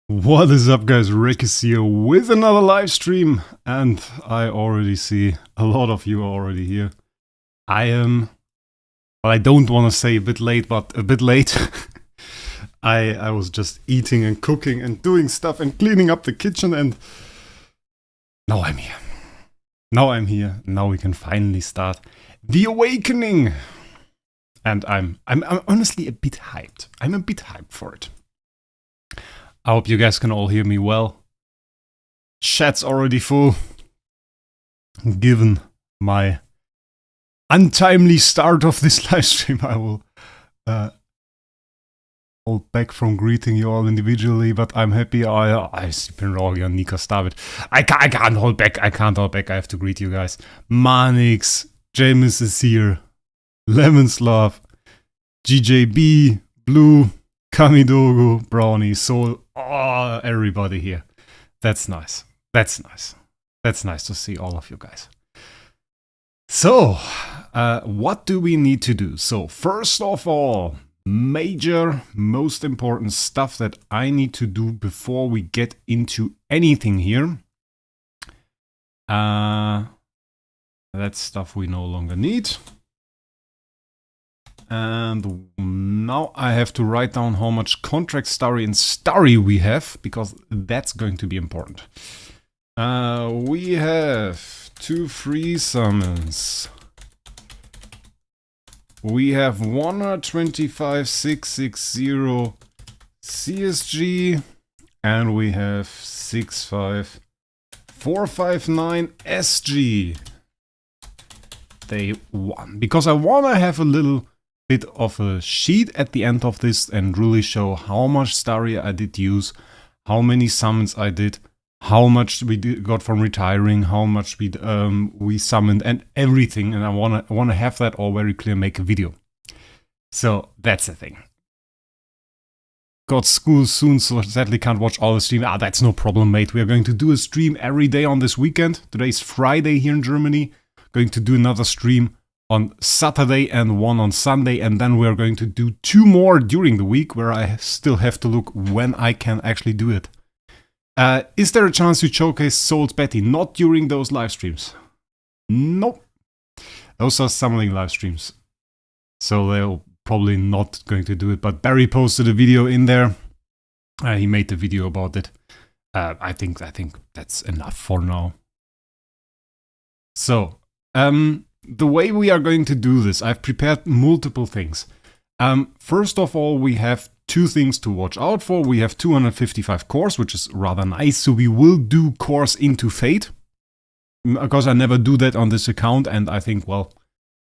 What is up, guys? Wraec is here with another live stream, and I already see a lot of you are already here. I am, well, I don't want to say a bit late, but a bit late. I was just eating and cooking and doing stuff and cleaning up the kitchen, and now I'm here. Now I'm here. Now we can finally start the awakening. And I'm honestly a bit hyped. I'm a bit hyped for it. I hope you guys can all hear me well. Chat's already full. Given my untimely start of this live stream, I will hold back from greeting you all individually, but I'm happy. I've been wrong on Nika David. I can't hold back. I have to greet you guys. Manix, James is here. Lemonslav, GJB, Blue, Kamidogo, Brownie, Soul, everybody here. That's nice. That's nice. That's nice to see all of you guys. So, what do we need to do? So, first of all, major, most important stuff that I need to do before we get into anything here. That's stuff we no longer need. And now I have to write down how much contract Starry and Starry we have, because that's going to be important. We have 2 free summons. We have 125,660 CSG, and we have 65,459 SG. Day 1. Because I want to have a little bit of a sheet at the end of this and really show how much Starry I did use, how many summons I did, how much we got from retiring, how much we summoned, and everything. And I wanna have that all very clear, make a video. So that's the thing. Got school soon, so sadly can't watch all the stream. That's no problem, mate. We are going to do a stream every day on this weekend. Today's Friday here in Germany. Going to do another stream on Saturday and one on Sunday, and then we're going to do 2 more during the week, where I still have to look when I can actually do it. Is there a chance to showcase Soul's Betty? Not during those live streams. Nope. Those are summoning live streams, so they're probably not going to do it, but Barry posted a video in there. He made the video about it. I think that's enough for now. So, the way we are going to do this, I've prepared multiple things. First of all, we have 2 things to watch out for. We have 255 cores, which is rather nice. So we will do cores into Fate, because I never do that on this account, and I think, well,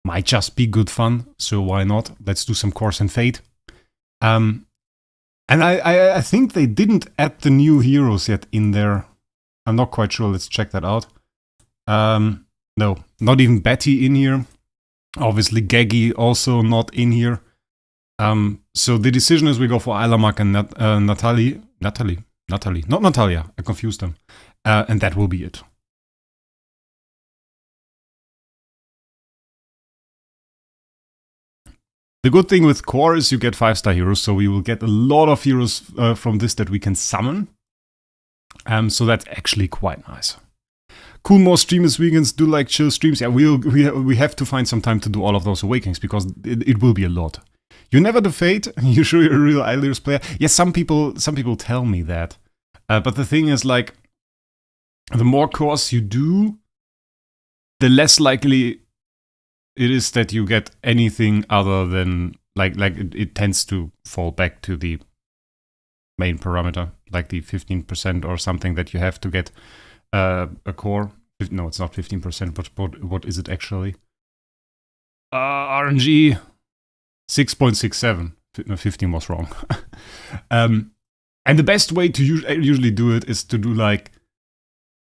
might just be good fun. So why not? Let's do some cores in Fate. And I think they didn't add the new heroes yet in there. I'm not quite sure. Let's check that out. No, not even Betty in here. Obviously, Gaggy also not in here. So the decision is we go for Ilamark and Natalie. Not Natalia. I confused them. And that will be it. The good thing with core is you get 5-star heroes, so we will get a lot of heroes from this that we can summon. So that's actually quite nice. Cool, more streamers weekends, do like chill streams. Yeah, we have to find some time to do all of those awakenings, because it will be a lot. You never do Fate, you sure you're a real Islanders player? Yes, some people tell me that. But the thing is, like, the more cores you do, the less likely it is that you get anything other than, like it tends to fall back to the main parameter, like the 15% or something that you have to get a core. No, it's not 15%, but what is it actually? RNG 6.67. No, 15 was wrong. And the best way to usually do it is to do, like,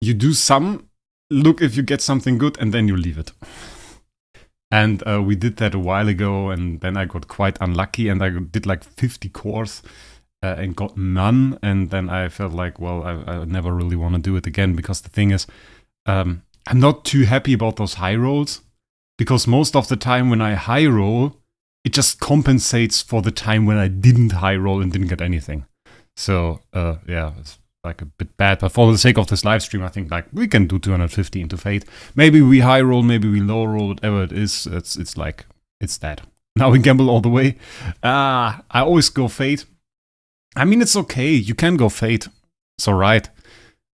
you do some, look if you get something good, and then you leave it. And we did that a while ago, and then I got quite unlucky, and I did like 50 cores and got none. And then I felt like, well, I never really want to do it again, because the thing is, I'm not too happy about those high rolls, because most of the time when I high roll, it just compensates for the time when I didn't high roll and didn't get anything. So, yeah, it's like a bit bad. But for the sake of this live stream, I think like we can do 250 into Fate. Maybe we high roll, maybe we low roll, whatever it is. It's like, it's that. Now we gamble all the way. I always go Fate. I mean, it's okay. You can go Fate. It's alright.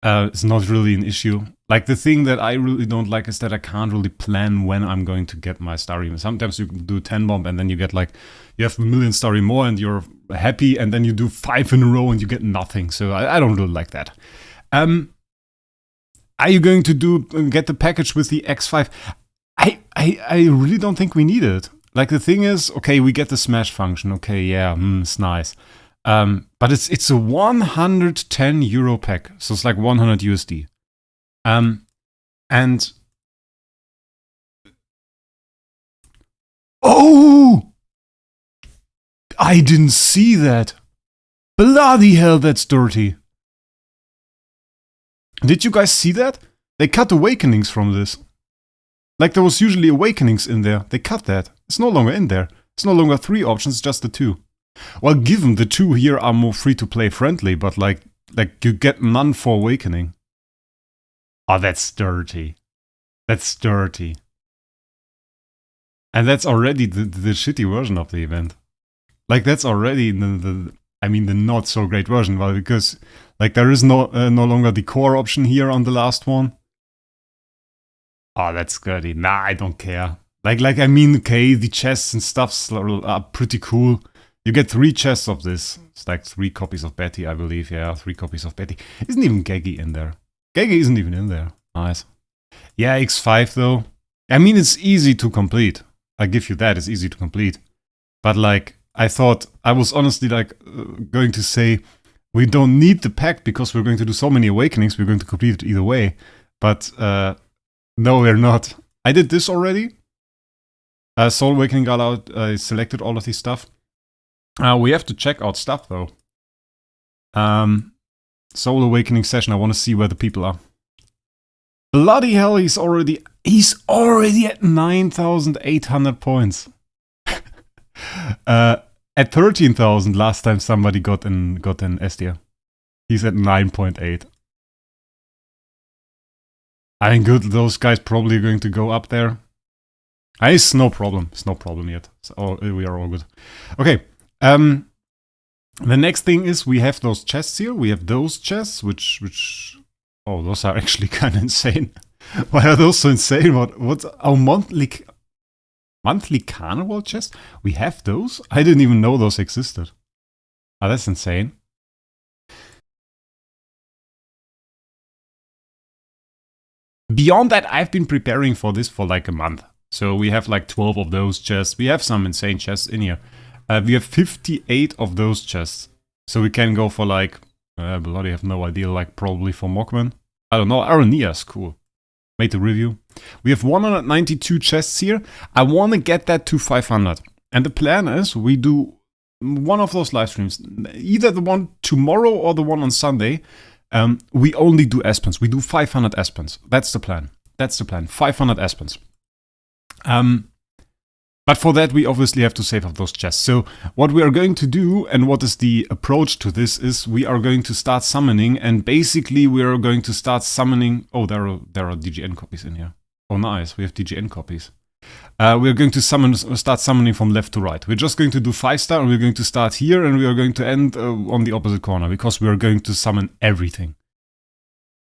It's not really an issue. Like, the thing that I really don't like is that I can't really plan when I'm going to get my Starry. Sometimes you do 10 bomb and then you get like, you have a million Starry more and you're happy, and then you do 5 in a row and you get nothing. So I don't really like that. Are you going to get the package with the X5? I really don't think we need it. Like, the thing is, okay, we get the smash function. Okay, yeah, it's nice. But it's a 110 euro pack, so it's like 100 USD. And oh, I didn't see that. Bloody hell, that's dirty. Did you guys see that? They cut Awakenings from this. Like, there was usually Awakenings in there. They cut that. It's no longer in there. It's no longer 3 options, just the 2. Well, given the 2 here are more free-to-play friendly, but like you get none for Awakening. Oh, that's dirty. That's dirty. And that's already the shitty version of the event. Like, that's already the not so great version, well, because like there is no longer the core option here on the last one. Oh, that's dirty. Nah, I don't care. Okay, the chests and stuffs are pretty cool. You get 3 chests of this. It's like 3 copies of Betty, I believe. Yeah, 3 copies of Betty. Isn't even Geggy in there. Geggy isn't even in there. Nice. Yeah, X5 though. I mean, it's easy to complete. I give you that, it's easy to complete. But like, I thought, I was honestly like going to say, we don't need the pack because we're going to do so many Awakenings, we're going to complete it either way. But no, we're not. I did this already. Soul Awakening got out, I selected all of this stuff. We have to check out stuff though. Soul Awakening session, I want to see where the people are. Bloody hell, he's already at 9,800 points. At 13,000 last time somebody got an Estia. He's at 9.8. I mean, good, those guys probably going to go up there. It's no problem. It's no problem yet. So we are all good. Okay. The next thing is we have those chests here. We have those chests, which oh, those are actually kind of insane. Why are those so insane? What's our monthly carnival chest? We have those? I didn't even know those existed. Oh, that's insane. Beyond that, I've been preparing for this for like a month. So we have like 12 of those chests. We have some insane chests in here. We have 58 of those chests. So we can go for like, bloody have no idea, like probably for Mockman. I don't know, Aronia's cool. Made the review. We have 192 chests here. I want to get that to 500. And the plan is we do one of those live streams. Either the one tomorrow or the one on Sunday. We only do Espens. We do 500 Espens. That's the plan. That's the plan. 500 Espens. But for that, we obviously have to save up those chests. So what we are going to do, and what is the approach to this, is we are going to start summoning, and basically we are going to start summoning... Oh, there are DGN copies in here. Oh, nice. We have DGN copies. We're going to start summoning from left to right. We're just going to do 5-star, and we're going to start here, and we are going to end on the opposite corner, because we are going to summon everything.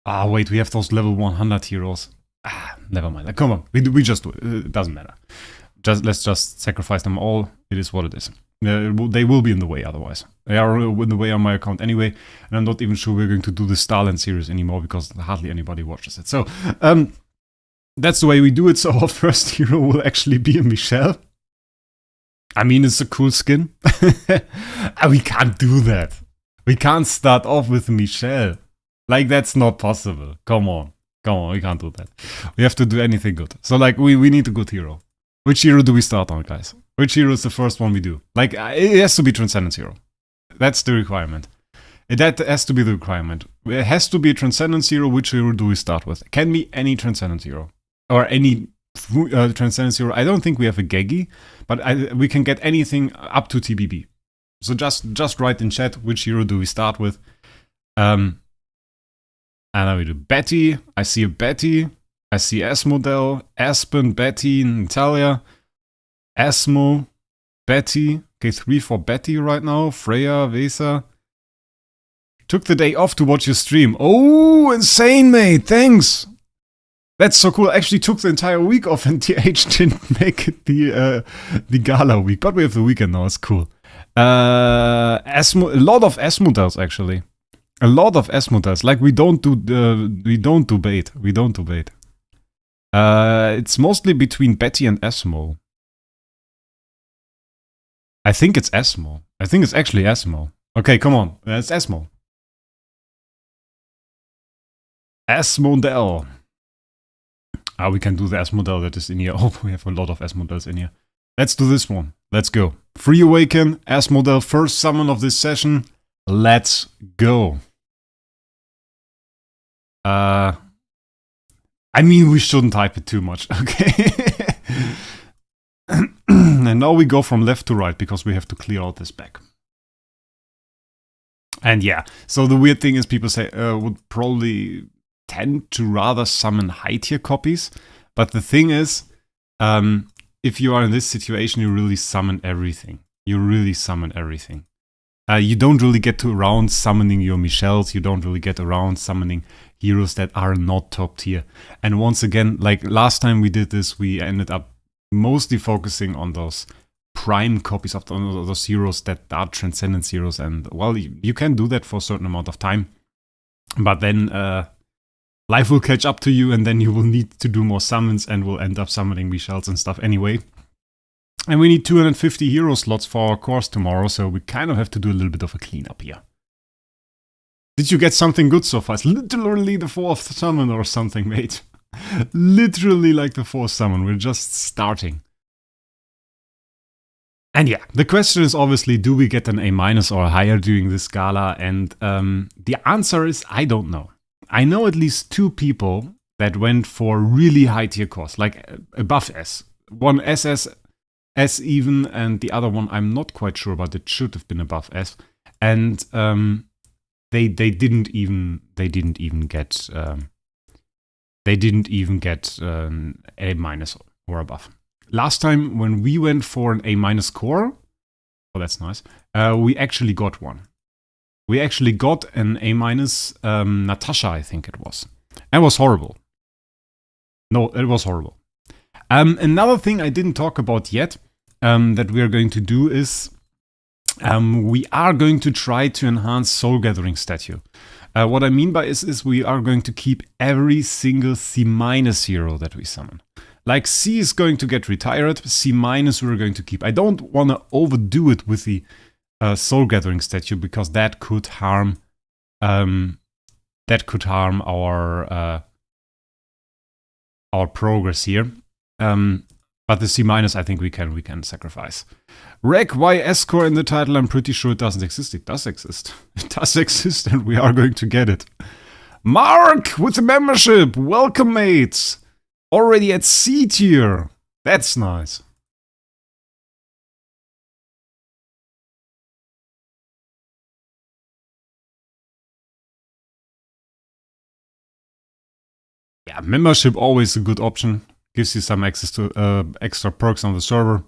Ah, wait, we have those level 100 heroes. Ah, never mind. Come on, we just do it. It doesn't matter. Let's just sacrifice them all. It is what it is. They will be in the way otherwise. They are in the way on my account anyway, and I'm not even sure we're going to do the Starland series anymore because hardly anybody watches it. So, that's the way we do it. So our first hero will actually be a Michelle. I mean, it's a cool skin. We can't do that. We can't start off with Michelle. Like, that's not possible. Come on, we can't do that. We have to do anything good. So, like, we need a good hero. Which hero do we start on, guys? Which hero is the first one we do? Like, it has to be Transcendence hero. That's the requirement. That has to be the requirement. It has to be a Transcendence hero. Which hero do we start with? It can be any Transcendence hero. Or any Transcendence hero. I don't think we have a Geggy, but we can get anything up to TBB. So just write in chat which hero do we start with. And then we do Betty. I see a Betty. I see Asmodel, Aspen, Betty, Natalia, Asmo, Betty. Okay, 3 for Betty right now. Freya, Vesa. Took the day off to watch your stream. Oh, insane, mate. Thanks. That's so cool. I actually took the entire week off and TH didn't make it the gala week. But we have the weekend now. It's cool. A lot of Asmodels, actually. A lot of Asmodels. Like, we don't do bait. We don't do bait. It's mostly between Betty and Asmo. I think it's Asmo. I think it's actually Asmo. Okay, come on. It's Asmo. Asmodel. We can do the Asmodel that is in here. Oh, we have a lot of Asmodels in here. Let's do this one. Let's go. Free Awaken, Asmodel, first summon of this session. Let's go. I mean, we shouldn't type it too much, okay? And now we go from left to right because we have to clear out this back. And yeah, so the weird thing is people say would probably tend to rather summon high tier copies. But the thing is, if you are in this situation, you really summon everything. You really summon everything. You don't really get to around summoning your Michelles. You don't really get around summoning heroes that are not top tier. And once again, like last time we did this, we ended up mostly focusing on those prime copies of those heroes that are Transcendence heroes. And well, you can do that for a certain amount of time. But then life will catch up to you and then you will need to do more summons and will end up summoning Michelles and stuff anyway. And we need 250 hero slots for our course tomorrow, so we kind of have to do a little bit of a cleanup here. Did you get something good so far? It's literally the 4th summon or something, mate. Literally like the 4th summon, we're just starting. And yeah, the question is obviously, do we get an A- or higher during this gala? And the answer is, I don't know. I know at least 2 people that went for really high tier course, like above S. One SS, S even, and the other one I'm not quite sure, but it should have been above S. And they didn't even get A- or above. Last time when we went for an A- core, oh that's nice, we actually got one. We actually got an A- Natasha, I think it was. It was horrible. No, it was horrible. Another thing I didn't talk about yet that we are going to do is we are going to try to enhance Soul Gathering statue. What I mean by is we are going to keep every single C- hero that we summon. Like C is going to get retired, C- we're going to keep. I don't want to overdo it with the Soul Gathering statue because that could harm our progress here. But the C- I think we can sacrifice. Wraec, why S-core in the title? I'm pretty sure it doesn't exist. It does exist. It does exist and we are going to get it. Mark with the membership. Welcome, mates. Already at C tier. That's nice. Yeah, membership always a good option. Gives you some access to extra perks on the server.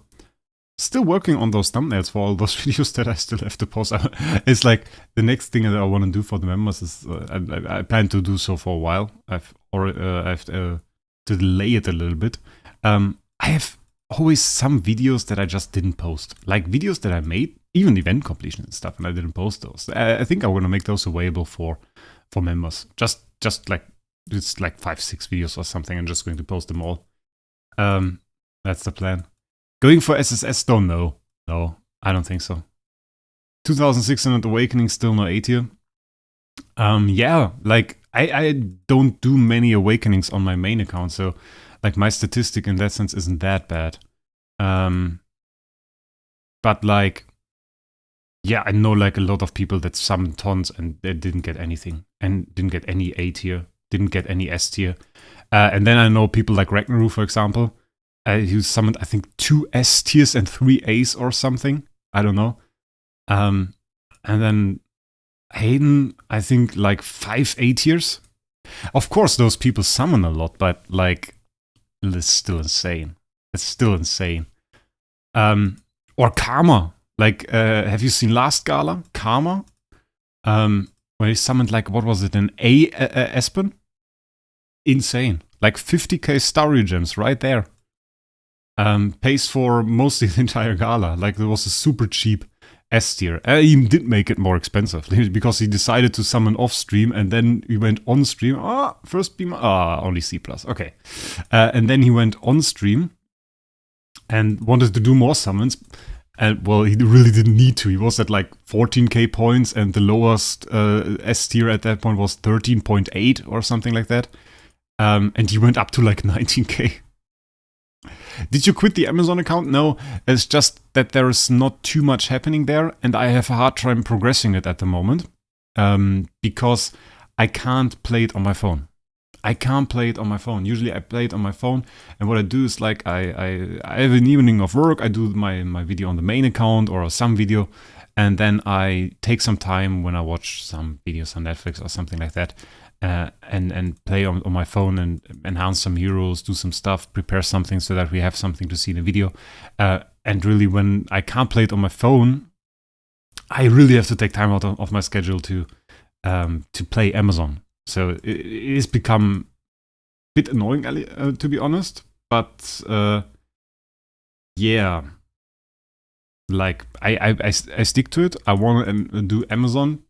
Still working on those thumbnails for all those videos that I still have to post. It's like the next thing that I want to do for the members is I plan to do so for a while. I have to delay it a little bit. I have always some videos that I just didn't post, like videos that I made, even event completion and stuff, and I didn't post those. I think I'm gonna make those available for members. Just like it's like 5-6 videos or something. I'm just going to post them all. That's the plan. Going for SSS though? No. No, I don't think so. 2600 Awakening, still no A tier. Yeah, like I don't do many Awakenings on my main account, so like my statistic in that sense isn't that bad. But like, yeah, I know like a lot of people that summoned tons and they didn't get anything and didn't get any A tier, didn't get any S tier. And then I know people like Ragnaru, for example, who summoned, I think, 2 S tiers and 3 A's or something. I don't know. And then Hayden, I think like 5-8 years. Of course, those people summon a lot, but like, it's still insane. It's still insane. Or Karma. Like, have you seen Last Gala? Karma? Where he summoned like, what was it, an Espen? Insane. Like 50k Starry gems right there. Pays for mostly the entire Gala. Like, there was a super cheap S tier. He did make it more expensive because he decided to summon off stream and then he went on stream. First beam. Only C+. Okay. And then he went on stream and wanted to do more summons. And well, he really didn't need to. He was at like 14k points and the lowest S tier at that point was 13.8 or something like that. And he went up to like 19k. Did you quit the Amazon account? No, it's just that there is not too much happening there and I have a hard time progressing it at the moment because I can't play it on my phone. Usually I play it on my phone and what I do is like I have an evening of work, I do my video on the main account or some video and then I take some time when I watch some videos on Netflix or something like that and play on my phone and enhance some heroes, do some stuff, prepare something so that we have something to see in the video. And really, when I can't play it on my phone, I really have to take time out of my schedule to play Amazon. So it has become a bit annoying, to be honest. But yeah, like I stick to it. I want to do Amazon.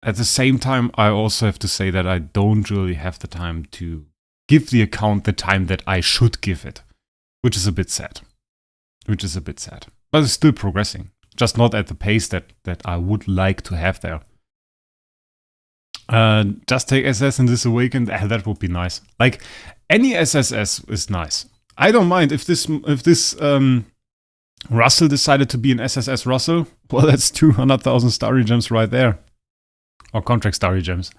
At the same time, I also have to say that I don't really have the time to give the account the time that I should give it, which is a bit sad. But it's still progressing, just not at the pace that I would like to have there. Just take SS in this Awakened. That would be nice. Like, any SSS is nice. I don't mind if this Russell decided to be an SSS Russell. Well, that's 200,000 Starry gems right there. Or contract Starry gems.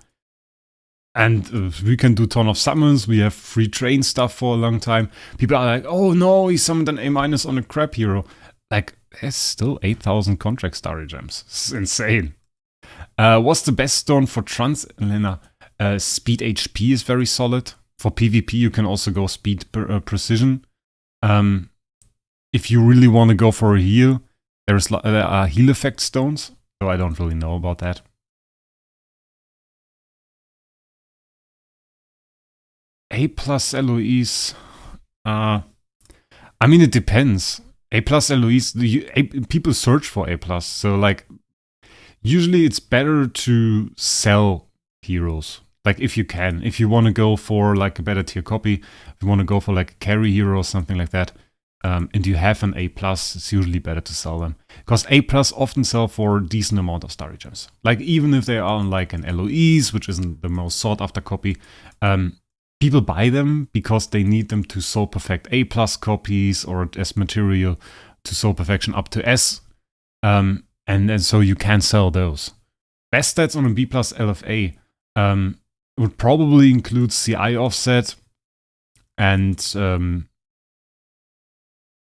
And we can do ton of summons. We have free train stuff for a long time. People are like, oh no, he summoned an A- on a crap hero. Like, there's still 8,000 contract Starry gems. It's insane. What's the best stone for Trans, Elena? Speed HP is very solid. For PvP, you can also go speed precision. If you really want to go for a heal, there are heal effect stones. So I don't really know about that. A+ LOEs. I mean, it depends. A+ LOEs, people search for A+. So, like, usually it's better to sell heroes. Like, if you can. If you want to go for, like, a better tier copy, if you want to go for, like, a carry hero or something like that, and you have an A+, it's usually better to sell them. Because A+ often sell for a decent amount of Starry gems. Like, even if they are on, like, an LOEs, which isn't the most sought-after copy, people buy them because they need them to soul perfect A+ copies or as material to soul perfection up to S. And so you can sell those. Best stats on a B+ LFA would probably include CI offset and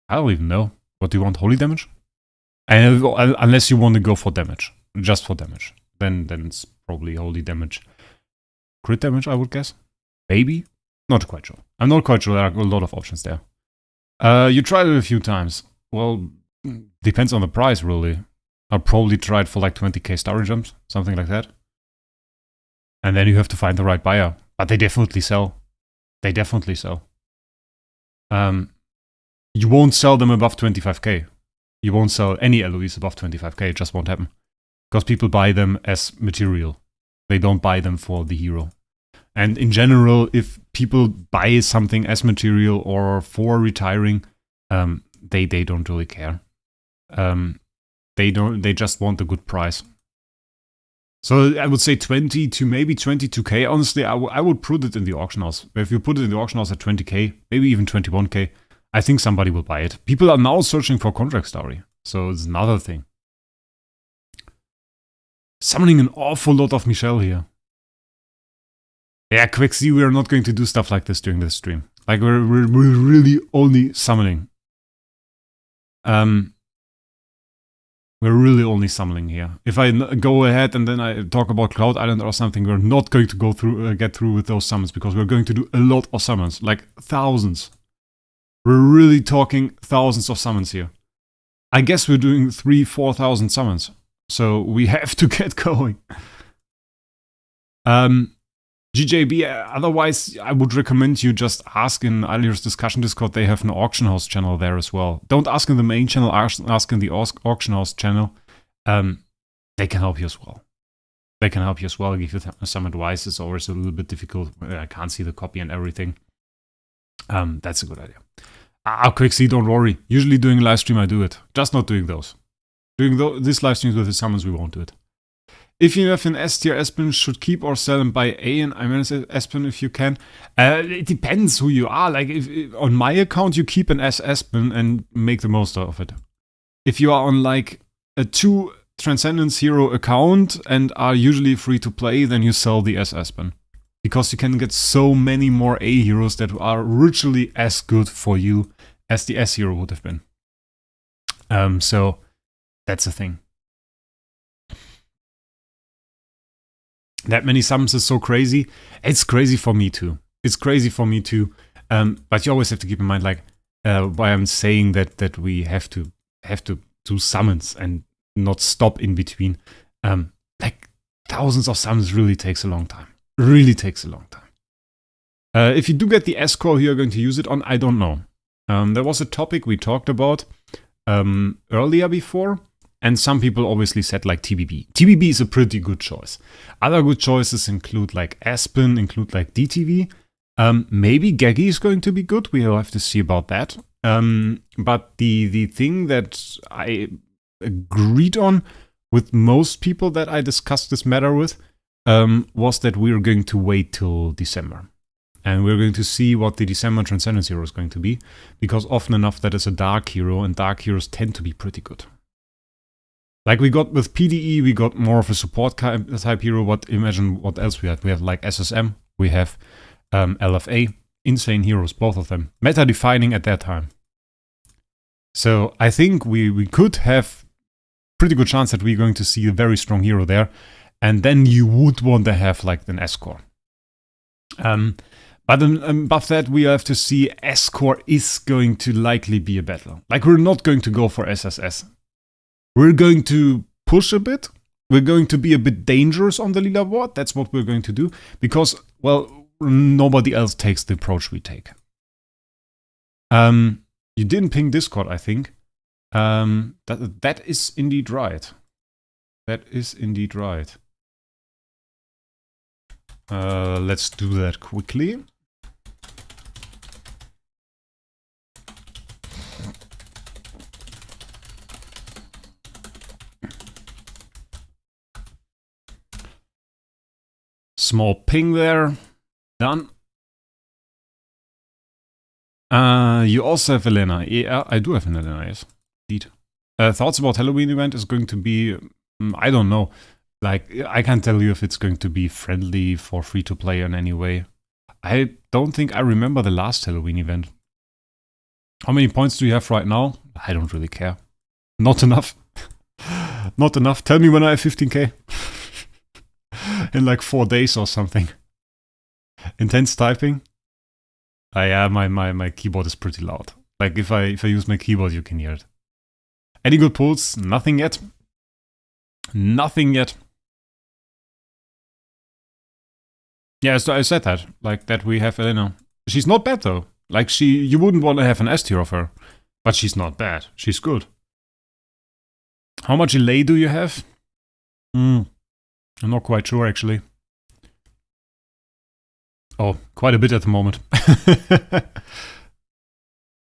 I don't even know. What do you want? Holy damage? And unless you want to go for damage. Just for damage. Then it's probably holy damage. Crit damage, I would guess. Maybe? Not quite sure. I'm not quite sure. There are a lot of options there. You tried it a few times. Well, depends on the price, really. I'll probably try it for like 20k Starry gems, something like that. And then you have to find the right buyer. But they definitely sell. You won't sell them above 25k. You won't sell any LOEs above 25k. It just won't happen. Because people buy them as material. They don't buy them for the hero. And in general, if people buy something as material or for retiring, they don't really care. They just want a good price. So I would say 20 to maybe 22k. Honestly, I would put it in the auction house. If you put it in the auction house at 20k, maybe even 21k, I think somebody will buy it. People are now searching for contract Starry. So it's another thing. Summoning an awful lot of Michelle here. Yeah, quick see, we are not going to do stuff like this during this stream. Like, we're really only summoning. We're really only summoning here. If I go ahead and then I talk about Cloud Island or something, we're not going to go through, get through with those summons because we're going to do a lot of summons, like thousands. We're really talking thousands of summons here. I guess we're doing 3,000-4,000 summons, so we have to get going. GJB, otherwise I would recommend you just ask in Alior's discussion Discord. They have an auction house channel there as well. Don't ask in the main channel, ask in the auction house channel. They can help you as well. They can help you as well, give you some advice. It's always a little bit difficult. I can't see the copy and everything. That's a good idea. Quicksea, don't worry. Usually doing a live stream I do it. Just not doing those. Doing this live streams with the summons we won't do it. If you have an S tier Espen, should keep or sell and buy A and I manage Espen if you can. It depends who you are. Like if on my account you keep an S Espen and make the most of it. If you are on like a 2 Transcendence Hero account and are usually free to play, then you sell the S Espen. Because you can get so many more A heroes that are literally as good for you as the S hero would have been. So that's the thing. That many summons is so crazy. It's crazy for me too. It's crazy for me too. But you always have to keep in mind, like, why I'm saying that we have to do summons and not stop in between. Like thousands of summons really takes a long time. Really takes a long time. If you do get the S core you're going to use it on, I don't know. There was a topic we talked about earlier before. And some people obviously said like TBB. TBB is a pretty good choice. Other good choices include like Aspen, include like DTV. Maybe Geggy is going to be good. We'll have to see about that. But the thing that I agreed on with most people that I discussed this matter with was that we're going to wait till December. And we're going to see what the December Transcendence Hero is going to be. Because often enough that is a Dark Hero, and Dark Heroes tend to be pretty good. Like we got with PDE, we got more of a support type hero, but imagine what else we have. We have like SSM, we have LFA, insane heroes, both of them. Meta defining at that time. So I think we could have pretty good chance that we're going to see a very strong hero there. And then you would want to have like an S-core. But above that, we have to see S-core is going to likely be a battle. Like we're not going to go for SSS. We're going to push a bit. We're going to be a bit dangerous on the leaderboard. That's what we're going to do. Because, well, nobody else takes the approach we take. You didn't ping Discord, I think. That is indeed right. That is indeed right. Let's do that quickly. Small ping there. Done. You also have Elena. Yeah, I do have an Elena, yes. Indeed. Thoughts about Halloween event is going to be... I don't know. Like, I can't tell you if it's going to be friendly for free-to-play in any way. I don't think I remember the last Halloween event. How many points do you have right now? I don't really care. Not enough. Not enough. Tell me when I have 15k. In like 4 days or something. Intense typing. Yeah, my keyboard is pretty loud. Like if I use my keyboard, you can hear it. Any good pulls? Nothing yet. Nothing yet. Yeah, so I said that. Like that we have Elena. She's not bad though. Like you wouldn't want to have an S tier of her. But she's not bad. She's good. How much delay do you have? I'm not quite sure, actually. Oh, quite a bit at the moment.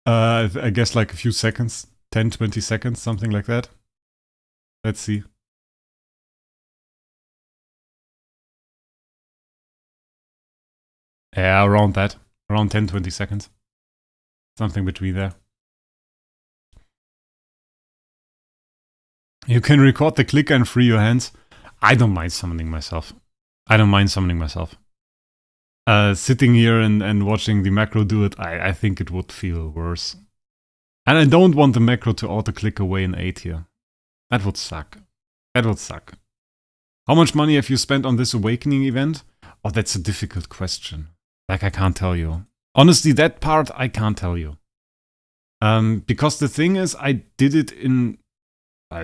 I guess like a few seconds. 10, 20 seconds, something like that. Let's see. Yeah, around that. Around 10, 20 seconds. Something between there. You can record the clicker and free your hands. I don't mind summoning myself. I don't mind summoning myself. Sitting here and watching the macro do it, I think it would feel worse. And I don't want the macro to auto-click away in A tier. That would suck. That would suck. How much money have you spent on this Awakening event? Oh, that's a difficult question. Like, I can't tell you. Honestly, that part, I can't tell you. Because the thing is, I did it in... I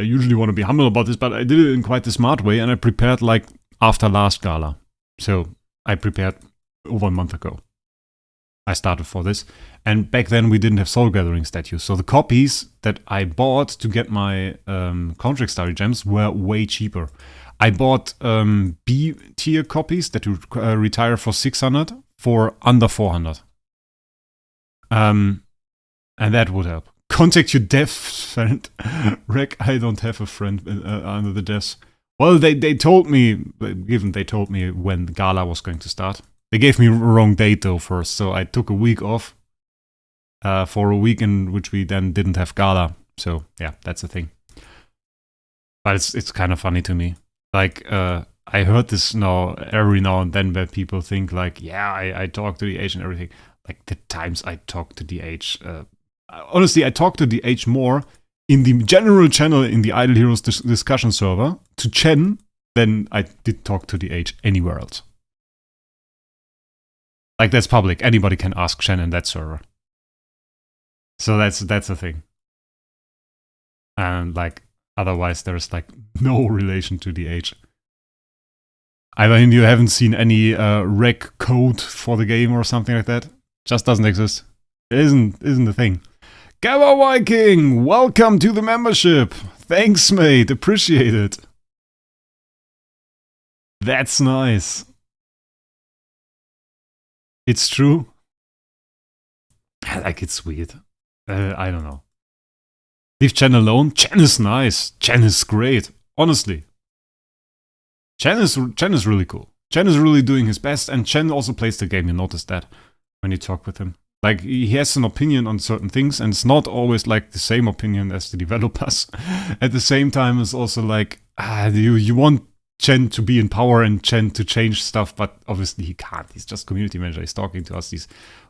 usually want to be humble about this, but I did it in quite a smart way, and I prepared, like, after last gala. So, I prepared over a month ago. I started for this. And back then, we didn't have Soul Gathering statues. So, the copies that I bought to get my contract Starry gems were way cheaper. I bought B tier copies that would retire for 600 for under 400. And that would help. Contact your dev friend. Wraec, I don't have a friend under the devs. Well, they told me, given they told me when the gala was going to start. They gave me a wrong date though first, so I took a week off for a week in which we then didn't have gala. So yeah, that's the thing. But it's kind of funny to me. Like, I heard this now every now and then where people think like, yeah, I talk to the H and everything. Like the times I talk to the H. Honestly, I talk to the H more in the general channel in the Idle Heroes discussion server to Chen than I did talk to the H anywhere else. Like, that's public. Anybody can ask Chen in that server. So that's the thing. And like, otherwise there's like no relation to the H. I mean, you haven't seen any Wraec code for the game or something like that. Just doesn't exist. It isn't a thing. Gamma Viking, welcome to the membership. Thanks, mate. Appreciate it. That's nice. It's true. Like, it's weird. I don't know. Leave Chen alone. Chen is nice. Chen is great. Honestly. Chen is really cool. Chen is really doing his best, and Chen also plays the game. You notice that when you talk with him. Like, he has an opinion on certain things, and it's not always like the same opinion as the developers. At the same time, it's also like, you want Chen to be in power and Chen to change stuff, but obviously he can't. He's just community manager. He's talking to us. He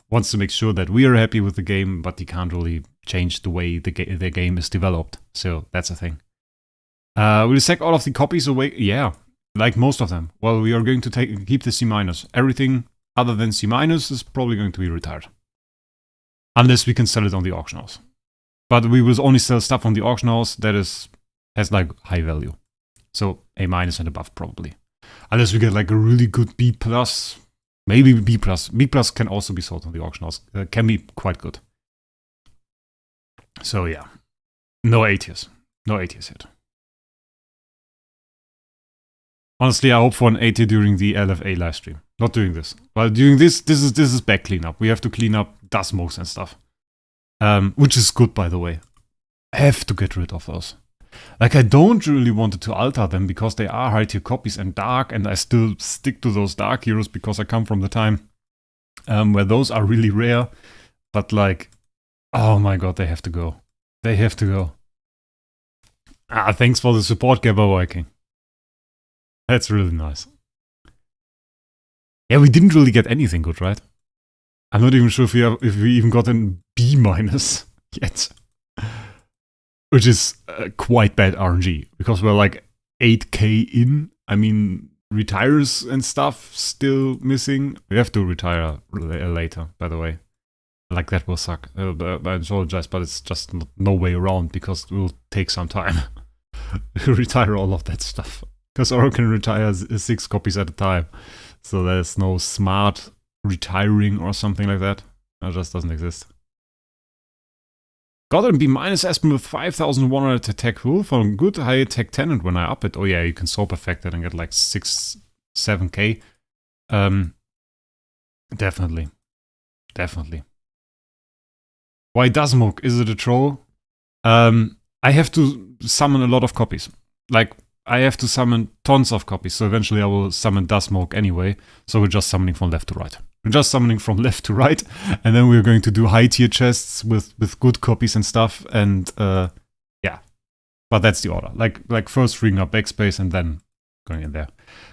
wants to make sure that we are happy with the game, but he can't really change the way the game is developed. So that's a thing. Will you sack all of the copies away? Yeah, like most of them. Well, we are going to keep the C-. Everything other than C- is probably going to be retired. Unless we can sell it on the auction house. But we will only sell stuff on the auction house that has like high value. So A- and above probably. Unless we get like a really good B+, maybe B+. B+ can also be sold on the auction house. Can be quite good. So yeah. No A tiers. No A tiers yet. Honestly, I hope for an A tier during the LFA livestream. Not doing this. Well, doing this is back cleanup. We have to clean up dust smokes and stuff. Which is good, by the way. I have to get rid of those. Like, I don't really want to alter them because they are high tier copies and dark, and I still stick to those dark heroes because I come from the time where those are really rare. But like, oh my god, they have to go. They have to go. Thanks for the support, Gamma Viking. That's really nice. Yeah, we didn't really get anything good, right? I'm not even sure if we even got a B- yet. Which is quite bad RNG, because we're like 8k in. I mean, retires and stuff still missing. We have to retire later, by the way. Like, that will suck. I apologize, but it's just no way around, because it will take some time to retire all of that stuff. Because Oro can retire 6 copies at a time. So there's no smart retiring or something like that. It just doesn't exist. Got a B- Aspen with 5100 attack rule for a good high attack 10, and when I up it, oh yeah, you can so perfect it and get like 7k. Definitely. Definitely. Why does Mook? Is it a troll? I have to summon a lot of copies. Like, I have to summon tons of copies, so eventually I will summon Dustmoke anyway. So we're just summoning from left to right. We're just summoning from left to right, and then we're going to do high tier chests with good copies and stuff, and yeah. But that's the order. Like first freeing up backspace and then going in there.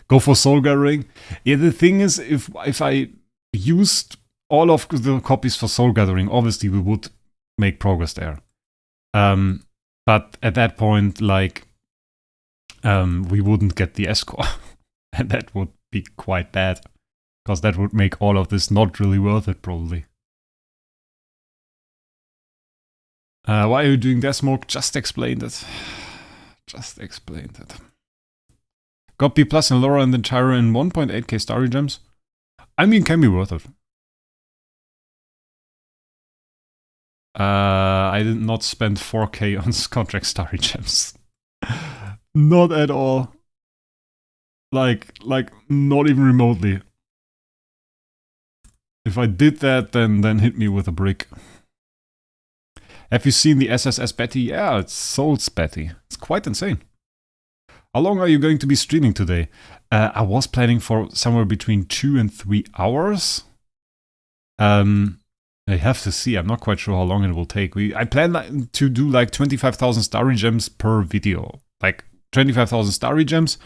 Go for Soul Gathering. Yeah, the thing is, if I used all of the copies for Soul Gathering, obviously we would make progress there. But at that point, like, we wouldn't get the S score. And that would be quite bad. Because that would make all of this not really worth it, probably. Why are you doing that, Smoke? Just explained it. Just explained it. Got B plus and Laura and then Tyra in 1.8k Starry gems. I mean, can be worth it. I did not spend 4k on contract Starry gems. Not at all. Like, not even remotely. If I did that, then hit me with a brick. Have you seen the SSS Betty? Yeah, it's Souls Betty. It's quite insane. How long are you going to be streaming today? I was planning for somewhere between 2 and 3 hours. I have to see. I'm not quite sure how long it will take. I plan to do like 25,000 Starry gems per video. Like 25,000 Starry gems.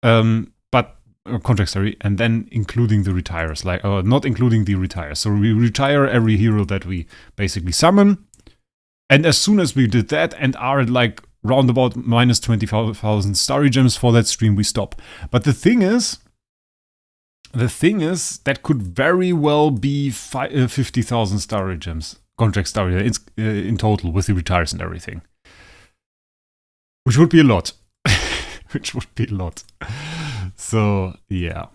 But contract Starry, and then including the retires. Like, not including the retires. So we retire every hero that we basically summon. And as soon as we did that and are at like round about minus 20,000 Starry gems for that stream, we stop. But the thing is, that could very well be 50,000 Starry gems, contract Starry in total with the retires and everything. Which would be a lot. Which would be a lot. So, yeah.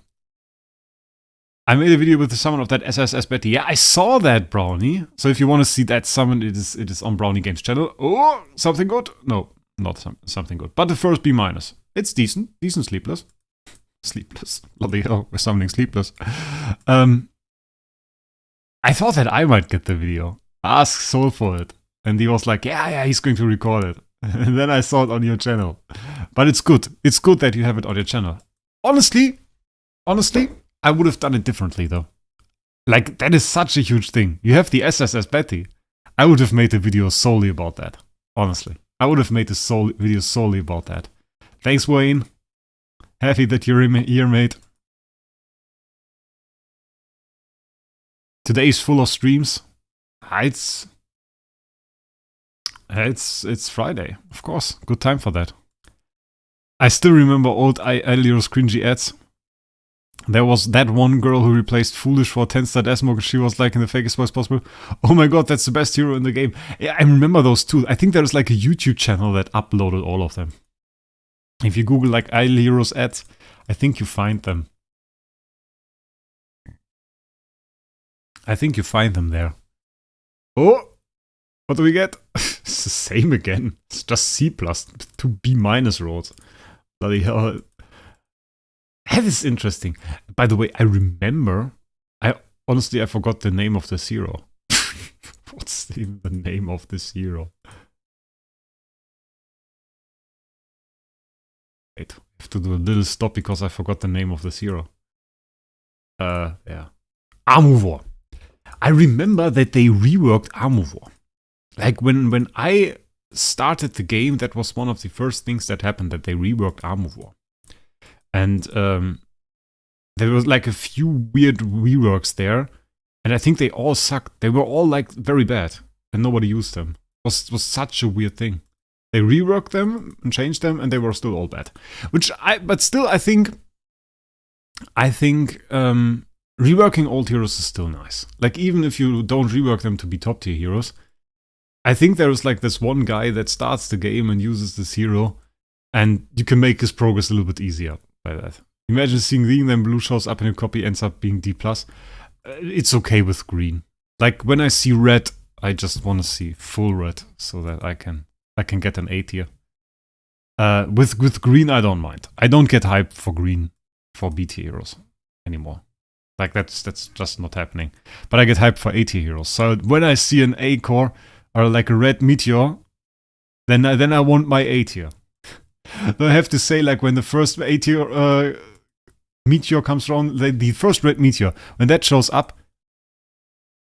I made a video with the summon of that SSS Betty. Yeah, I saw that, Brownie. So if you want to see that summon, it is on Brownie Games channel. Oh, something good? No, not something good. But the first B-. It's decent. Decent Sleepless. Sleepless. Bloody hell, we're summoning Sleepless. I thought that I might get the video. Ask Soul for it. And he was like, yeah, he's going to record it. And then I saw it on your channel. But it's good. It's good that you have it on your channel. Honestly, I would have done it differently, though. Like, that is such a huge thing. You have the SSS Betty. I would have made a video solely about that. Honestly. I would have made a video solely about that. Thanks, Wayne. Happy that you're here, mate. Today is full of streams. It's Friday, of course. Good time for that. I still remember old Ilio's cringy ads. There was that one girl who replaced Foolish for 10-star Desmog. She was like in the fakest voice possible. Oh my god, that's the best hero in the game. Yeah, I remember those too. I think there's like a YouTube channel that uploaded all of them. If you Google like Ilio's ads, I think you find them. I think you find them there. Oh! What do we get? It's the same again. It's just C plus to B minus rolls. Bloody hell. That is interesting. By the way, I remember. Honestly, I forgot the name of this hero. What's even the name of this hero? Wait, I have to do a little stop because I forgot the name of this hero. Yeah. Armor. I remember that they reworked Armor. Like when I started the game, that was one of the first things that happened, that they reworked Armor. And there was like a few weird reworks there, and I think they all sucked. They were all like very bad, and nobody used them. It was such a weird thing. They reworked them and changed them, and they were still all bad. But still, I think reworking old heroes is still nice. Like even if you don't rework them to be top tier heroes, I think there is like this one guy that starts the game and uses this hero, and you can make his progress a little bit easier by that. Imagine seeing green, then blue shows up and your copy ends up being D+. It's okay with green. Like when I see red, I just want to see full red so that I can get an A tier. With green, I don't mind. I don't get hyped for green for B tier heroes anymore. Like that's just not happening. But I get hyped for A tier heroes. So when I see an A core or like a red meteor, then I want my A tier. I have to say, like when the first A tier meteor comes around, the first red meteor, when that shows up,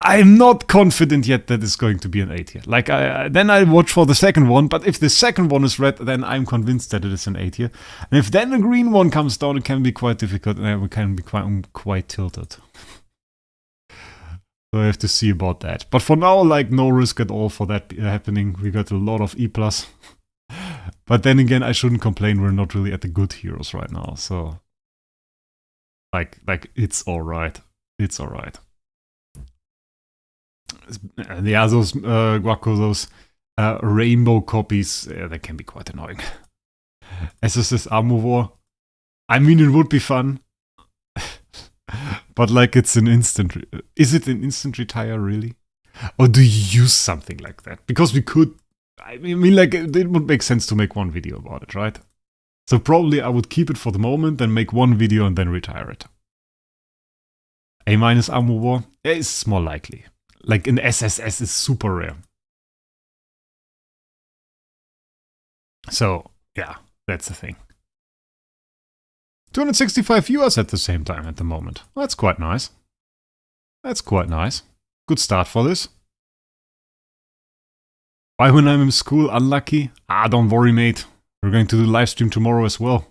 I'm not confident yet that it's going to be an A tier. Like then I watch for the second one, but if the second one is red, then I'm convinced that it is an A tier. And if then a green one comes down, it can be quite difficult, and we can be quite tilted. So I have to see about that. But for now, like, no risk at all for that happening. We got a lot of E+. But then again, I shouldn't complain. We're not really at the good heroes right now. So, like it's alright. It's alright. Yeah, those Guaco, those rainbow copies, they can be quite annoying. SSS Armor War. I mean, it would be fun. But like, it's an instant... Is it an instant retire, really? Or do you use something like that? Because we could... I mean, like, it would make sense to make one video about it, right? So probably I would keep it for the moment, then make one video and then retire it. A- Armor War is more likely. Like, an SSS is super rare. So, yeah, that's the thing. 265 viewers at the same time at the moment. That's quite nice. That's quite nice. Good start for this. Why when I'm in school unlucky? Ah, don't worry, mate. We're going to do live stream tomorrow as well.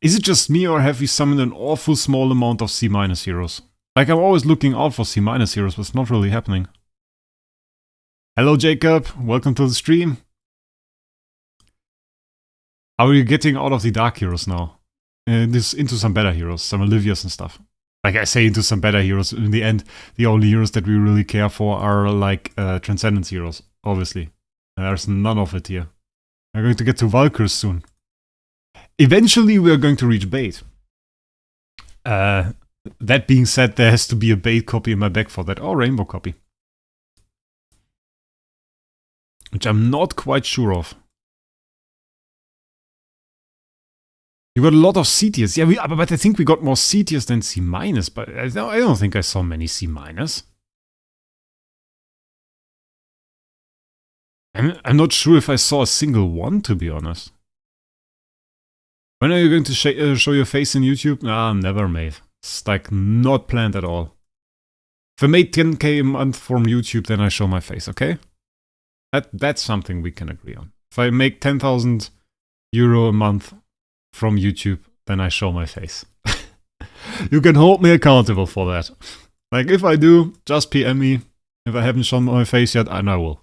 Is it just me or have we summoned an awful small amount of C- heroes? Like, I'm always looking out for C- heroes, but it's not really happening. Hello, Jacob. Welcome to the stream. How are you getting out of the dark heroes now? Into some better heroes, some Olivias and stuff. Like I say, into some better heroes. In the end, the only heroes that we really care for are like Transcendence heroes, obviously. There's none of it here. We're going to get to Valkyrs soon. Eventually, we are going to reach bait. That being said, there has to be a bait copy in my deck for that, or rainbow copy. Which I'm not quite sure of. You got a lot of C tiers. Yeah, but I think we got more C tiers than C-, but I don't think I saw many C-. I'm not sure if I saw a single one, to be honest. When are you going to show your face in YouTube? Nah, never, mate. It's like not planned at all. If I made 10k a month from YouTube, then I show my face, okay? That's something we can agree on. If I make 10,000 euro a month from YouTube, then I show my face. You can hold me accountable for that. Like, if I do, just PM me. If I haven't shown my face yet, and I will.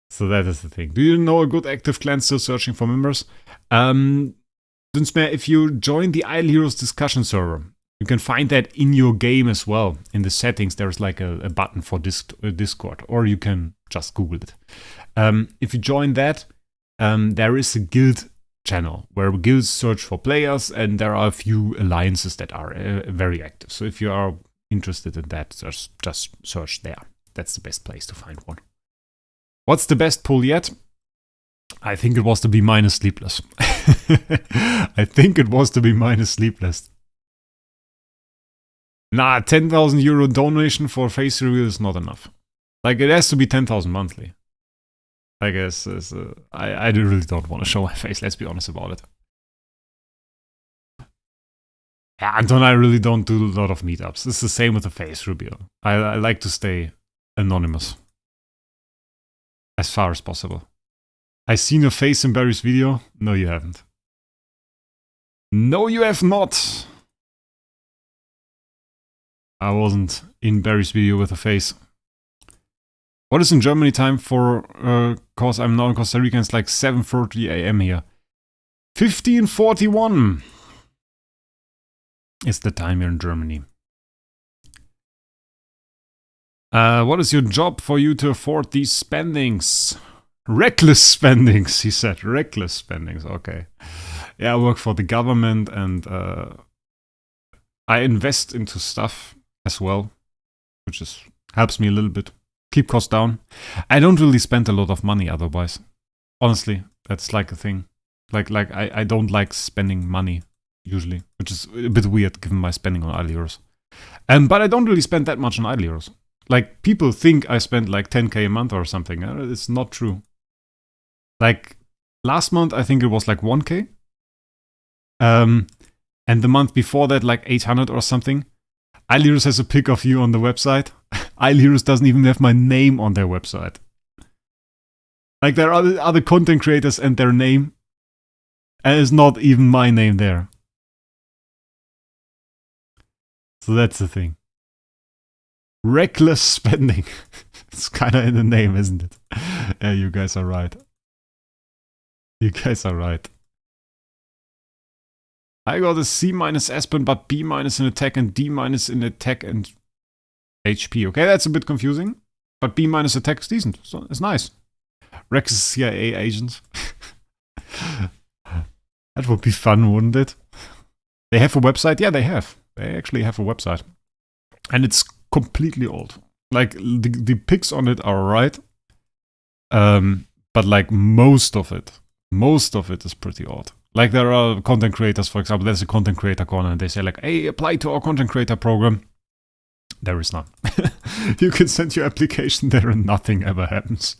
So that is the thing. Do you know a good active clan still searching for members? Dunsmare, if you join the Idle Heroes discussion server, you can find that in your game as well. In the settings, there's like a button for Discord, or you can just Google it. If you join that, there is a guild channel where guilds search for players, and there are a few alliances that are very active. So if you are interested in that, just search there. That's the best place to find one. What's the best pull yet? I think it was to be minus Sleepless. I think it was to be minus Sleepless. Nah, 10,000 euro donation for face reveal is not enough. Like, it has to be 10,000 monthly. I guess I really don't want to show my face, let's be honest about it. Yeah, Anton, I really don't do a lot of meetups. It's the same with the face reveal. I like to stay anonymous. As far as possible. I seen your face in Barry's video? No, you haven't. No, you have not! I wasn't in Barry's video with a face. What is in Germany time for, cause I'm now in Costa Rica, it's like 7:30 AM here. 15:41 is the time here in Germany. What is your job for you to afford these spendings? Reckless spendings, he said. Reckless spendings, okay. Yeah, I work for the government and I invest into stuff as well, which helps me a little bit. Keep costs down. I don't really spend a lot of money otherwise. Honestly, that's like a thing. Like I don't like spending money, usually, which is a bit weird given my spending on Idle Heroes. But I don't really spend that much on Idle Heroes. Like, people think I spend like 10k a month or something. It's not true. Like, last month I think it was like 1k. And the month before that like 800 or something. Idle Heroes has a pic of you on the website. Idle Heroes doesn't even have my name on their website. Like, there are other content creators and their name. And it's not even my name there. So that's the thing. Reckless spending. It's kind of in the name, isn't it? Yeah, you guys are right. You guys are right. I got a C- Aspen, but B- in attack and D- in attack and HP. Okay, that's a bit confusing. But B- attack is decent. So it's nice. Wraec is CIA agent. That would be fun, wouldn't it? They have a website? Yeah, they have. They actually have a website. And it's completely old. Like, the pics on it are right. But like, most of it is pretty old. Like, there are content creators, for example, there's a content creator corner, and they say like, hey, apply to our content creator program. There is none. You can send your application there and nothing ever happens.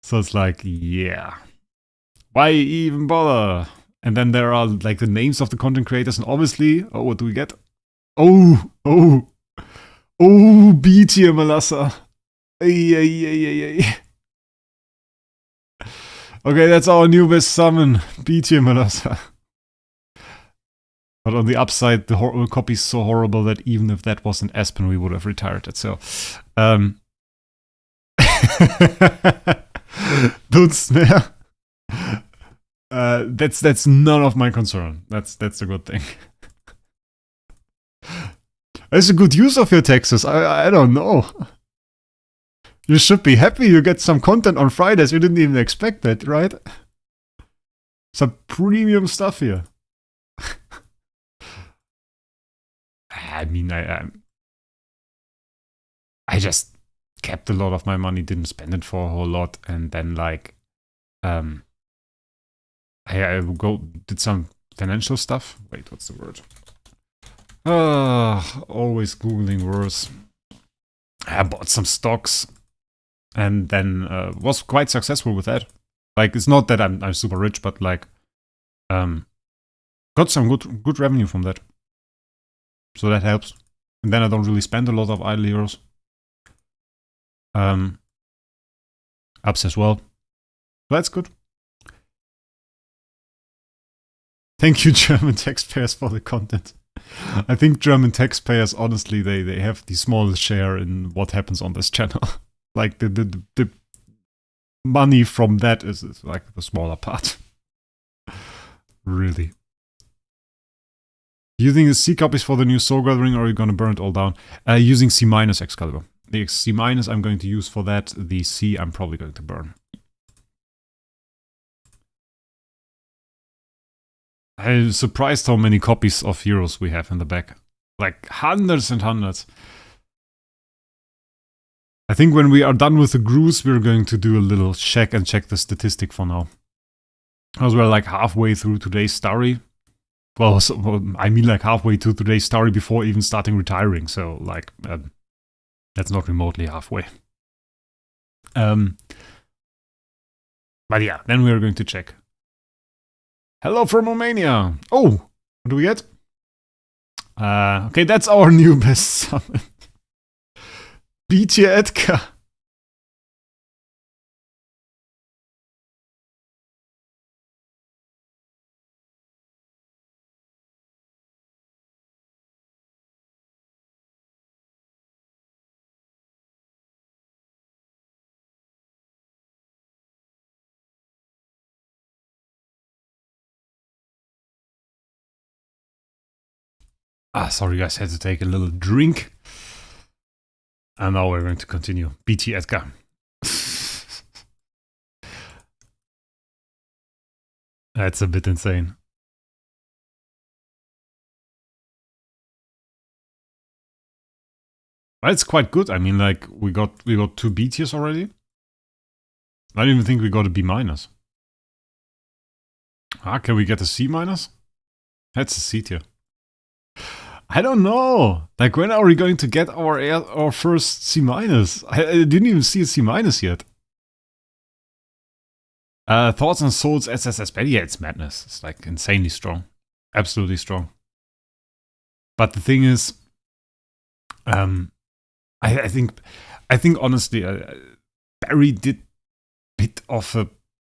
So it's like, yeah. Why even bother? And then there are like the names of the content creators, and obviously, oh, what do we get? Oh, B tier Melassa. Ay. Okay, that's our new best summon, B tier Melassa. But on the upside, the copy is so horrible that even if that was an Aspen, we would have retired it. So, don't snare. That's none of my concern. That's a good thing. That's a good use of your taxes. I don't know. You should be happy you get some content on Fridays. You didn't even expect that, right? Some premium stuff here. I mean, I just kept a lot of my money, didn't spend it for a whole lot, and then like, I did some financial stuff. Wait, what's the word? Always googling words. I bought some stocks, and then was quite successful with that. Like, it's not that I'm super rich, but like, got some good revenue from that. So that helps. And then I don't really spend a lot of idle euros. Ups as well. That's good. Thank you, German taxpayers, for the content. I think German taxpayers, honestly, they have the smallest share in what happens on this channel. Like, the money from that is like the smaller part. Really. Using the C copies for the new Soul Gathering, or are you going to burn it all down? Using C- Excalibur. The C- I'm going to use for that. The C I'm probably going to burn. I'm surprised how many copies of heroes we have in the back. Like, hundreds and hundreds. I think when we are done with the Grooves, we're going to do a little check and check the statistic for now. Because we're like halfway through today's Starry. Well, I mean like halfway to today's Starry before even starting retiring. So, like, that's not remotely halfway. But yeah, then we're going to check. Hello from Romania. Oh, what do we get? Okay, that's our new best summon. B tier Edgar. Sorry guys, had to take a little drink. And now we're going to continue. BT Edgar. That's a bit insane. But it's quite good. I mean, like, we got 2 B tiers already. I don't even think we got a B minus. Can we get a C minus? That's a C tier. I don't know. Like, when are we going to get our first C minus? I didn't even see a C minus yet. Thoughts on Souls SSS Betty? Yeah, it's madness. It's like insanely strong. Absolutely strong. But the thing is, I think honestly, Barry did a bit of a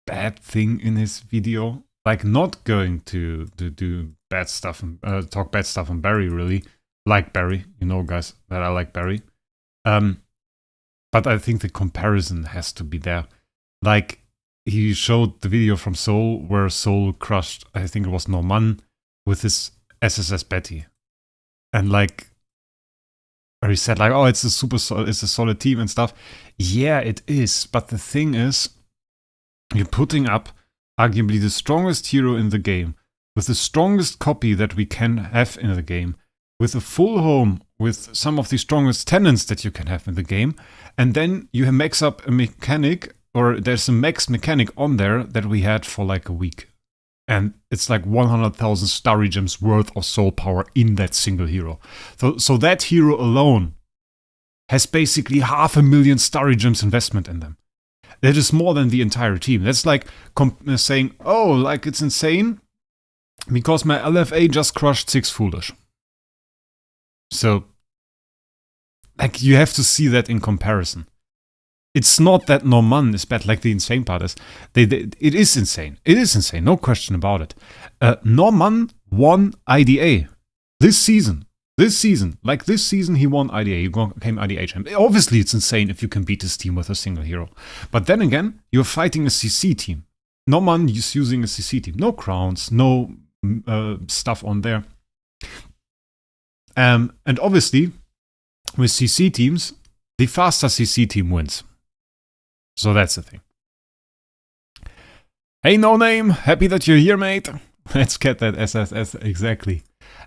bad thing in his video. Like, not going to do bad stuff and talk bad stuff on Barry, really. like Barry. You know, guys, that I like Barry. But I think the comparison has to be there. Like, he showed the video from Soul where Soul crushed, I think it was Norman, with his SSS Betty. And like, where he said like, oh, it's a solid team and stuff. Yeah, it is. But the thing is, you're putting up arguably the strongest hero in the game, with the strongest copy that we can have in the game, with a full home, with some of the strongest tenants that you can have in the game, and then you max up a mechanic, or there's a max mechanic on there that we had for like a week. And it's like 100,000 Starry gems worth of soul power in that single hero. So that hero alone has basically 500,000 Starry gems investment in them. That is more than the entire team. That's like saying, oh, like it's insane because my LFA just crushed 6 Foolish. So, like, you have to see that in comparison. It's not that Norman is bad, like the insane part is. It is insane. It is insane, no question about it. Norman won IDA this season. This season, he won IDA. He became IDA champ. Obviously, it's insane if you can beat this team with a single hero. But then again, you're fighting a CC team. Norman is using a CC team. No crowns, no stuff on there. And obviously, with CC teams, the faster CC team wins. So that's the thing. Hey, No Name, happy that you're here, mate. Let's get that SSS exactly.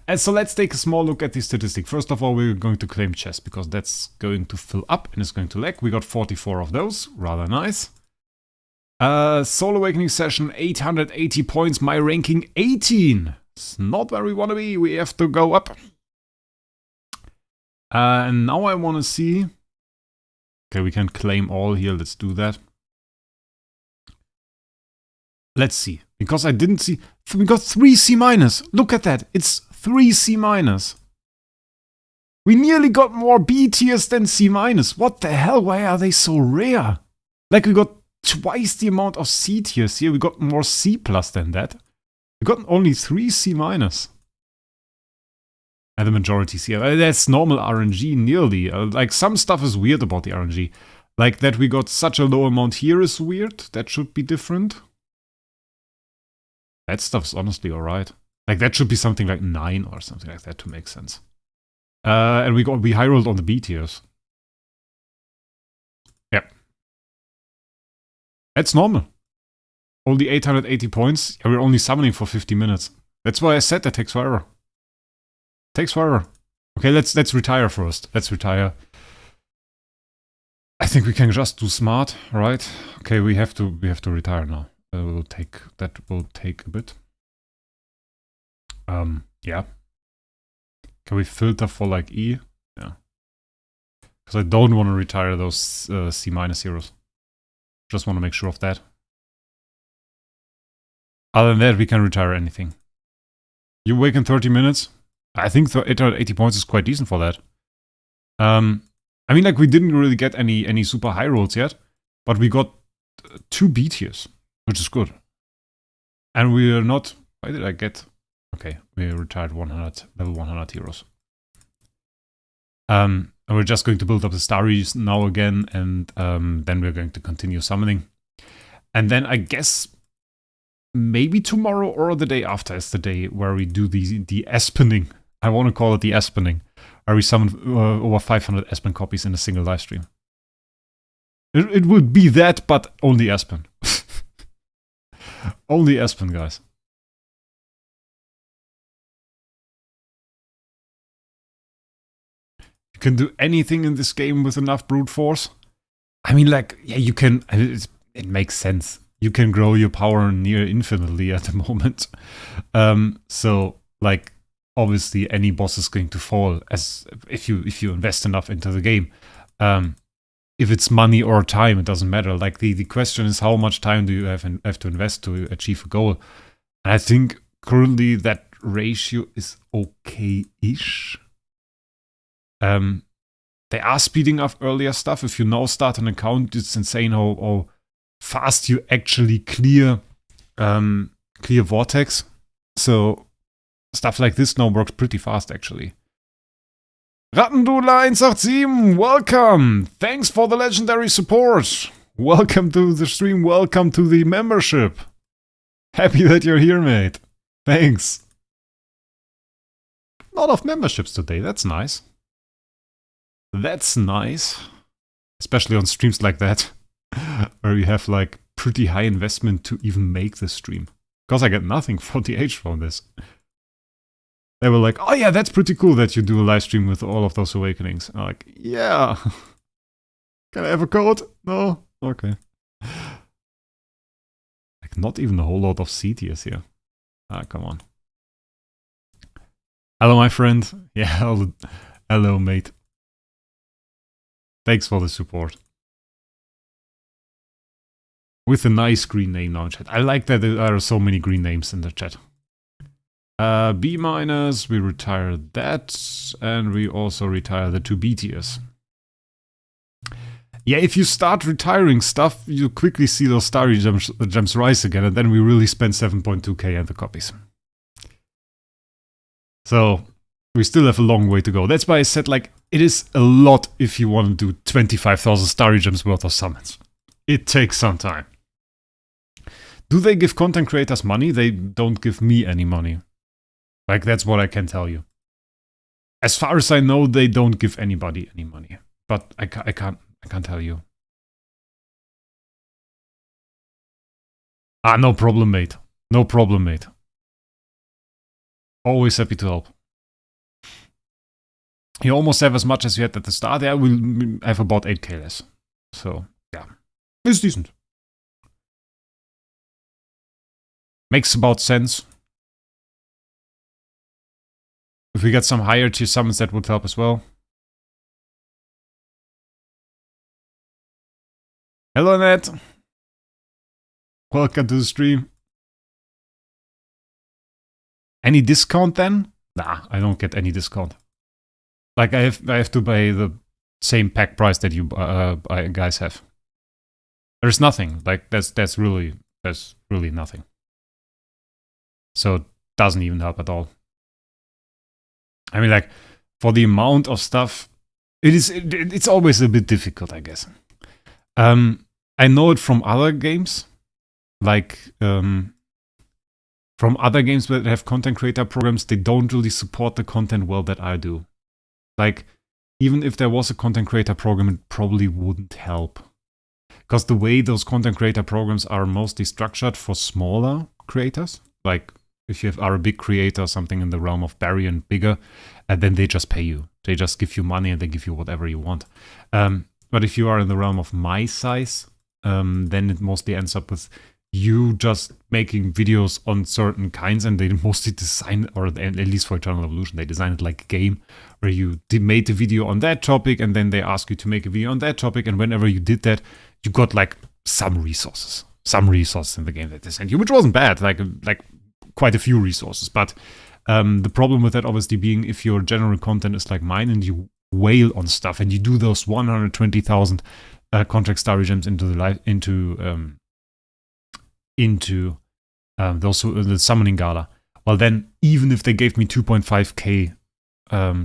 And so let's take a small look at the statistic. First of all, we're going to claim chest because that's going to fill up and it's going to lag. We got 44 of those, rather nice. Soul Awakening session, 880 points, my ranking 18. It's not where we want to be, we have to go up. And now I want to see... Okay, we can claim all here, let's do that. Let's see, because I didn't see... We got 3 C-. Look at that, it's 3 C-. We nearly got more B tiers than C-. What the hell, why are they so rare? Like, we got twice the amount of C tiers here, we got more C+ than that. We got only 3 C-. And the majority C. That's normal RNG, nearly. Like, some stuff is weird about the RNG. Like, that we got such a low amount here is weird. That should be different. That stuff's honestly alright. Like, that should be something like 9 or something like that to make sense. And we high rolled on the B tiers. Yep. That's normal. Only 880 points. Yeah, we're only summoning for 50 minutes. That's why I said that takes forever. Takes forever. Okay, let's retire first. Let's retire. I think we can just do smart, right? Okay, we have to retire now. That will take a bit. Yeah. Can we filter for like E? Yeah. Because I don't want to retire those C- heroes. Just want to make sure of that. Other than that, we can retire anything. You wake in 30 minutes. I think 880 points is quite decent for that. I mean, like, we didn't really get any super high rolls yet, but we got 2 B tiers, which is good. And we are not... Why did I get... Okay, we retired 100, level 100 heroes. And we're just going to build up the Starries now again, and then we're going to continue summoning. And then I guess... maybe tomorrow or the day after is the day where we do the Espening. I want to call it the Espening. Where we summon over 500 Espen copies in a single live stream. It would be that, but only Espen. Only Espen, guys. You can do anything in this game with enough brute force. I mean, like, yeah, you can... It makes sense. You can grow your power near infinitely at the moment. So, like, obviously any boss is going to fall as if you invest enough into the game. If it's money or time, it doesn't matter. Like, the question is, how much time do you have to invest to achieve a goal? And I think currently that ratio is okay-ish. They are speeding up earlier stuff. If you now start an account, it's insane how fast you actually clear Vortex. So stuff like this now works pretty fast, actually. Rattendudler 187, welcome! Thanks for the legendary support! Welcome to the stream, welcome to the membership! Happy that you're here, mate! Thanks! A lot of memberships today, that's nice. That's nice. Especially on streams like that, where you have like pretty high investment to even make the stream. Because I get nothing for the age from this. They were like, oh yeah, that's pretty cool that you do a live stream with all of those awakenings. I'm like, yeah. Can I have a code? No? Okay. Like, not even a whole lot of C tiers here. Ah, come on. Hello, my friend. Yeah, hello, mate. Thanks for the support. With a nice green name now in chat. I like that there are so many green names in the chat. B-, we retire that, and we also retire the 2 B tiers. Yeah, if you start retiring stuff, you quickly see those Starry gems rise again, and then we really spend 7.2k on the copies. So, we still have a long way to go. That's why I said, like, it is a lot if you want to do 25,000 Starry gems worth of summons. It takes some time. Do they give content creators money? They don't give me any money. Like, that's what I can tell you. As far as I know, they don't give anybody any money. But I can't tell you. Ah, no problem, mate. No problem, mate. Always happy to help. You almost have as much as you had at the start. Yeah, we'll have about 8k less. So, yeah. It's decent. Makes about sense. If we get some higher tier summons, that would help as well. Hello, Ned. Welcome to the stream. Any discount then? Nah, I don't get any discount. Like, I have to pay the same pack price that you guys have. There's nothing. Like, that's really nothing. So it doesn't even help at all. I mean, like, for the amount of stuff, it's always a bit difficult, I guess. I know it from other games, like from other games that have content creator programs. They don't really support the content well that I do. Like, even if there was a content creator program, it probably wouldn't help. Because the way those content creator programs are mostly structured for smaller creators, like if you are a big creator, something in the realm of Barry and bigger, and then they just pay you. They just give you money and they give you whatever you want. But if you are in the realm of my size, then it mostly ends up with you just making videos on certain kinds, and they mostly design, or at least for Eternal Evolution, they design it like a game where you made the video on that topic, and then they ask you to make a video on that topic, and whenever you did that, you got like some resources in the game that they sent you, which wasn't bad, like quite a few resources. But the problem with that obviously being, if your general content is like mine and you wail on stuff and you do those 120,000 contract Starry gems into the the summoning gala, well then, even if they gave me 2.5k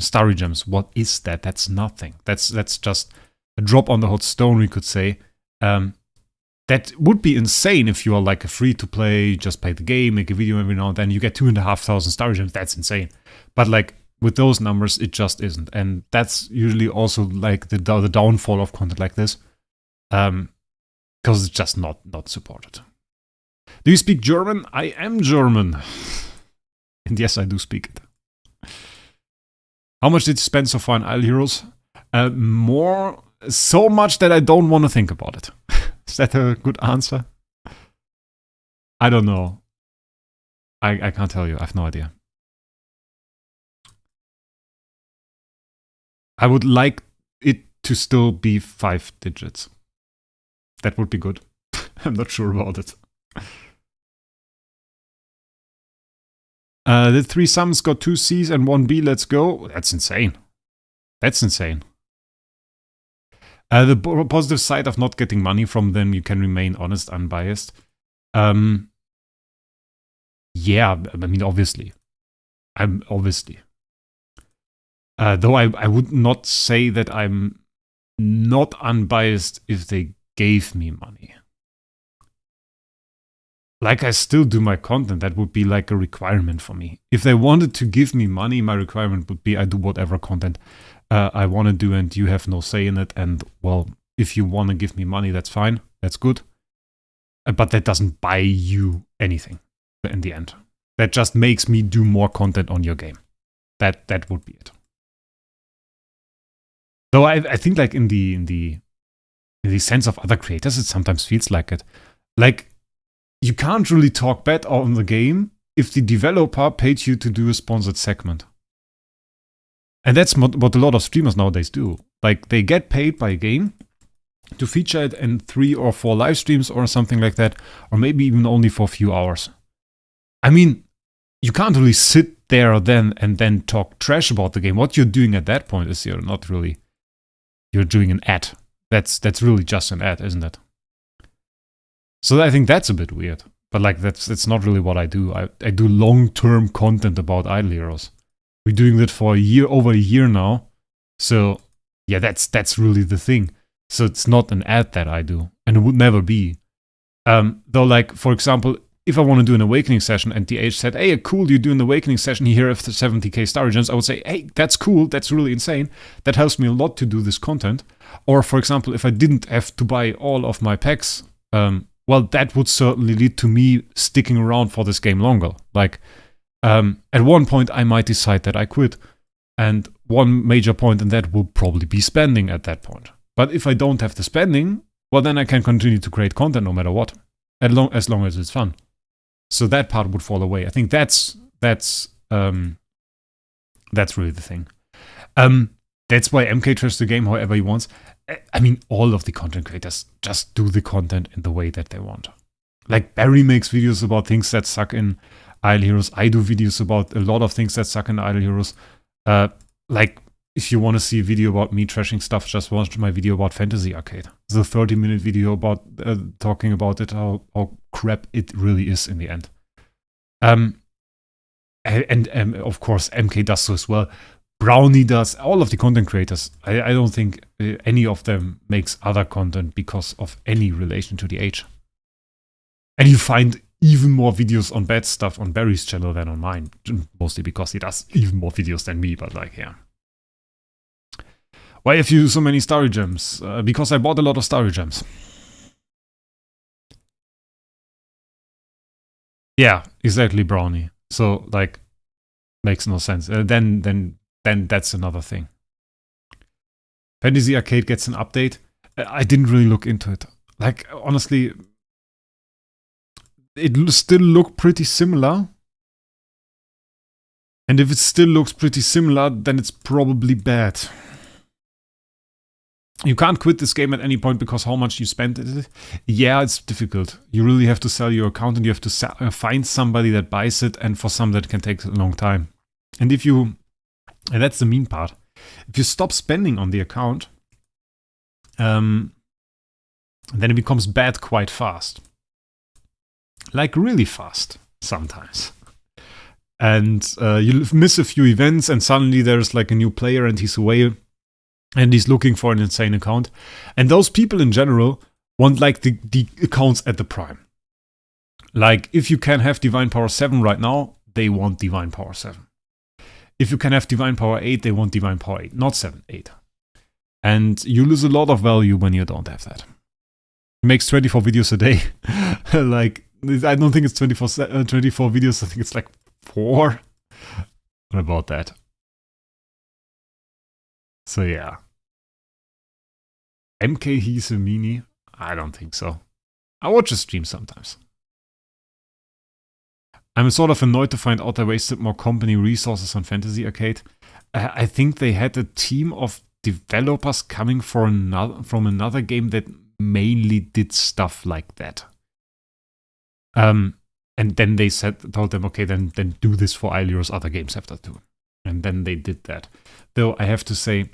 Starry gems, what is that? That's nothing. That's just a drop on the hot stone, we could say. That would be insane if you are like a free-to-play, just play the game, make a video every now and then, you get 2,500 Starry gems. That's insane. But like, with those numbers, it just isn't. And that's usually also like the downfall of content like this. Because it's just not supported. Do you speak German? I am German. And yes, I do speak it. How much did you spend so far on Isle Heroes? More, so much that I don't want to think about it. Is that a good answer? I don't know. I can't tell you. I have no idea. I would like it to still be 5 digits. That would be good. I'm not sure about it. The 3 summons got 2 C's and 1 B. Let's go. That's insane. That's insane. The positive side of not getting money from them, you can remain honest, unbiased. Yeah, I mean, obviously. Though I would not say that I'm not unbiased if they gave me money. Like, I still do my content. That would be like a requirement for me. If they wanted to give me money, my requirement would be I do whatever content I want to do and you have no say in it. And, well, if you want to give me money, that's fine. That's good. But that doesn't buy you anything in the end. That just makes me do more content on your game. That would be it. Though I think, like, in the sense of other creators, it sometimes feels like it. Like, you can't really talk bad on the game if the developer paid you to do a sponsored segment. And that's what a lot of streamers nowadays do. Like, they get paid by a game to feature it in 3 or 4 live streams or something like that, or maybe even only for a few hours. I mean, you can't really sit there then and then talk trash about the game. What you're doing at that point is you're doing an ad. That's really just an ad, isn't it? So I think that's a bit weird. But like that's not really what I do. I do long-term content about Idle Heroes. We're doing that for over a year now. So yeah, that's really the thing. So it's not an ad that I do, and it would never be. Though, like, for example, if I want to do an Awakening session and DH said, hey, cool, you do an Awakening session here after 70k Starry gems, I would say, hey, that's cool, that's really insane. That helps me a lot to do this content. Or, for example, if I didn't have to buy all of my packs, well, that would certainly lead to me sticking around for this game longer. Like, at one point, I might decide that I quit. And one major point in that will probably be spending at that point. But if I don't have the spending, well, then I can continue to create content no matter what, as long as it's fun. So that part would fall away. I think that's really the thing. That's why MK trusts the game however he wants. I mean, all of the content creators just do the content in the way that they want. Like, Barry makes videos about things that suck in Idle Heroes. I do videos about a lot of things that suck in Idle Heroes. Like, if you want to see a video about me trashing stuff, just watch my video about Fantasy Arcade. It's a 30-minute video about talking about it, how crap it really is in the end. And of course, MK does so as well. Brownie does. All of the content creators. I don't think any of them makes other content because of any relation to the age. And you find even more videos on bad stuff on Barry's channel than on mine. Mostly because he does even more videos than me, but like, yeah. Why have you so many Starry gems? Because I bought a lot of Starry gems. Yeah, exactly, Brownie. So, like, makes no sense. Then that's another thing. Fantasy Arcade gets an update. I didn't really look into it. Like, honestly, it still looked pretty similar. And if it still looks pretty similar, then it's probably bad. You can't quit this game at any point because how much you spent it. Yeah, it's difficult. You really have to sell your account and you have to find somebody that buys it, and for some that can take a long time. And and that's the mean part. If you stop spending on the account, then it becomes bad quite fast. Like, really fast sometimes. And you miss a few events and suddenly there's like a new player and he's away. And he's looking for an insane account. And those people in general want like the accounts at the prime. Like, if you can have Divine Power 7 right now, they want Divine Power 7. If you can have Divine Power 8, they want Divine Power 8, not 7, 8. And you lose a lot of value when you don't have that. It makes 24 videos a day. Like, I don't think it's 24 videos, I think it's like 4. What about that? So yeah. MK he's a meanie? I don't think so. I watch a stream sometimes. I'm sort of annoyed to find out I wasted more company resources on Fantasy Arcade. I think they had a team of developers coming from another game that mainly did stuff like that. And then they told them, okay, then do this for Idle Heroes other games after too. And then they did that. Though I have to say,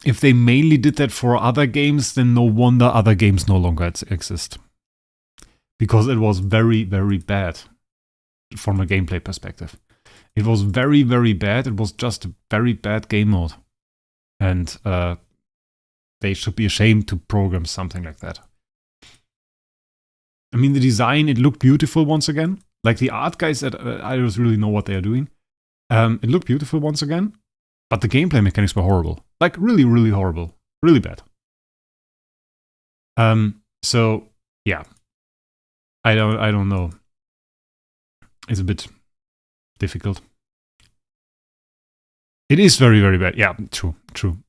if they mainly did that for other games, then no wonder other games no longer exist. Because it was very, very bad from a gameplay perspective. It was very, very bad. It was just a very bad game mode. And they should be ashamed to program something like that. I mean, the design, it looked beautiful once again. Like the art guys at Idols really know what they are doing. It looked beautiful once again. But the gameplay mechanics were horrible. Like really, really horrible. Really bad. So, yeah. I don't know. It's a bit difficult. It is very, very bad. Yeah, true.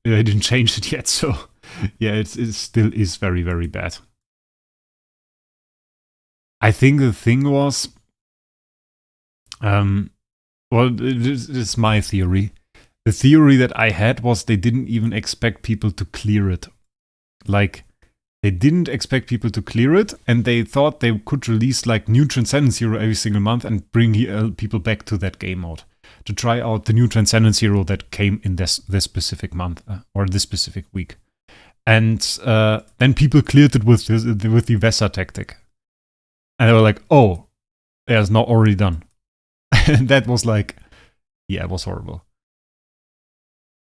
I didn't change it yet, so yeah, it still is very, very bad. I think the thing was, well, this is my theory. The theory that I had was they didn't even expect people to clear it. Like, they didn't expect people to clear it, and they thought they could release like new Transcendence Hero every single month and bring people back to that game mode to try out the new Transcendence Hero that came in this specific month or this specific week. And then people cleared it with the Vesa tactic. And they were like, oh, yeah, it's not already done. And that was like, yeah, it was horrible.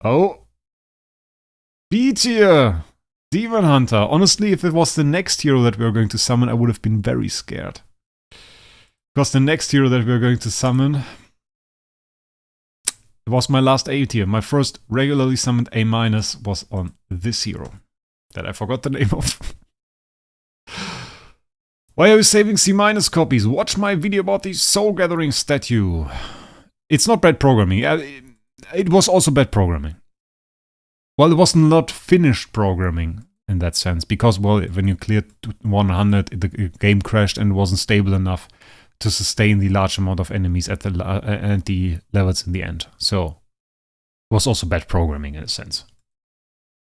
Oh, B tier! Demon Hunter. Honestly, if it was the next hero that we were going to summon, I would have been very scared. Because the next hero that we were going to summon, it was my last A tier. My first regularly summoned A- was on this hero that I forgot the name of. Why are you saving C- copies? Watch my video about the Soul Gathering statue. It's not bad programming. It was also bad programming. Well, it was not finished programming in that sense, because, well, when you cleared 100, the game crashed and wasn't stable enough to sustain the large amount of enemies at the levels in the end. So, it was also bad programming in a sense.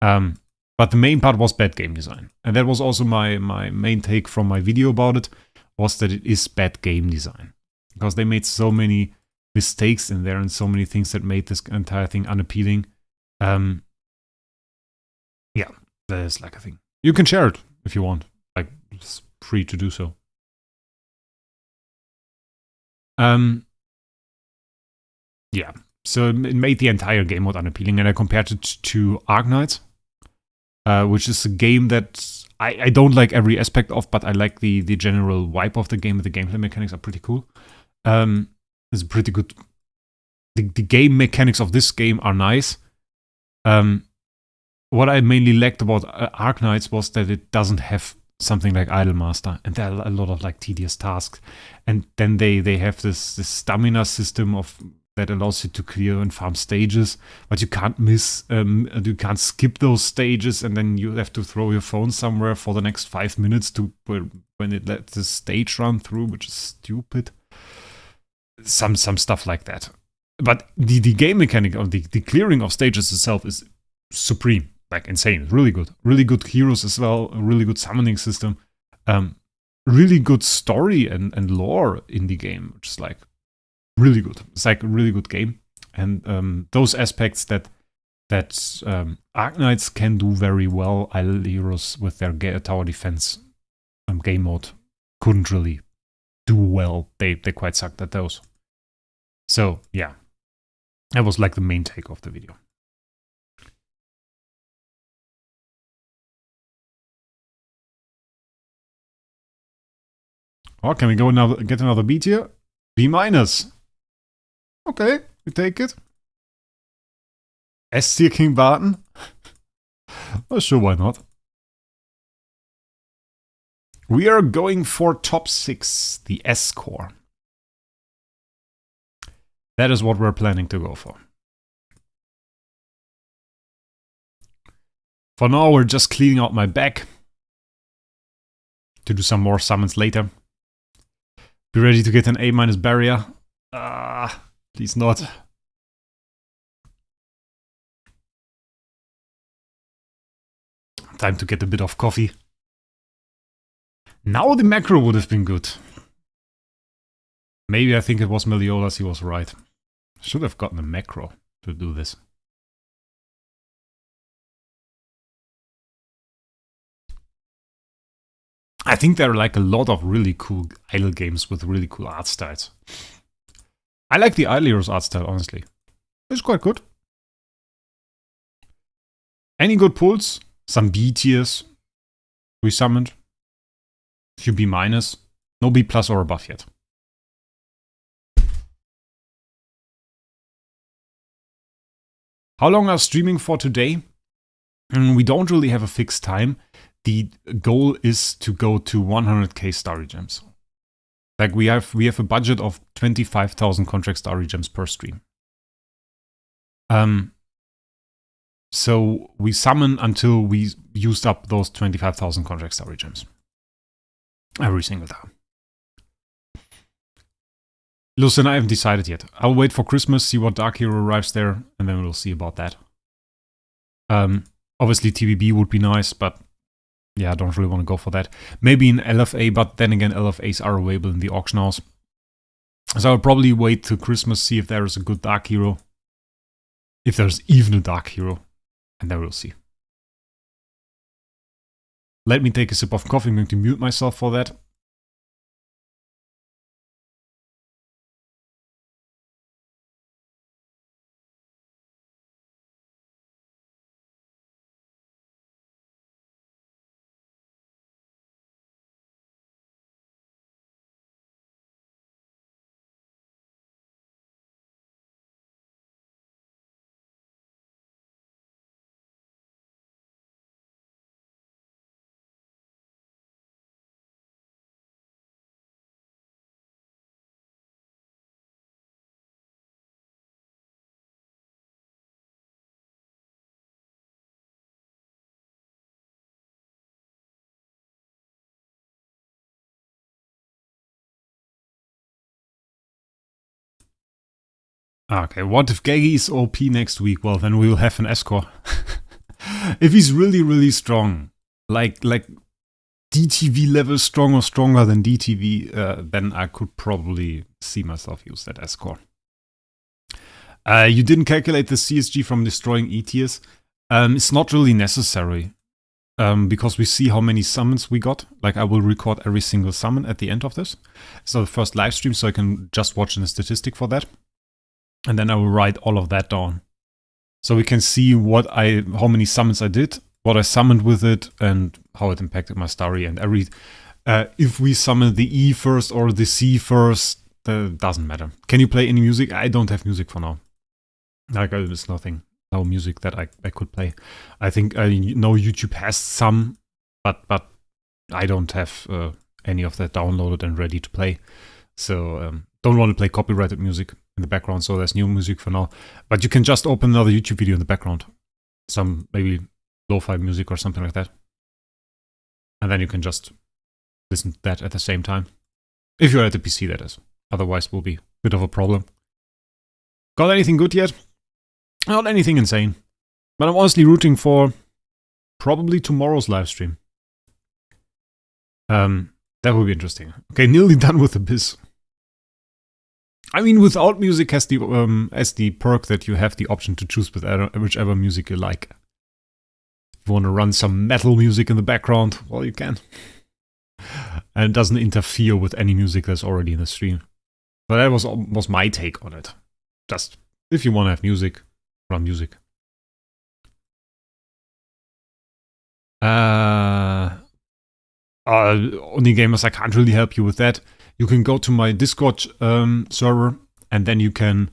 But the main part was bad game design. And that was also my main take from my video about it, was that it is bad game design. Because they made so many mistakes in there and so many things that made this entire thing unappealing. Yeah, that is like a thing. You can share it if you want. Like, it's free to do so. Yeah, so it made the entire game mode unappealing, and I compared it to Arknights, which is a game that I don't like every aspect of, but I like the general vibe of the game. The gameplay mechanics are pretty cool. It's pretty good. The game mechanics of this game are nice. What I mainly liked about Arknights was that it doesn't have something like Idolmaster, and there are a lot of like tedious tasks. And then they have this stamina system that allows you to clear and farm stages, but you can't you can't skip those stages, and then you have to throw your phone somewhere for the next 5 minutes when it lets the stage run through, which is stupid. Some stuff like that. But the game mechanic of the clearing of stages itself is supreme. Like, insane. It's really good. Really good heroes as well. A really good summoning system. Really good story and lore in the game, which is like really good. It's like a really good game. And those aspects that Arknights can do very well, Idle Heroes with their tower defense game mode couldn't really do well. They quite sucked at those. So, yeah. That was like the main take of the video. Oh, can we go get another B tier? B-. Okay, we take it. S tier King Barton? Well, sure, why not? We are going for top 6, the S core. That is what we're planning to go for. For now, we're just cleaning out my back to do some more summons later. Be ready to get an A- barrier. Please not. Time to get a bit of coffee. Now the macro would have been good. Maybe I think it was Meliodas, he was right. Should have gotten a macro to do this. I think there are like a lot of really cool idle games with really cool art styles. I like the Idler's art style, honestly. It's quite good. Any good pulls? Some B tiers. We summoned. Few B minus. No B plus or above yet. How long are streaming for today? We don't really have a fixed time. The goal is to go to 100k Starry Gems. Like we have a budget of 25,000 contract Starry Gems per stream. So we summon until we used up those 25,000 contract Starry Gems. Every single time. Listen, I haven't decided yet. I'll wait for Christmas, see what Dark Hero arrives there, and then we'll see about that. Obviously TVB would be nice, but yeah, I don't really want to go for that. Maybe an LFA, but then again, LFAs are available in the auction house. So I'll probably wait till Christmas, see if there is a good Dark Hero. If there's even a Dark Hero. And then we'll see. Let me take a sip of coffee. I'm going to mute myself for that. Okay, what if Gaggy is OP next week? Well, then we will have an S-core. If he's really, really strong, like DTV level strong or stronger than DTV, then I could probably see myself use that S-core. You didn't calculate the CSG from destroying E-tiers. It's not really necessary. Because we see how many summons we got. Like I will record every single summon at the end of this. So the first live stream, so I can just watch the statistic for that. And then I will write all of that down. So we can see how many summons I did, what I summoned with it, and how it impacted my Starry. And if we summon the E first or the C first, doesn't matter. Can you play any music? I don't have music for now. Like there's no music that I could play. I think I know YouTube has some, but I don't have any of that downloaded and ready to play. So don't want to play copyrighted music in the background, so there's new music for now. But you can just open another YouTube video in the background. Some maybe lo-fi music or something like that. And then you can just listen to that at the same time. If you're at the PC, that is. Otherwise, will be a bit of a problem. Got anything good yet? Not anything insane. But I'm honestly rooting for probably tomorrow's live stream. That will be interesting. Okay, nearly done with the biz. I mean, without music has the perk that you have the option to choose with whichever music you like. If you want to run some metal music in the background, well, you can. And it doesn't interfere with any music that's already in the stream. But that was my take on it. Just, if you want to have music, run music. Only gamers, I can't really help you with that. You can go to my Discord server, and then you can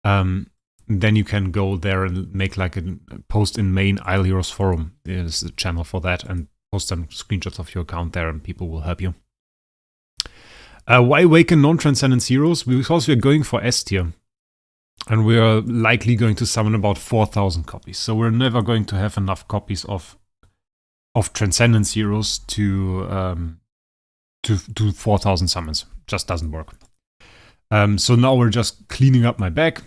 go there and make like a post in main Isle Heroes forum. There's a channel for that, and post some screenshots of your account there, and people will help you. Why awaken non-transcendence heroes? Because we're going for S tier. And we are likely going to summon about 4,000 copies. So we're never going to have enough copies of Transcendence Heroes to do 4,000 summons. Just doesn't work. So now we're just cleaning up my bag.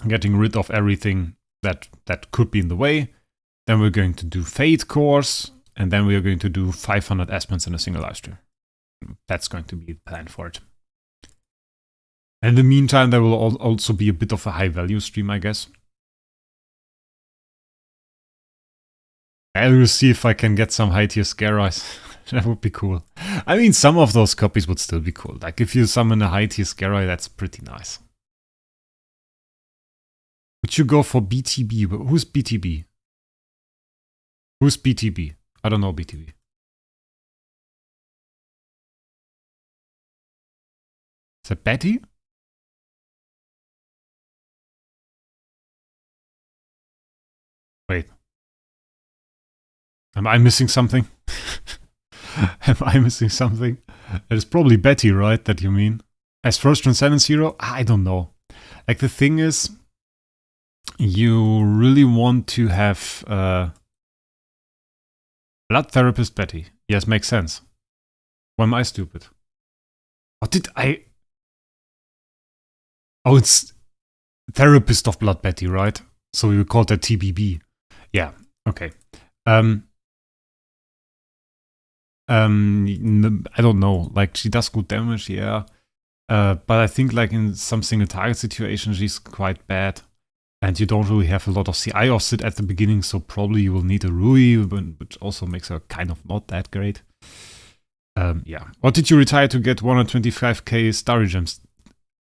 Getting rid of everything that could be in the way. Then we're going to do Fate Course. And then we are going to do 500 Aspens in a single live stream. That's going to be the plan for it. In the meantime, there will also be a bit of a high-value stream, I guess. I will see if I can get some high-tier Scare Eyes. That would be cool. I mean, some of those copies would still be cool. Like if you summon a high tier Starry, that's pretty nice. Would you go for BTB? Who's BTB? Who's BTB? I don't know BTB. Is that Betty? Wait. Am I missing something? Am I missing something? It is probably Betty, right? That you mean? As first Transcendence hero? I don't know. Like the thing is, you really want to have Blood Therapist Betty. Yes, makes sense. Why am I stupid? What did I... Oh, it's Therapist of Blood Betty, right? So we would call that TBB. Yeah, okay. I don't know. Like, she does good damage, yeah. But I think like in some single target situations, she's quite bad. And you don't really have a lot of CI offset at the beginning, so probably you will need a Rui, which also makes her kind of not that great. Yeah. What did you retire to get 125k Starry Gems?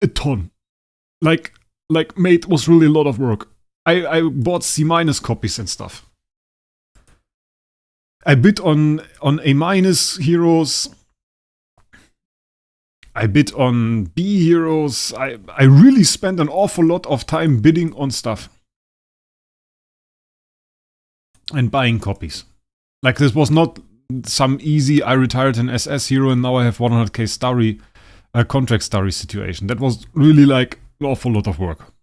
A ton. Like, mate, was really a lot of work. I bought C- copies and stuff. I bid on A- heroes. I bid on B heroes. I really spent an awful lot of time bidding on stuff. And buying copies. Like this was not some easy, I retired an SS hero and now I have 100k Starry, contract Starry situation. That was really like an awful lot of work.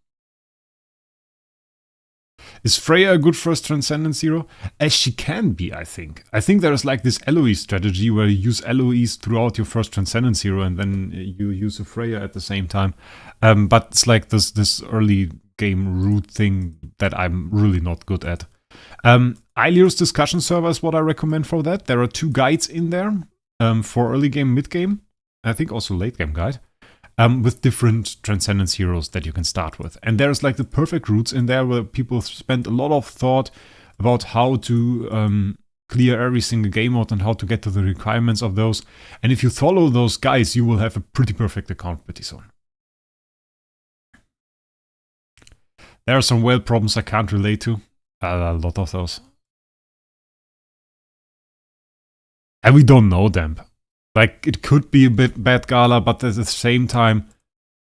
Is Freya a good first Transcendence hero? As she can be, I think. I think there is like this Eloise strategy where you use Eloise throughout your first Transcendence hero and then you use a Freya at the same time. But it's like this early game root thing that I'm really not good at. Ailir's discussion server is what I recommend for that. There are 2 guides in there for early game, mid game. I think also late game guide. With different Transcendence heroes that you can start with. And there's like the perfect routes in there where people spend a lot of thought about how to clear every single game mode and how to get to the requirements of those. And if you follow those guys, you will have a pretty perfect account pretty soon. There are some whale problems I can't relate to. A lot of those. And we don't know them. Like, it could be a bit bad Gala, but at the same time,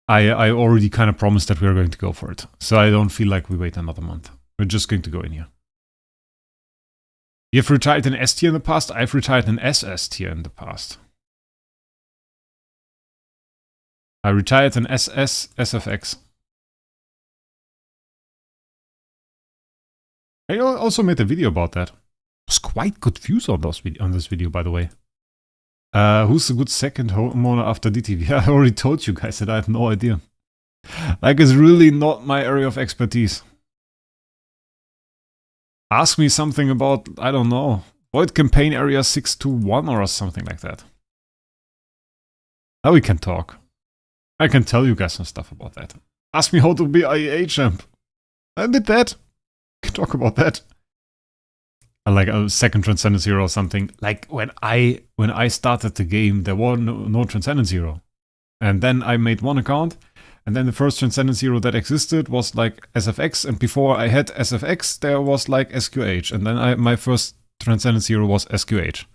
I already kind of promised that we are going to go for it. So I don't feel like we wait another month. We're just going to go in here. You've retired an S tier in the past? I've retired an SS tier in the past. I retired an SS SFX. I also made a video about that. There's quite good views on this video, by the way. Who's a good second homeowner after DTV? I already told you guys that I have no idea. Like, it's really not my area of expertise. Ask me something about, I don't know, Void Campaign Area 621 or something like that. Now we can talk. I can tell you guys some stuff about that. Ask me how to be IEA champ. I did that. We can talk about that. Like a second Transcendence hero or something. Like when I started the game, there was no Transcendence hero. And then I made one account, and then the first Transcendence hero that existed was like SFX, and before I had SFX, there was like SQH, and then my first Transcendence hero was SQH.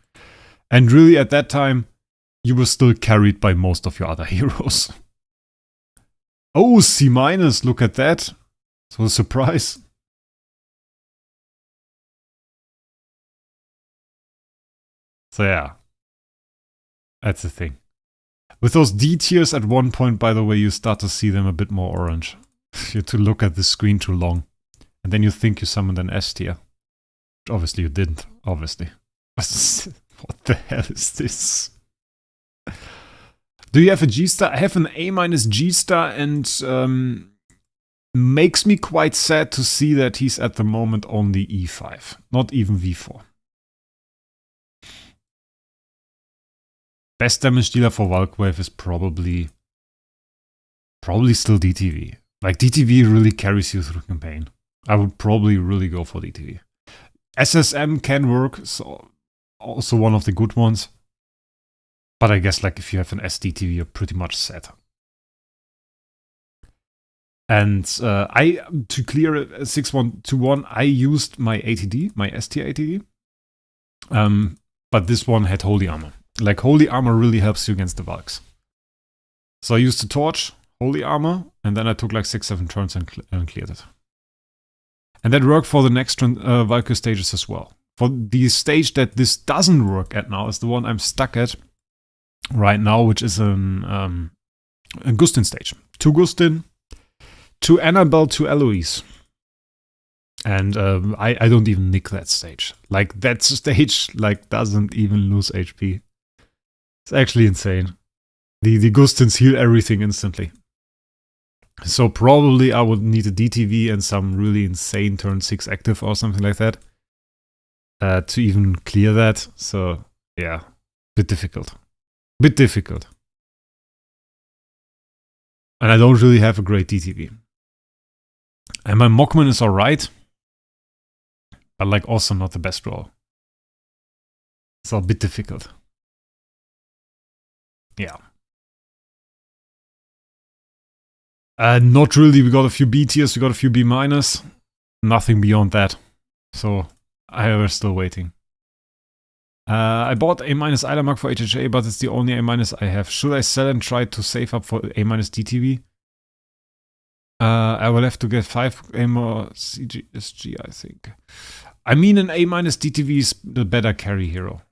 And really at that time, you were still carried by most of your other heroes. Oh, C-, look at that. So a surprise. So yeah, that's the thing. With those D tiers at one point, by the way, you start to see them a bit more orange. You have to look at the screen too long. And then you think you summoned an S tier. Which obviously you didn't, obviously. What the hell is this? Do you have a G star? I have an A- G star, and makes me quite sad to see that he's at the moment only E5, not even V4. Best damage dealer for Valkwave is probably still DTV. Like, DTV really carries you through campaign. I would probably really go for DTV. SSM can work, so also one of the good ones. But I guess like if you have an SD TV, you're pretty much set. And to clear 6121, I used my ATD, my ST ATD. But this one had Holy Armor. Like, Holy Armor really helps you against the Valks. So I used the Torch, Holy Armor, and then I took like 6-7 turns and cleared it. And that worked for the next Valkyrie stages as well. For the stage that this doesn't work at now is the one I'm stuck at right now, which is a Gustin stage. 2 Gustin, 2 Annabelle, 2 Eloise. And I don't even nick that stage. Like, that stage like doesn't even lose HP. It's actually insane. The Gustins heal everything instantly. So probably I would need a DTV and some really insane turn 6 active or something like that. To even clear that. So yeah, bit difficult. Bit difficult. And I don't really have a great DTV. And my Mockman is alright. But like also not the best roll. It's a bit difficult. Yeah. Not really. We got a few B tiers, we got a few B minus. Nothing beyond that. So I was still waiting. I bought A minus Eilermark for HHA, but it's the only A minus I have. Should I sell and try to save up for A minus DTV? I will have to get 5 A more CGSG, I think. I mean, an A minus DTV is the better carry hero.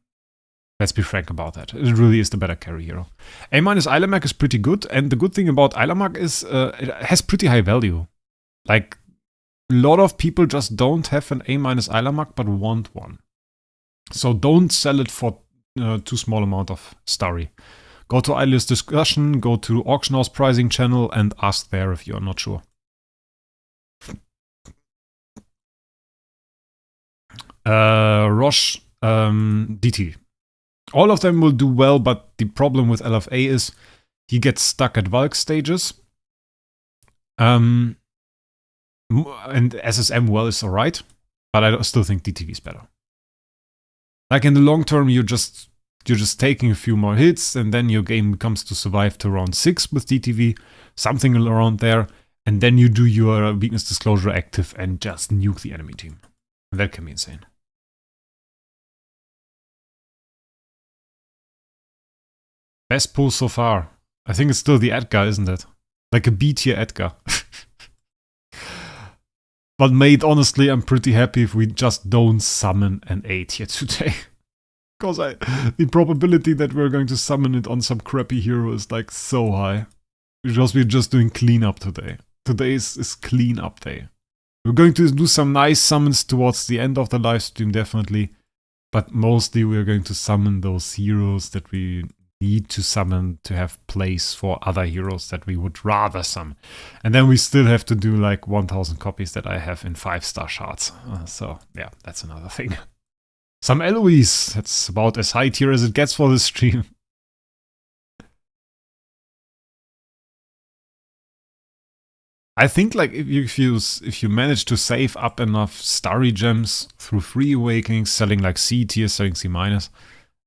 Let's be frank about that. It really is the better carry hero. A minus Eilermark is pretty good, and the good thing about Eilermark is it has pretty high value. Like, a lot of people just don't have an A minus Eilermark but want one. So don't sell it for too small amount of Starry. Go to Idler's discussion, go to Auction House pricing channel and ask there if you're not sure. Roche, DT. All of them will do well, but the problem with LFA is he gets stuck at Valk stages. And SSM well is alright, but I still think DTV is better. Like in the long term, you're just taking a few more hits, and then your game becomes to survive to round 6 with DTV, something around there, and then you do your weakness disclosure active and just nuke the enemy team. And that can be insane. Best pull so far. I think it's still the Edgar, isn't it? Like a B tier Edgar. But mate, honestly, I'm pretty happy if we just don't summon an A tier today. Because the probability that we're going to summon it on some crappy hero is like so high. Because we're just doing cleanup today. Today is cleanup day. We're going to do some nice summons towards the end of the live stream, definitely. But mostly we're going to summon those heroes that we need to summon to have place for other heroes that we would rather summon. And then we still have to do like 1000 copies that I have in 5-star shards. So yeah, that's another thing. Some Eloise, that's about as high tier as it gets for this stream. I think like if you manage to save up enough Starry gems through free awakenings, selling like C tier, selling C minus,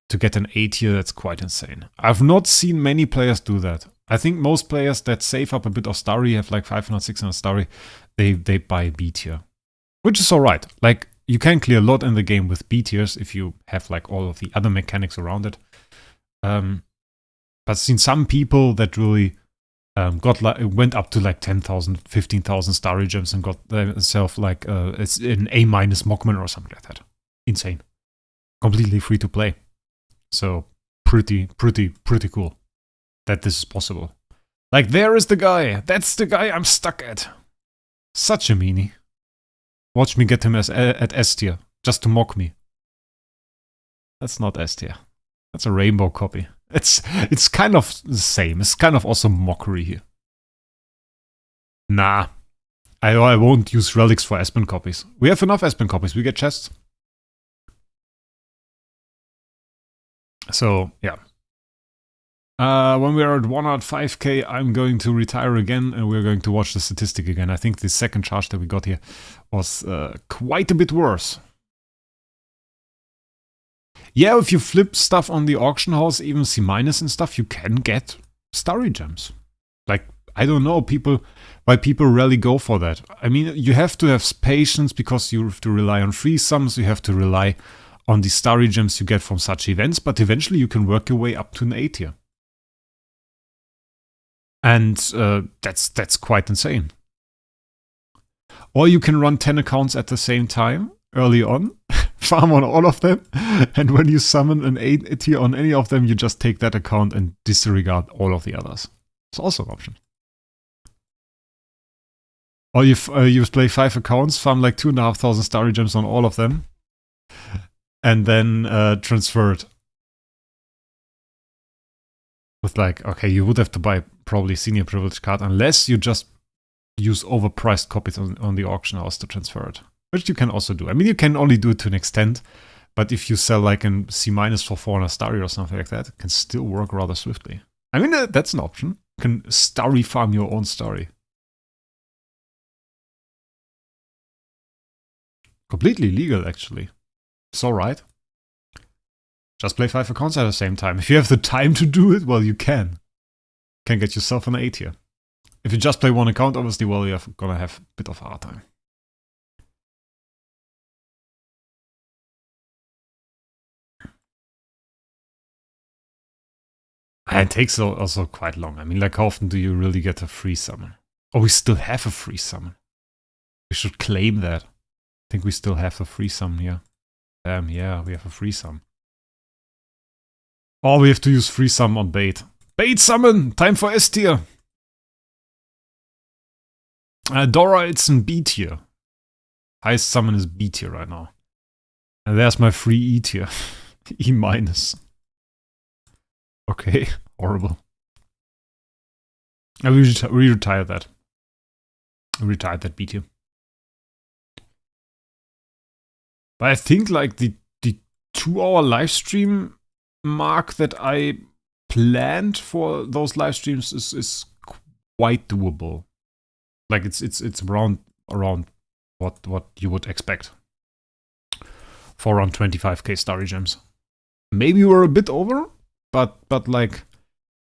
to get an A tier, that's quite insane. I've not seen many players do that. I think most players that save up a bit of Starry, have like 500, 600 Starry, they buy B tier. Which is alright. Like, you can clear a lot in the game with B tiers if you have like all of the other mechanics around it. But seen some people that really went up to like 10,000, 15,000 Starry gems and got themselves like an A minus Mockman or something like that. Insane. Completely free to play. So pretty cool that this is possible. Like, there is the guy. That's the guy I'm stuck at. Such a meanie. Watch me get him at S tier, just to mock me. That's not S tier. That's a rainbow copy. It's kind of the same. It's kind of also mockery here. Nah. I won't use relics for Espen copies. We have enough Espen copies. We get chests. So, yeah. When we are at 105k, I'm going to retire again, and we're going to watch the statistic again. I think the second charge that we got here was quite a bit worse. Yeah, if you flip stuff on the auction house, even C- and stuff, you can get Starry gems. Like, I don't know why people rarely go for that. I mean, you have to have patience because you have to rely on free sums, you have to rely on the Starry gems you get from such events, but eventually you can work your way up to an A tier. And that's quite insane. Or you can run 10 accounts at the same time, early on, farm on all of them, and when you summon an A tier on any of them, you just take that account and disregard all of the others. It's also an option. Or you play 5 accounts, farm like 2,500 Starry gems on all of them, and then transfer it. With like, okay, you would have to buy probably senior privilege card unless you just use overpriced copies on the auction house to transfer it. Which you can also do. I mean, you can only do it to an extent, but if you sell like a C- for 400 Starry or something like that, it can still work rather swiftly. I mean, that's an option. You can Starry farm your own Starry. Completely legal, actually. It's alright. Just play 5 accounts at the same time. If you have the time to do it, well, you can. You can get yourself an A tier. If you just play 1 account, obviously, well, you're gonna have a bit of a hard time. And it takes also quite long. I mean, like, how often do you really get a free summon? Oh, we still have a free summon. We should claim that. I think we still have a free summon here. Yeah, we have a free summon. Oh, we have to use free summon on bait. Bait summon! Time for S tier! Dora, it's in B tier. Highest summon is B tier right now. And there's my free E tier. E minus. Okay, horrible. We retired that. We retired that B tier. But I think like the 2-hour live stream mark that I planned for those live streams is quite doable. Like it's around what you would expect for around 25k Starry gems. Maybe we're a bit over, but like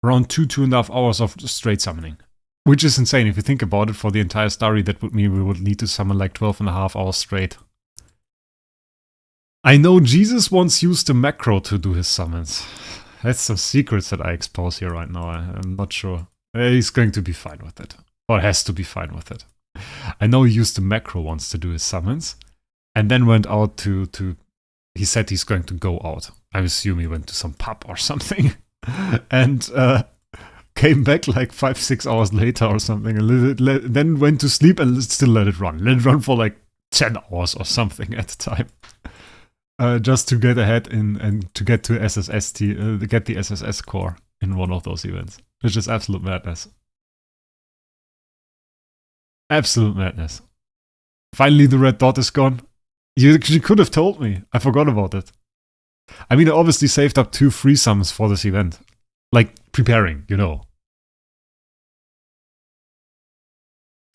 around 2.5 hours of straight summoning, which is insane if you think about it. For the entire Starry, that would mean we would need to summon like 12.5 hours straight. I know Jesus once used a macro to do his summons. That's some secrets that I expose here right now. I'm not sure. He's going to be fine with it. Or has to be fine with it. I know he used a macro once to do his summons. And then went out to he said he's going to go out. I assume he went to some pub or something. And came back like 5-6 hours later or something. And then went to sleep and still let it run. Let it run for like 10 hours or something at the time. Just to get ahead and to get to SSST, get the SSS core in one of those events, which is absolute madness. Absolute madness. Finally, the red dot is gone. You could have told me. I forgot about it. I mean, I obviously saved up 2 free summons for this event. Like, preparing, you know.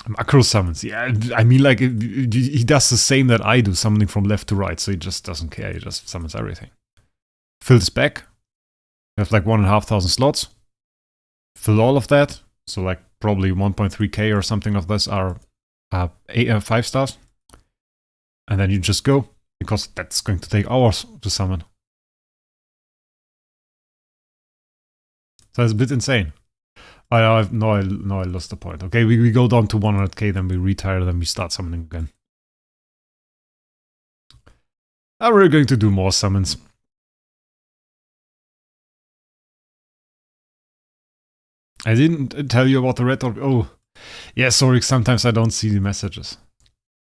Macro summons, yeah. I mean, like, he does the same that I do, summoning from left to right, so he just doesn't care. He just summons everything. Fill this back. You have like 1,500 slots. Fill all of that. So, like, probably 1.3k or something of this are 5 stars. And then you just go, because that's going to take hours to summon. So it's a bit insane. I lost the point. Okay, we go down to 100k, then we retire, then we start summoning again. Now we're going to do more summons. I didn't tell you about the red dot. Oh, yeah, sorry, sometimes I don't see the messages.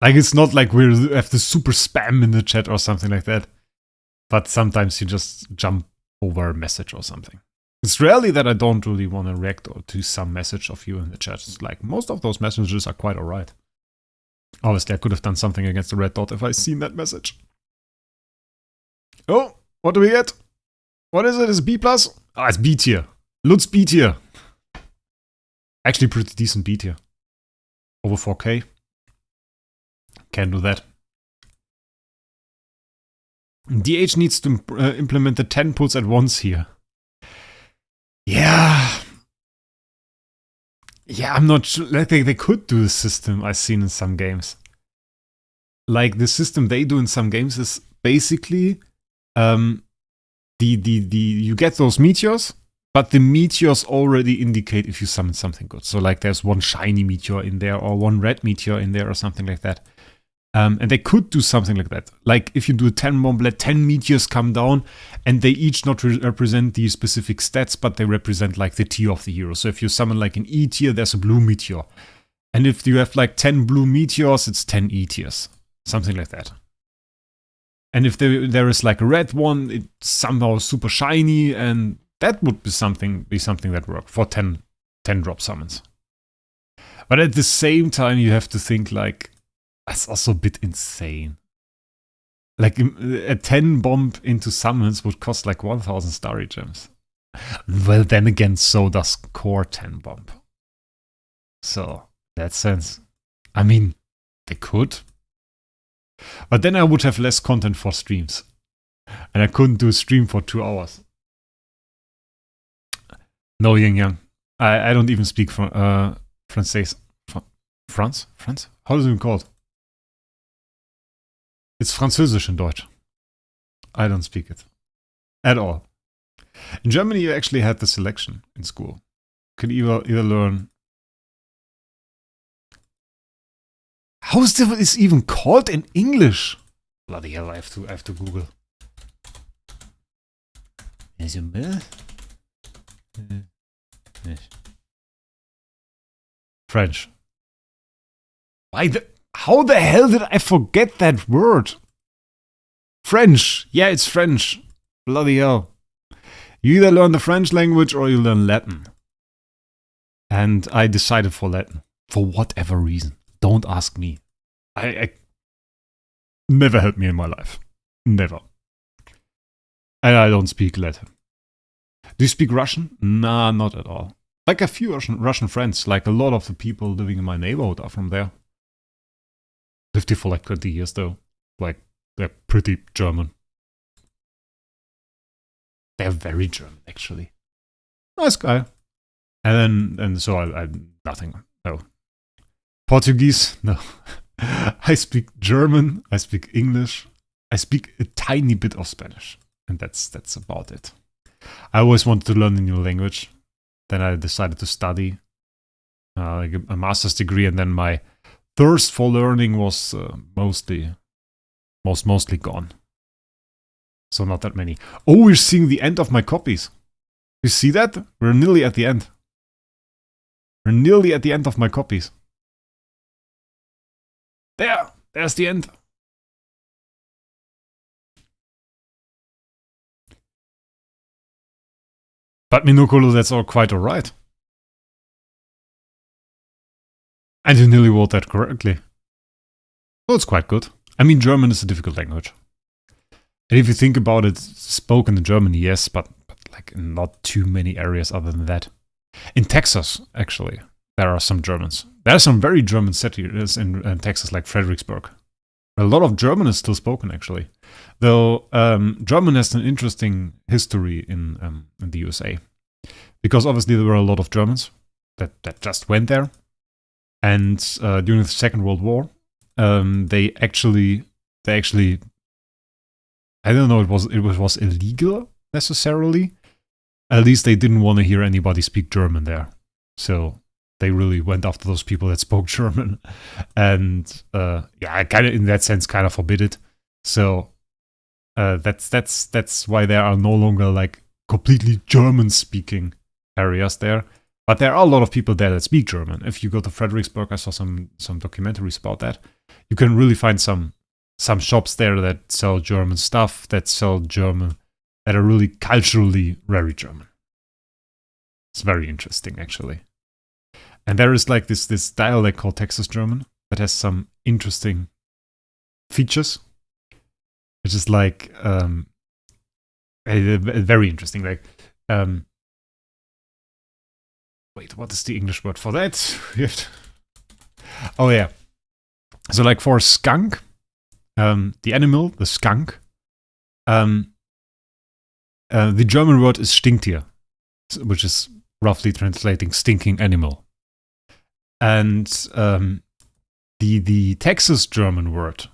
Like, it's not like we have the super spam in the chat or something like that. But sometimes you just jump over a message or something. It's rarely that I don't really want to react to some message of you in the chat. It's like, most of those messages are quite alright. Obviously, I could have done something against the red dot if I seen that message. Oh, what do we get? What is it? Is it B+? Ah, it's B tier. Lutz B tier. Actually, pretty decent B tier. Over 4k. Can do that. DH needs to implement the 10 puts at once here. Yeah. Yeah, I'm not sure. Like they could do the system I've seen in some games. Like the system they do in some games is basically you get those meteors, but the meteors already indicate if you summon something good. So like there's one shiny meteor in there or one red meteor in there or something like that. And they could do something like that. Like if you do a 10 bomb, let 10 meteors come down and they each not represent the specific stats, but they represent like the tier of the hero. So if you summon like an E tier, there's a blue meteor. And if you have like 10 blue meteors, it's 10 E tiers. Something like that. And if there is like a red one, it's somehow super shiny, and that would be something that worked for 10 drop summons. But at the same time, you have to think like, that's also a bit insane. Like a 10 bomb into summons would cost like 1000 Starry gems. Well, then again, so does core 10 bomb. So, in that sense, I mean, they could. But then I would have less content for streams. And I couldn't do a stream for 2 hours. No, Yin Yang. I don't even speak Francais. France? How is it even called? It's Französisch in Deutsch. I don't speak it. At all. In Germany, you actually had the selection in school. You could either learn... How is this even called in English? Bloody hell, I have to Google. French. How the hell did I forget that word? French. Yeah, it's French. Bloody hell. You either learn the French language or you learn Latin. And I decided for Latin. For whatever reason. Don't ask me. I never helped me in my life. Never. And I don't speak Latin. Do you speak Russian? Nah, not at all. Like a few Russian friends. Like a lot of the people living in my neighborhood are from there. Lived here for like 20 years though. Like, they're pretty German. They're very German, actually. Nice guy. And so I nothing. No. Portuguese? No. I speak German. I speak English. I speak a tiny bit of Spanish. And that's about it. I always wanted to learn a new language. Then I decided to study a master's degree, and then my thirst for learning was mostly gone. So not that many. Oh, we're seeing the end of my copies. You see that? We're nearly at the end. We're nearly at the end of my copies. There's the end. But Minokolo, that's all quite alright. And you nearly wrote that correctly. So it's quite good. I mean, German is a difficult language. And if you think about it, spoken in Germany, yes, but like not too many areas other than that. In Texas, actually, there are some Germans. There are some very German cities in Texas, like Fredericksburg. A lot of German is still spoken, actually. Though German has an interesting history in the USA. Because obviously there were a lot of Germans that just went there. And during the Second World War, they actually, I don't know, it was illegal necessarily. At least they didn't want to hear anybody speak German there. So they really went after those people that spoke German. And yeah, kind of in that sense kind of forbid it. So that's why there are no longer like completely German speaking areas there. But there are a lot of people there that speak German. If you go to Fredericksburg, I saw some documentaries about that. You can really find some shops there that sell German stuff, that sell German, that are really culturally very German. It's very interesting, actually. And there is like this dialect called Texas German that has some interesting features. It's just like very interesting. Like, wait, what is the English word for that? Oh yeah. So like for skunk, the animal, the skunk, The German word is Stinktier, which is roughly translating stinking animal. And the Texas German word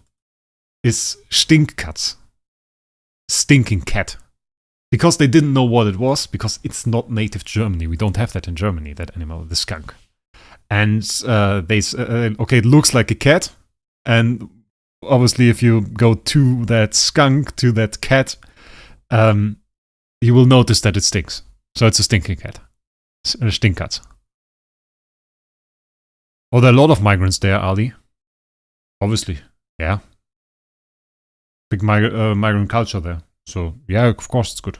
is Stinkkatz, stinking cat. Because they didn't know what it was, because it's not native Germany. We don't have that in Germany, that animal, the skunk. And they okay, it looks like a cat. And obviously, if you go to that skunk, to that cat, you will notice that it stinks. So it's a stinking cat. A Stinkkatz. Oh, there are a lot of migrants there, Ali. Obviously, yeah. Big migrant culture there. So, yeah, of course it's good.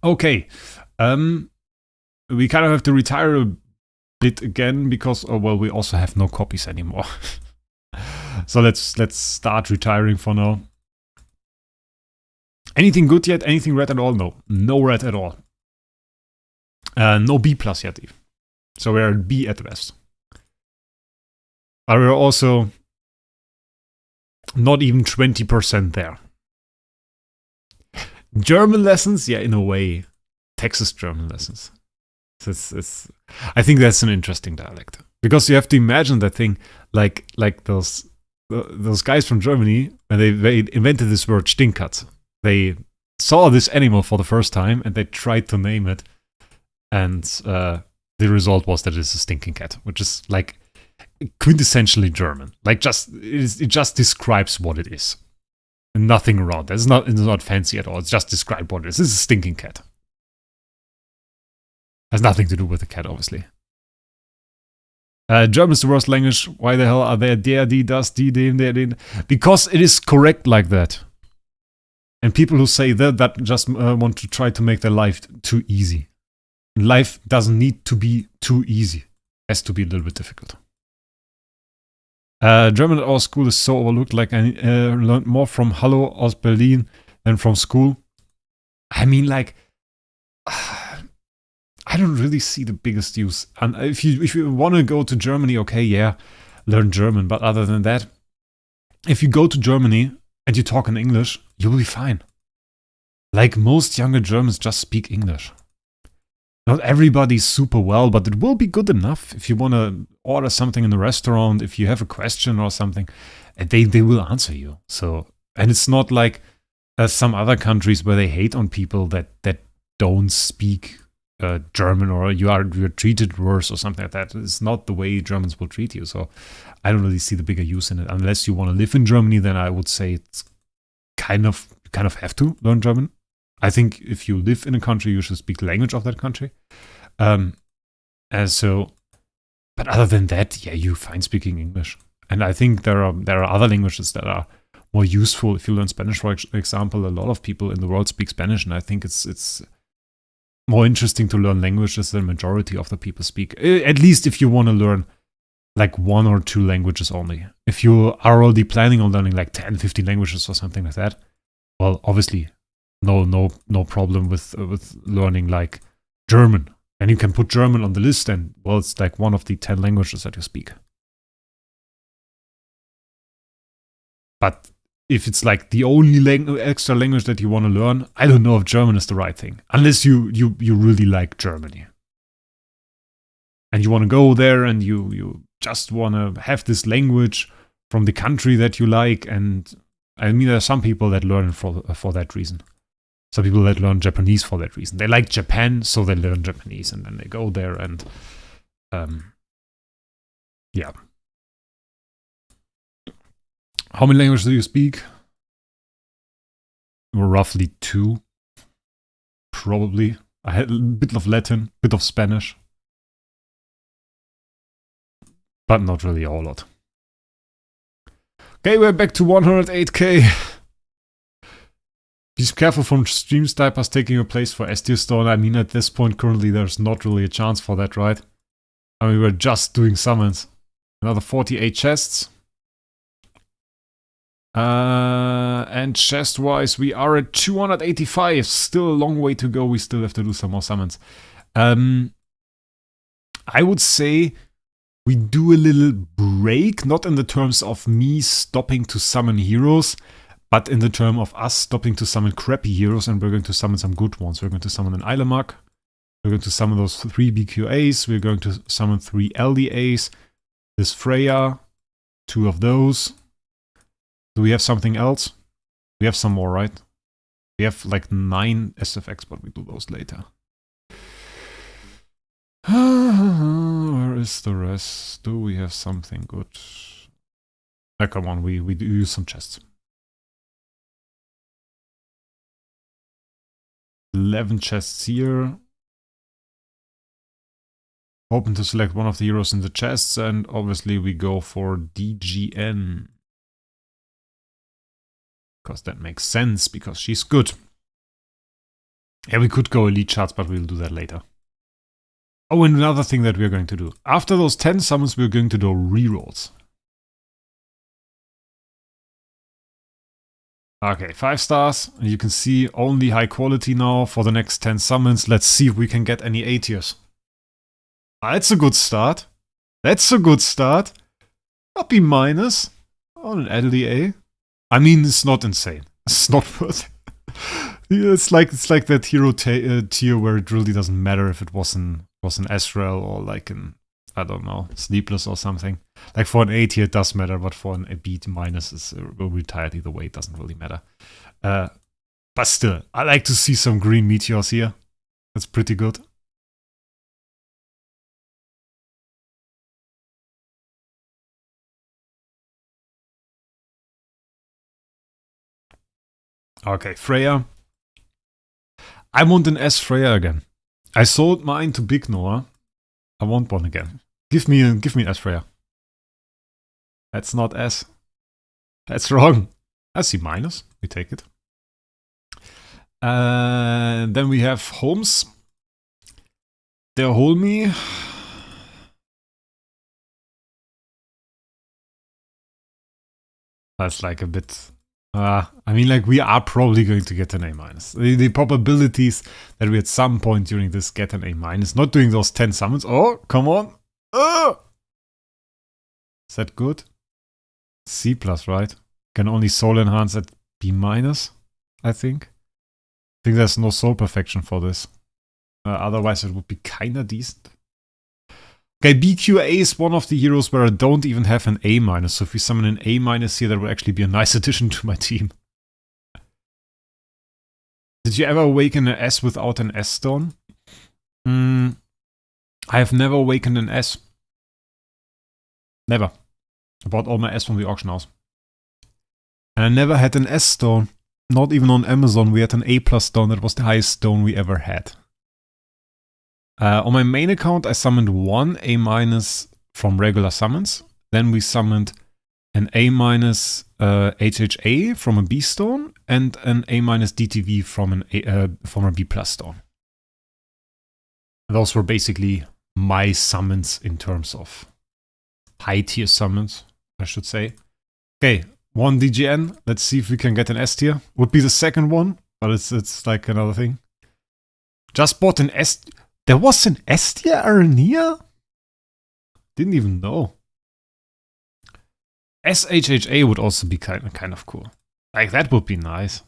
Okay. We kind of have to retire a bit again because, we also have no copies anymore. So let's start retiring for now. Anything good yet? Anything red at all? No. No red at all. No B plus yet even. So we're at B at best. But we're also not even 20% there. German lessons? Yeah, in a way. Texas German lessons. I think that's an interesting dialect. Because you have to imagine that thing like those guys from Germany, when they invented this word Stinkkatz. They saw this animal for the first time and they tried to name it. And the result was that it's a stinking cat, which is like quintessentially German. Like it just describes what it is. And nothing around. It's not fancy at all. It's just describe what it is. It's a stinking cat. Has nothing to do with the cat, obviously. German is the worst language. Why the hell are there der, die, das, die, dem, der, den? Because it is correct like that. And people who say that just want to try to make their life too easy. Life doesn't need to be too easy. It has to be a little bit difficult. German at our school is so overlooked. Like I learned more from Hallo aus Berlin than from school. I mean, like, I don't really see the biggest use. And if you want to go to Germany, okay, yeah, learn German. But other than that, if you go to Germany and you talk in English, you'll be fine. Like most younger Germans just speak English. Not everybody's super well, but it will be good enough if you want to order something in the restaurant, if you have a question or something, they will answer you. So, and it's not like some other countries where they hate on people that don't speak German, or you're treated worse or something like that. It's not the way Germans will treat you. So I don't really see the bigger use in it. Unless you want to live in Germany, then I would say it's kind of have to learn German. I think if you live in a country, you should speak the language of that country. But other than that, yeah, you're fine speaking English. And I think there are other languages that are more useful. If you learn Spanish, for example, a lot of people in the world speak Spanish, and I think it's more interesting to learn languages than the majority of the people speak. At least if you want to learn like 1 or 2 languages only. If you are already planning on learning like 10, 15 languages or something like that, well, obviously, no problem with learning like German. And you can put German on the list, and well, it's like one of the 10 languages that you speak. But if it's like the only extra language that you want to learn, I don't know if German is the right thing. Unless you really like Germany. And you want to go there and you just want to have this language from the country that you like. And I mean, there are some people that learn for that reason. Some people that learn Japanese for that reason. They like Japan, so they learn Japanese, and then they go there and, yeah. How many languages do you speak? Roughly 2, probably. I had a bit of Latin, a bit of Spanish, but not really a whole lot. Okay, we're back to 108k. Be careful from stream snipers taking your place for SD Stone. I mean, at this point, currently, there's not really a chance for that, right? I mean, we're just doing summons. Another 48 chests. And chest-wise, we are at 285. Still a long way to go. We still have to do some more summons. I would say we do a little break, not in the terms of me stopping to summon heroes, But in the term of us stopping to summon crappy heroes and we're going to summon some good ones. We're going to summon an Ilamag. We're going to summon those 3 BQAs. We're going to summon 3 LDAs. This Freya. 2 of those. Do we have something else? We have some more, right? We have like 9 SFX, but we do those later. Where is the rest? Do we have something good? Oh, come on, we do use some chests. 11 chests here. Hoping to select one of the heroes in the chests, and obviously we go for DGN. Because that makes sense, because she's good. Yeah, we could go elite charts, but we'll do that later. Oh, and another thing that we're going to do. After those 10 summons, we're going to do rerolls. Okay, 5 stars. You can see only high quality now for the next 10 summons. Let's see if we can get any A tiers. That's a good start. That's a good start. A B minus on an LDA. I mean, it's not insane. It's not worth it. It's like that hero tier where it really doesn't matter if it was an Ezreal or like an, I don't know, Sleepless or something. Like for an A tier it does matter, but for an B minus is retired either way. It doesn't really matter. But still, I like to see some green meteors here. That's pretty good. Okay, Freya. I want an S Freya again. I sold mine to Big Noah. I want one again. Give me an S Freya. That's not S. That's wrong. I see minus. We take it. Then we have Holmes. Der Holmi. That's like a bit... I mean, like, we are probably going to get an A minus. The probabilities that we at some point during this get an A minus, not doing those 10 summons. Oh, come on. Is that good? C plus, right? Can only soul enhance at B minus, I think. I think there's no soul perfection for this. Otherwise, it would be kinda decent. Okay, BQA is one of the heroes where I don't even have an A minus. So if we summon an A minus here, that would actually be a nice addition to my team. Did you ever awaken an S without an S stone? I have never awakened an S. Never. I bought all my S from the auction house. And I never had an S stone. Not even on Amazon. We had an A plus stone. That was the highest stone we ever had. On my main account, I summoned 1 A minus from regular summons. Then we summoned an A minus HHA from a B stone and an A minus DTV from a B plus stone. Those were basically my summons in terms of high tier summons, I should say. Okay, 1 DGN. Let's see if we can get an S tier. Would be the second one, but it's like another thing. Just bought an S. There was an S tier Arania? Didn't even know. SHHA would also be kind of cool. Like, that would be nice.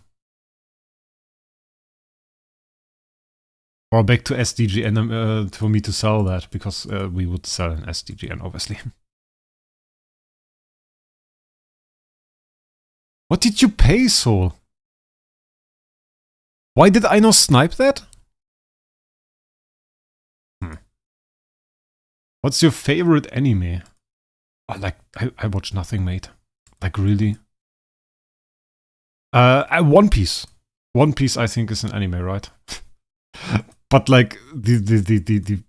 Or back to SDGN for me to sell that, because we would sell an SDGN, obviously. What did you pay, Soul? Why did I not snipe that? What's your favorite anime? Oh, like, I watch nothing, mate. Like, really? One Piece. One Piece, I think, is an anime, right? But, like, the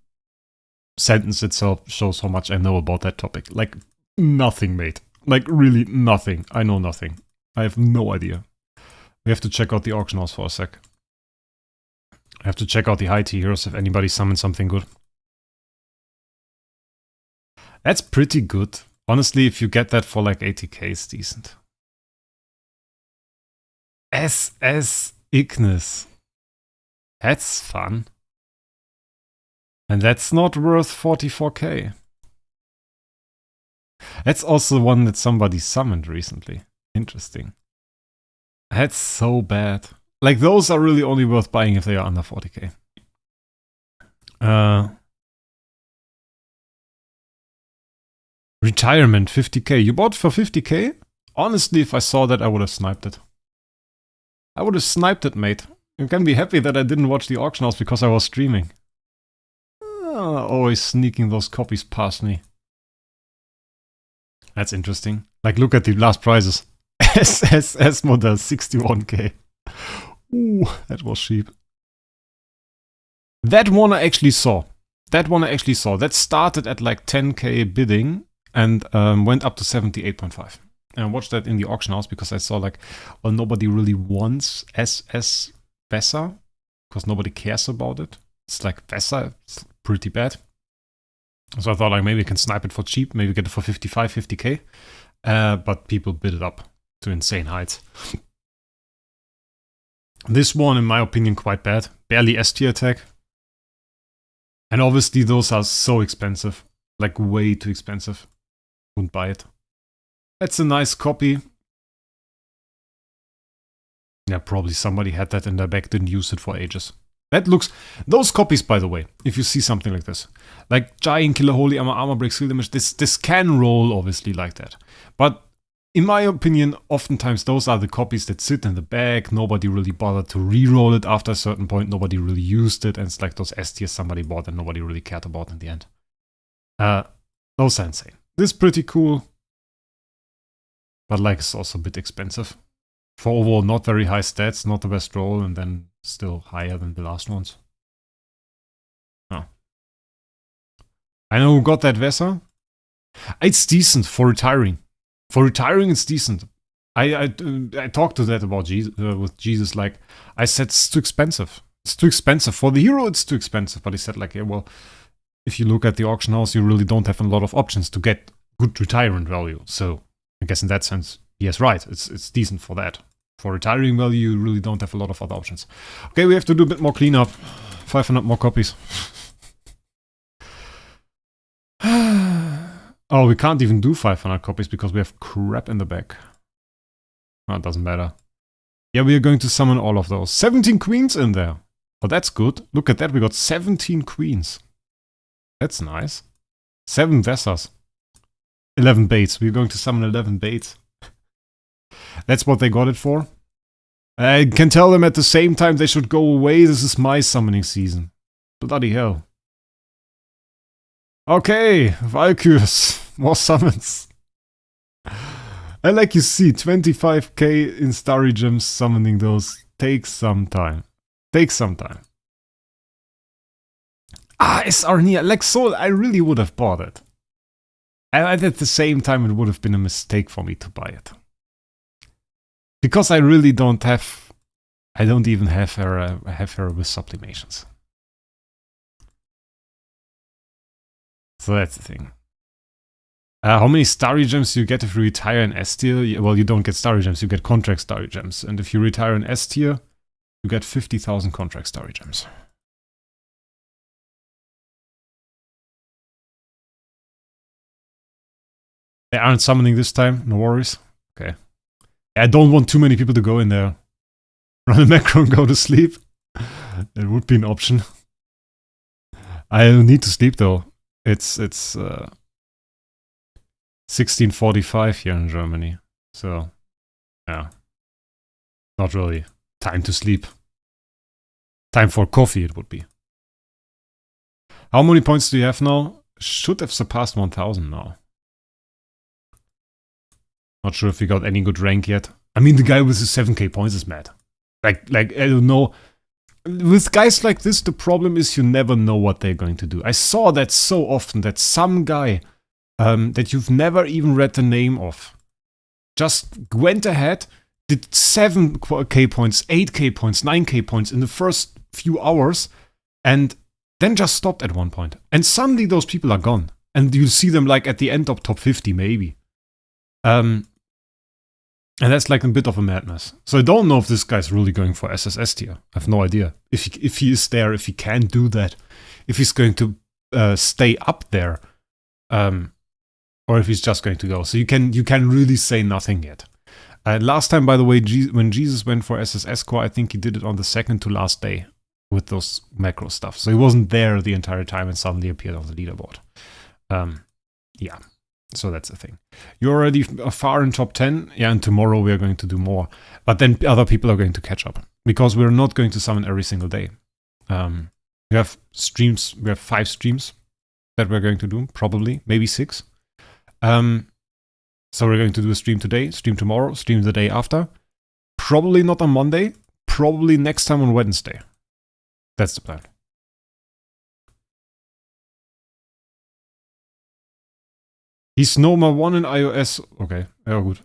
sentence itself shows how much I know about that topic. Like, nothing, mate. Like, really nothing. I know nothing. I have no idea. We have to check out the auction house for a sec. I have to check out the high tier heroes if anybody summons something good. That's pretty good. Honestly, if you get that for like 80k, it's decent. SS Ignis. That's fun. And that's not worth 44k. That's also one that somebody summoned recently. Interesting. That's so bad. Like, those are really only worth buying if they are under 40k. Retirement, 50k. You bought for 50k? Honestly, if I saw that, I would have sniped it. I would have sniped it, mate. You can be happy that I didn't watch the auction house because I was streaming. Always sneaking those copies past me. That's interesting. Like, look at the last prizes. SS model, 61k. Ooh, that was cheap. That one I actually saw. That started at like 10k bidding and went up to 78.5. And I watched that in the auction house because I saw like, well, nobody really wants SS Besser because nobody cares about it. It's like Besser, it's pretty bad. So I thought like maybe I can snipe it for cheap, maybe get it for 55, 50k. But people bid it up to insane heights. This one, in my opinion, quite bad. Barely S-tier attack. And obviously those are so expensive. Like way too expensive. Wouldn't buy it. That's a nice copy. Yeah, probably somebody had that in their bag, didn't use it for ages. That looks... Those copies, by the way, if you see something like this. Like Giant Killer, Holy Armor Break, Skill Damage, this can roll obviously like that. But in my opinion, oftentimes those are the copies that sit in the bag. Nobody really bothered to re-roll it after a certain point. Nobody really used it. And it's like those S tiers somebody bought and nobody really cared about in the end. Those are insane. This is pretty cool. But like it's also a bit expensive. For overall not very high stats, not the best roll, and then still higher than the last ones. Oh. I know who got that Vesa. It's decent for retiring. For retiring, it's decent. I talked to that about Jesus, with Jesus. Like I said, it's too expensive. It's too expensive for the hero. It's too expensive. But he said, like, yeah, well, if you look at the auction house, you really don't have a lot of options to get good retirement value. So I guess in that sense, yes, right. It's decent for that. For retiring value, you really don't have a lot of other options. Okay, we have to do a bit more cleanup. 500 more copies. Oh, we can't even do 500 copies because we have crap in the back. Oh, it doesn't matter. Yeah, we are going to summon all of those. 17 queens in there. Oh, that's good. Look at that, we got 17 queens. That's nice. 7 Vessas. 11 baits. We're going to summon 11 baits. That's what they got it for. I can tell them at the same time they should go away. This is my summoning season. Bloody hell. Okay, Valkyries. More summons. And like you see, 25k in Starry gems summoning those takes some time. Takes some time. Ah, it's Arnia. Like Soul, I really would have bought it. And at the same time, it would have been a mistake for me to buy it. Because I really don't have... I don't even have her with sublimations. So that's the thing. How many Starry gems do you get if you retire an S tier? Well, you don't get Starry gems, you get contract Starry gems. And if you retire an S tier, you get 50,000 contract Starry gems. They aren't summoning this time, no worries. Okay. I don't want too many people to go in there. Run a macro and go to sleep. That would be an option. I need to sleep though. It's 16:45 here in Germany. So, yeah. Not really time to sleep. Time for coffee it would be. How many points do you have now? Should have surpassed 1000 now. Not sure if we got any good rank yet. I mean, the guy with the 7k points is mad. Like, I don't know. With guys like this, the problem is you never know what they're going to do. I saw that so often, that some guy that you've never even read the name of just went ahead, did 7k points, 8k points, 9k points in the first few hours, and then just stopped at one point. And suddenly those people are gone. And you see them like at the end of top 50 maybe. And that's like a bit of a madness. So I don't know if this guy's really going for SSS tier. I have no idea. If he is there, if he can do that. If he's going to stay up there. Or if he's just going to go. So you can really say nothing yet. Last time, by the way, when Jesus went for SSS core, I think he did it on the second to last day with those macro stuff. So he wasn't there the entire time and suddenly appeared on the leaderboard. Yeah, so that's the thing. You're already far in top 10. Yeah, and tomorrow we're going to do more. But then other people are going to catch up because we're not going to summon every single day. We have streams. We have 5 streams that we're going to do, probably, maybe 6. So we're going to do a stream today, stream tomorrow, stream the day after. Probably not on Monday. Probably next time on Wednesday. That's the plan. He's number 1 in iOS. Okay, yeah, good.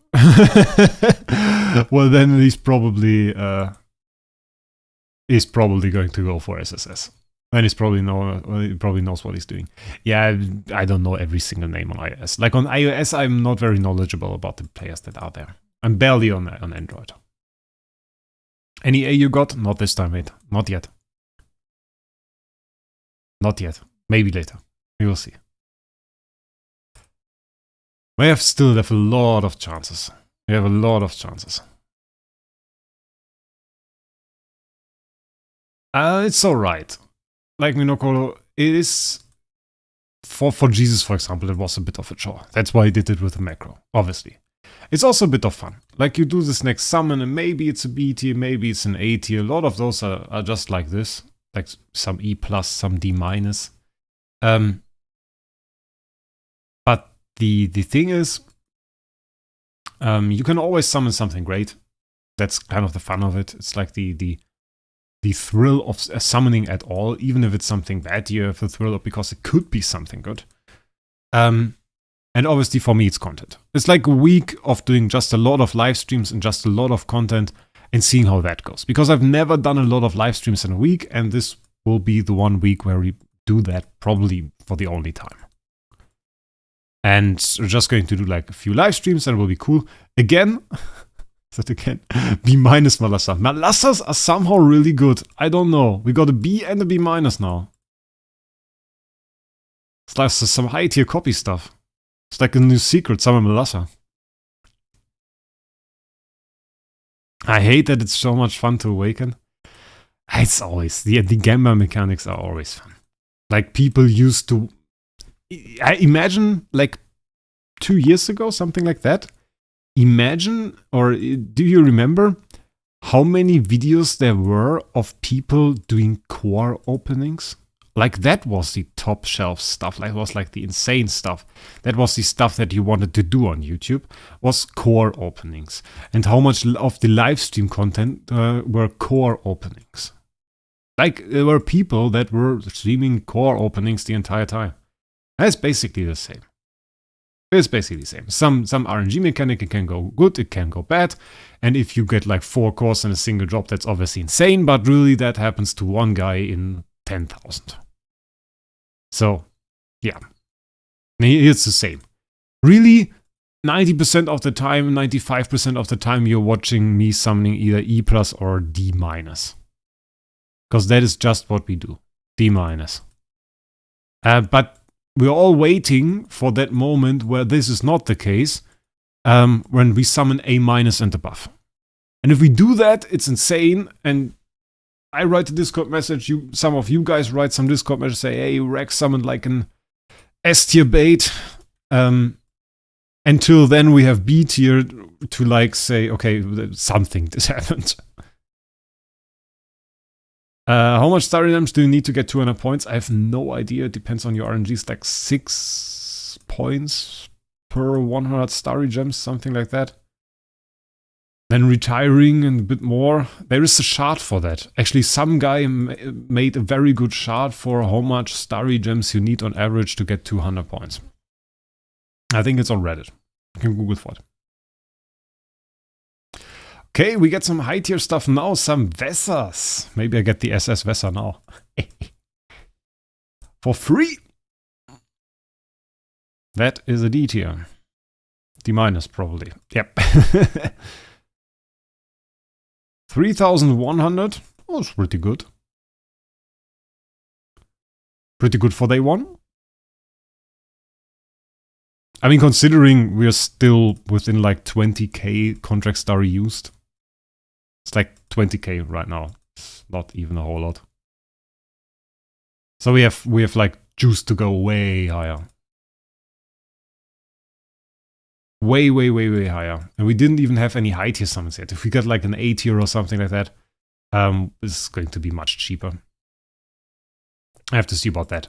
Well, then he's probably going to go for SSS. And he probably knows what he's doing. Yeah, I don't know every single name on iOS. Like on iOS, I'm not very knowledgeable about the players that are there. I'm barely on Android. Any A you got? Not this time, mate. Not yet. Not yet. Maybe later. We will see. We still have a lot of chances. We have a lot of chances. It's alright. Like Minokolo, it is for Jesus, for example, it was a bit of a chore. That's why I did it with a macro, obviously. It's also a bit of fun. Like you do this next summon and maybe it's a B tier, maybe it's an A tier. A lot of those are just like this. Like some E+, some D-. But the thing is, you can always summon something great. That's kind of the fun of it. It's like the thrill of summoning at all, even if it's something bad, you have the thrill of because it could be something good. And obviously for me, it's content. It's like a week of doing just a lot of live streams and just a lot of content and seeing how that goes. Because I've never done a lot of live streams in a week, and this will be the 1 week where we do that probably for the only time. And we're just going to do like a few live streams and it will be cool. Again, B- Malassa. Malassas are somehow really good. I don't know. We got a B and a B- now. It's like some high tier copy stuff. It's like a new secret, summon Malassa. I hate that it's so much fun to awaken. It's always, the Gamba mechanics are always fun. Like people used to, I imagine like 2 years ago, something like that. Imagine, or do you remember how many videos there were of people doing core openings? Like that was the top shelf stuff. That was like the insane stuff. That was the stuff that you wanted to do on YouTube, was core openings. And how much of the live stream content were core openings. Like there were people that were streaming core openings the entire time. That's basically the same. It's basically the same. Some RNG mechanic, it can go good, it can go bad. And if you get like 4 cores in a single drop, that's obviously insane. But really that happens to one guy in 10,000. So, yeah. It's the same. Really, 90% of the time, 95% of the time, you're watching me summoning either E+ or D-. Because that is just what we do. D-. But we're all waiting for that moment where this is not the case, when we summon A- and above. And if we do that, it's insane. And I write a Discord message, some of you guys write some Discord message, say, hey, Wraec summoned like an S tier bait. Until then we have B tier to like say, okay, something this happened. How much Starry gems do you need to get 200 points? I have no idea. It depends on your RNG. It's like 6 points per 100 Starry gems, something like that. Then retiring and a bit more. There is a chart for that. Actually, some guy made a very good chart for how much Starry gems you need on average to get 200 points. I think it's on Reddit. You can Google for it. Okay, we get some high tier stuff now, some Vessers. Maybe I get the SS Vesser now. For free. That is a D tier. D- probably. Yep. 3,100. Oh, it's pretty good. Pretty good for day 1. I mean, considering we're still within like 20k contract Starry used. It's like 20k right now. It's not even a whole lot. So we have like juice to go way higher. Way higher. And we didn't even have any high tier summons yet. If we got like an A tier or something like that, this is going to be much cheaper. I have to see about that.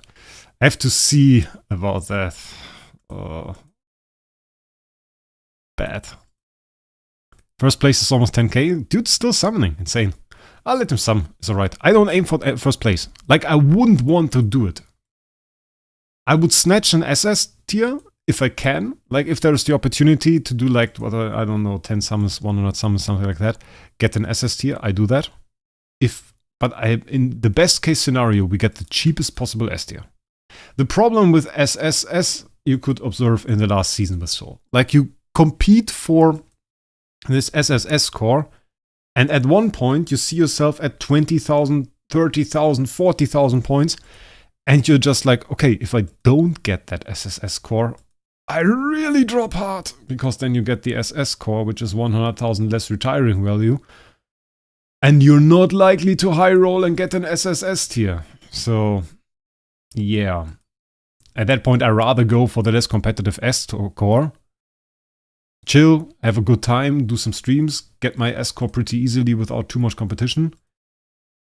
Bad. First place is almost 10k. Dude's still summoning. Insane. I'll let him summon. It's alright. I don't aim for first place. Like, I wouldn't want to do it. I would snatch an SS tier if I can. Like, if there's the opportunity to do like, I don't know, 10 summons, 100 summons, something like that. Get an SS tier. I do that. But in the best case scenario, we get the cheapest possible S tier. The problem with SSS, you could observe in the last season with Soul. Like, you compete for this SSS score, and at one point you see yourself at 20,000, 30,000, 40,000 points, and you're just like, okay, if I don't get that SSS score, I really drop hard, because then you get the SS score, which is 100,000 less retiring value, and you're not likely to high roll and get an SSS tier. So, yeah. At that point, I'd rather go for the less competitive S score. Chill, have a good time, do some streams, get my S score pretty easily without too much competition.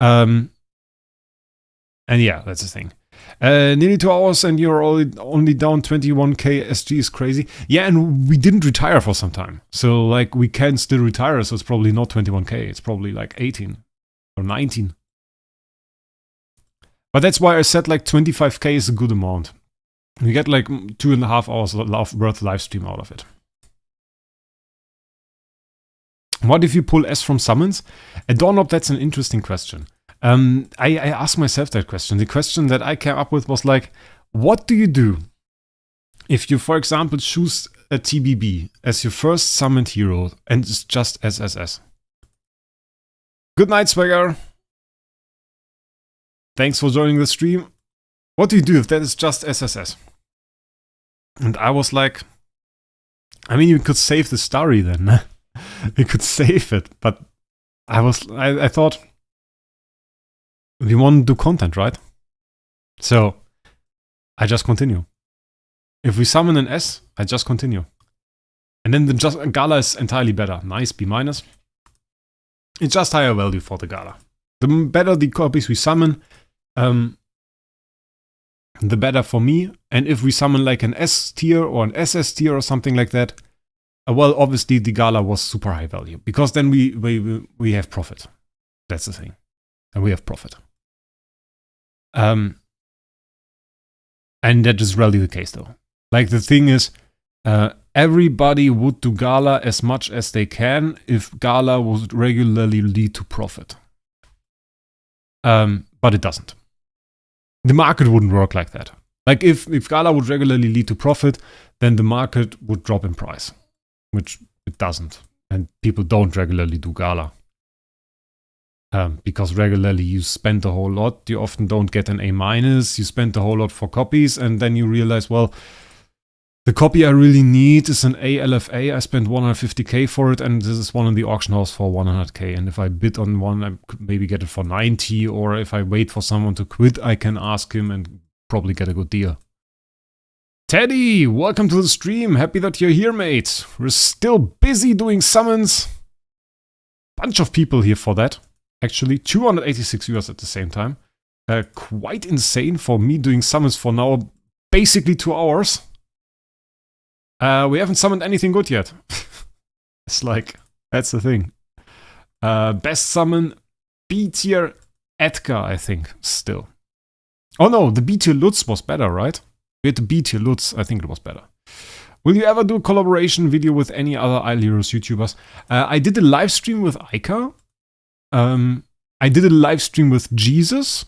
And yeah, that's the thing. Nearly 2 hours and you're only down 21k SG is crazy. Yeah, and we didn't retire for some time. So, like, we can still retire, so it's probably not 21k. It's probably like 18 or 19. But that's why I said like 25k is a good amount. We get like 2.5 hours worth live stream out of it. What if you pull S from summons? At Dawnop, that's an interesting question. I asked myself that question. The question that I came up with was like, what do you do if you, for example, choose a TBB as your first summoned hero and it's just SSS? Good night, Swagger. Thanks for joining the stream. What do you do if that is just SSS? And I was like, I mean, you could save the Starry then. You could save it, but I thought, we want to do content, right? So, I just continue. If we summon an S, I just continue. And then the Gala is entirely better. Nice, B-. It's just higher value for the Gala. The better the copies we summon, the better for me. And if we summon like an S tier or an SS tier or something like that, well, obviously the Gala was super high value, because then we have profit. That's the thing. And we have profit. And that is rarely the case though. Like, the thing is, everybody would do Gala as much as they can if Gala would regularly lead to profit. But it doesn't. The market wouldn't work like that. Like, if Gala would regularly lead to profit, then the market would drop in price. Which it doesn't. And people don't regularly do Gala. Because regularly you spend a whole lot, you often don't get an A-, you spend a whole lot for copies, and then you realize, well, the copy I really need is an A LFA, I spent 150k for it, and this is one in the auction house for 100k, and if I bid on one, I could maybe get it for 90, or if I wait for someone to quit, I can ask him and probably get a good deal. Teddy, welcome to the stream, happy that you're here, mate. We're still busy doing summons. Bunch of people here for that. Actually, 286 viewers at the same time. Quite insane for me doing summons for now, basically 2 hours. We haven't summoned anything good yet. It's like, that's the thing. Best summon, B tier Edgar, I think, still. Oh no, the B tier Lutz was better, right? We had the B tier Lutz, I think it was better. Will you ever do a collaboration video with any other Isle Heroes YouTubers? I did a live stream with Aika. I did a live stream with Jesus.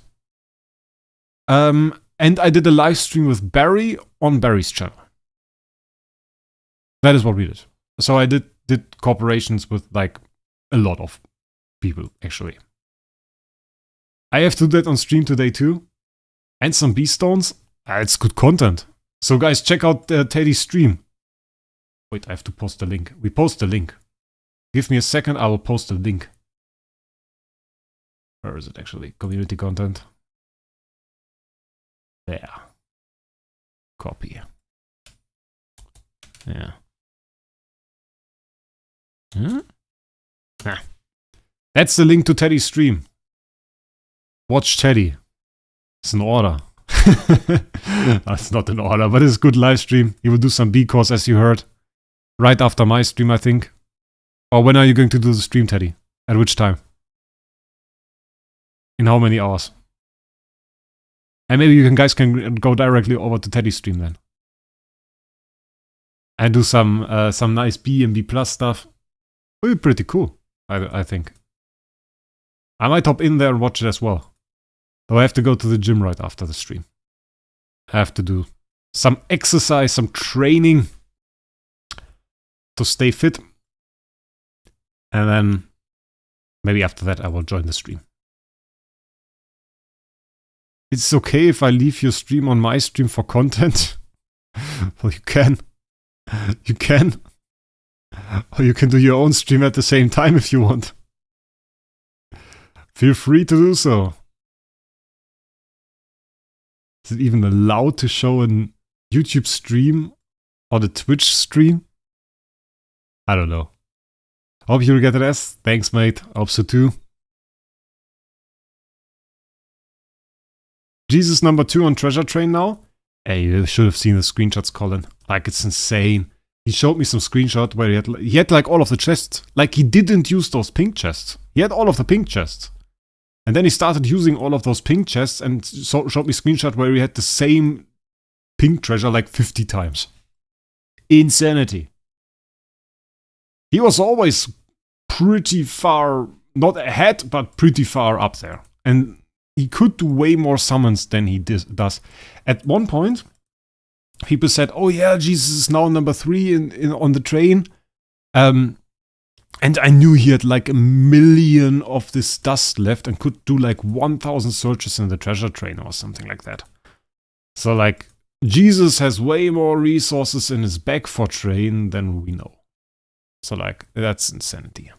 And I did a live stream with Barry on Barry's channel. That is what we did. So I did cooperations with like a lot of people, actually. I have to do that on stream today too. And some B-stones. It's good content. So guys, check out Teddy's stream. Wait, I have to post the link. We post the link. Give me a second, I will post the link. Where is it actually? Community content. There. Copy. Yeah. Huh? Ah. That's the link to Teddy's stream. Watch Teddy. It's an order. That's not an order, but it's a good live stream. He will do some B course, as you heard. Right after my stream, I think. Or when are you going to do the stream, Teddy? At which time? In how many hours? And maybe you guys can go directly over to Teddy's stream then. And do some nice B and B plus stuff. Will be pretty cool, I think. I might hop in there and watch it as well. Though I have to go to the gym right after the stream. I have to do some exercise, some training to stay fit. And then maybe after that I will join the stream. It's okay if I leave your stream on my stream for content? Well, you can. You can. Or you can do your own stream at the same time if you want. Feel free to do so. Is it even allowed to show a YouTube stream or the Twitch stream? I don't know. Hope you'll get an S. Thanks, mate. Hope so too. Jesus number 2 on Treasure Train now. Hey, you should have seen the screenshots, Colin. Like, it's insane. He showed me some screenshot where he had like all of the chests. Like, he didn't use those pink chests. He had all of the pink chests. And then he started using all of those pink chests and showed me screenshot where he had the same pink treasure like 50 times. Insanity. He was always pretty far, not ahead, but pretty far up there. And he could do way more summons than he does. At one point, people said, oh yeah, Jesus is now number 3 on the train. And I knew he had like 1 million of this dust left and could do like 1,000 searches in the treasure train or something like that. So like, Jesus has way more resources in his bag for train than we know. So like, that's insanity.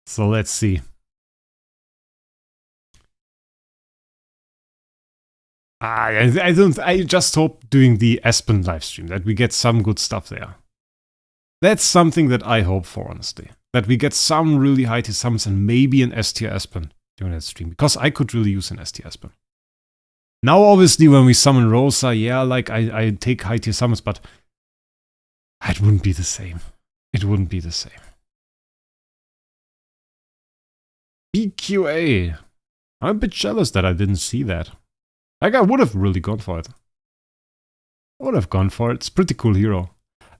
So let's see. I just hope doing the Aspen livestream that we get some good stuff there. That's something that I hope for, honestly. That we get some really high tier summons and maybe an S tier Aspen during that stream. Because I could really use an S tier Aspen. Now, obviously, when we summon Rosa, yeah, like, I take high tier summons, but it wouldn't be the same. It wouldn't be the same. BQA. I'm a bit jealous that I didn't see that. Like, I would have really gone for it. I would have gone for it. It's a pretty cool hero.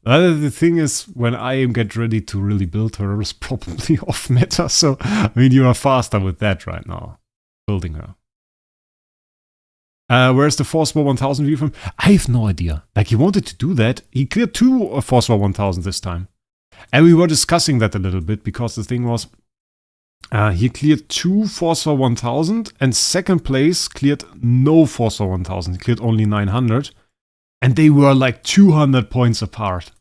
The thing is, when I get ready to really build her, is probably off meta. So, I mean, you are faster with that right now. Building her. Where's the Force War 1000 view from? I have no idea. Like, he wanted to do that. He cleared 2 Force War 1000 this time. And we were discussing that a little bit, because the thing was, he cleared 2 Force War 1000, and second place cleared no Force War 1000. He cleared only 900. And they were like 200 points apart.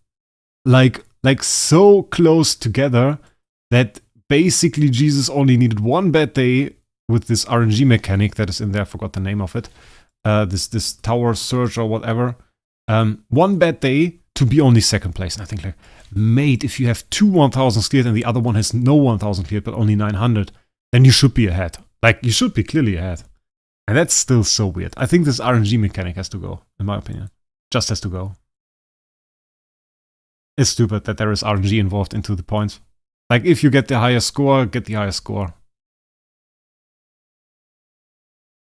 Like so close together that basically Jesus only needed 1 bad day with this RNG mechanic that is in there. I forgot the name of it. This tower surge or whatever. 1 bad day to be only second place. And I think like, mate, if you have 2 1000s cleared and the other one has no 1000 cleared but only 900, then you should be ahead. Like, you should be clearly ahead. And that's still so weird. I think this RNG mechanic has to go, in my opinion. Just has to go. It's stupid that there is RNG involved into the points. Like, if you get the highest score, get the highest score.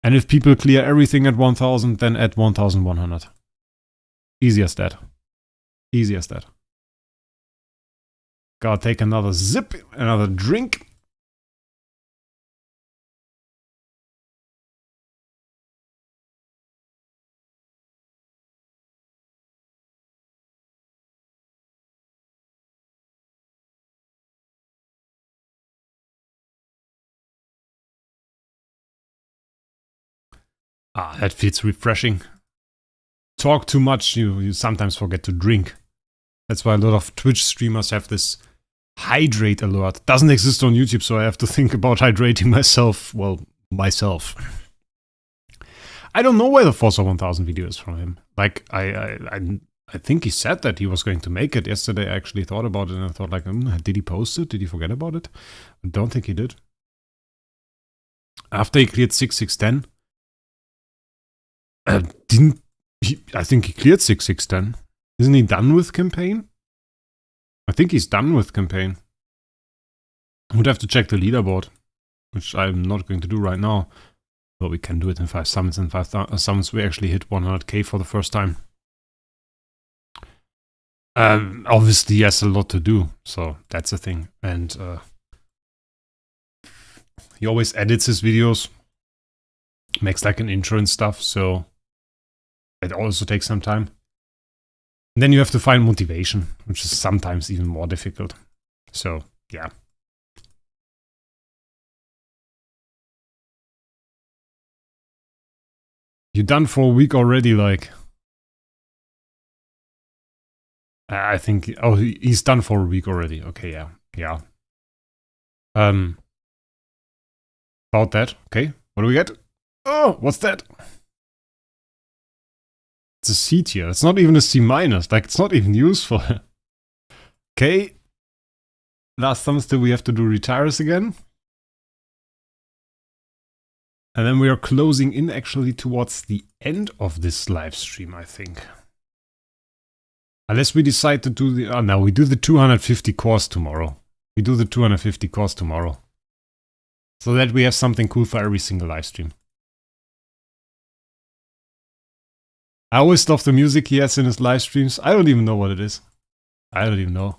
And if people clear everything at 1000, then at 1100. Easy as that. Easy as that. Gotta take another zip, another drink. Ah, that feels refreshing. Talk too much, you sometimes forget to drink. That's why a lot of Twitch streamers have this hydrate alert. Doesn't exist on YouTube, so I have to think about hydrating myself. Well, myself. I don't know where the Forza 1000 video is from him. Like, I think he said that he was going to make it. Yesterday I actually thought about it and I thought like, did he post it? Did he forget about it? I don't think he did. After he cleared 6610, I think he cleared 6610. Isn't he done with campaign? I think he's done with campaign. I would have to check the leaderboard, which I'm not going to do right now. But we can do it in 5 summons. In 5 summons we actually hit 100k for the first time. Obviously he has a lot to do, so that's the thing. And he always edits his videos, makes like an intro and stuff, so it also takes some time. And then you have to find motivation, which is sometimes even more difficult. So, yeah. You done for a week already, like... I think... Oh, he's done for a week already. Okay, yeah. Yeah. About that. Okay, what do we get? Oh, what's that? It's a C tier. It's not even a C minus. Like, it's not even useful. Okay. Last summons till we have to do retires again. And then we are closing in actually towards the end of this live stream, I think. Unless we decide to do the... Oh, no, we do the 250 course tomorrow. We do the 250 course tomorrow. So that we have something cool for every single live stream. I always love the music he has in his live streams. I don't even know what it is. I don't even know.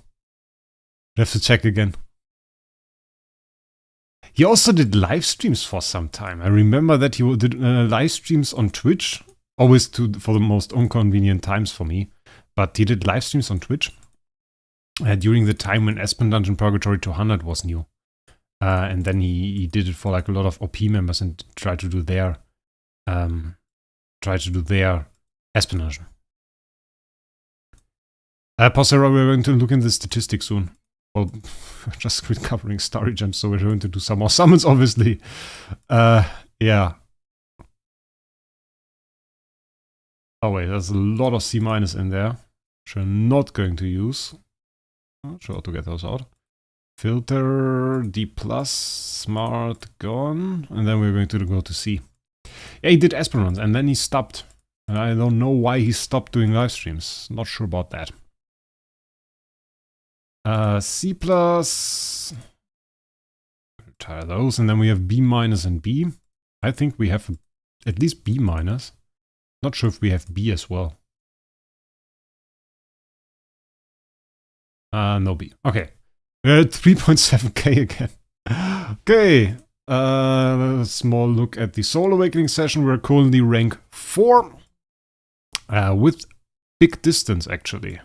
I have to check again. He also did live streams for some time. I remember that he did live streams on Twitch. Always for the most inconvenient times for me. But he did live streams on Twitch. During the time when Aspen Dungeon Purgatory 200 was new. And then he did it for like a lot of OP members and tried to do their Aspen Dungeon. Posera, we're going to look in the statistics soon. Well, we're just recovering Starry gems, so we're going to do some more summons, obviously. Yeah. Oh wait, there's a lot of C- in there, which we're not going to use. Sure, to get those out. Filter, D+, smart, gone. And then we're going to go to C. Yeah, he did Aspen runs, and then he stopped. And I don't know why he stopped doing live streams. Not sure about that. C+. Retire those, and then we have B- and B. I think we have at least B-. Not sure if we have B as well. No B. Okay. We're at 3.7k again. Okay. A small look at the Soul Awakening session. We're currently rank 4. With big distance, actually.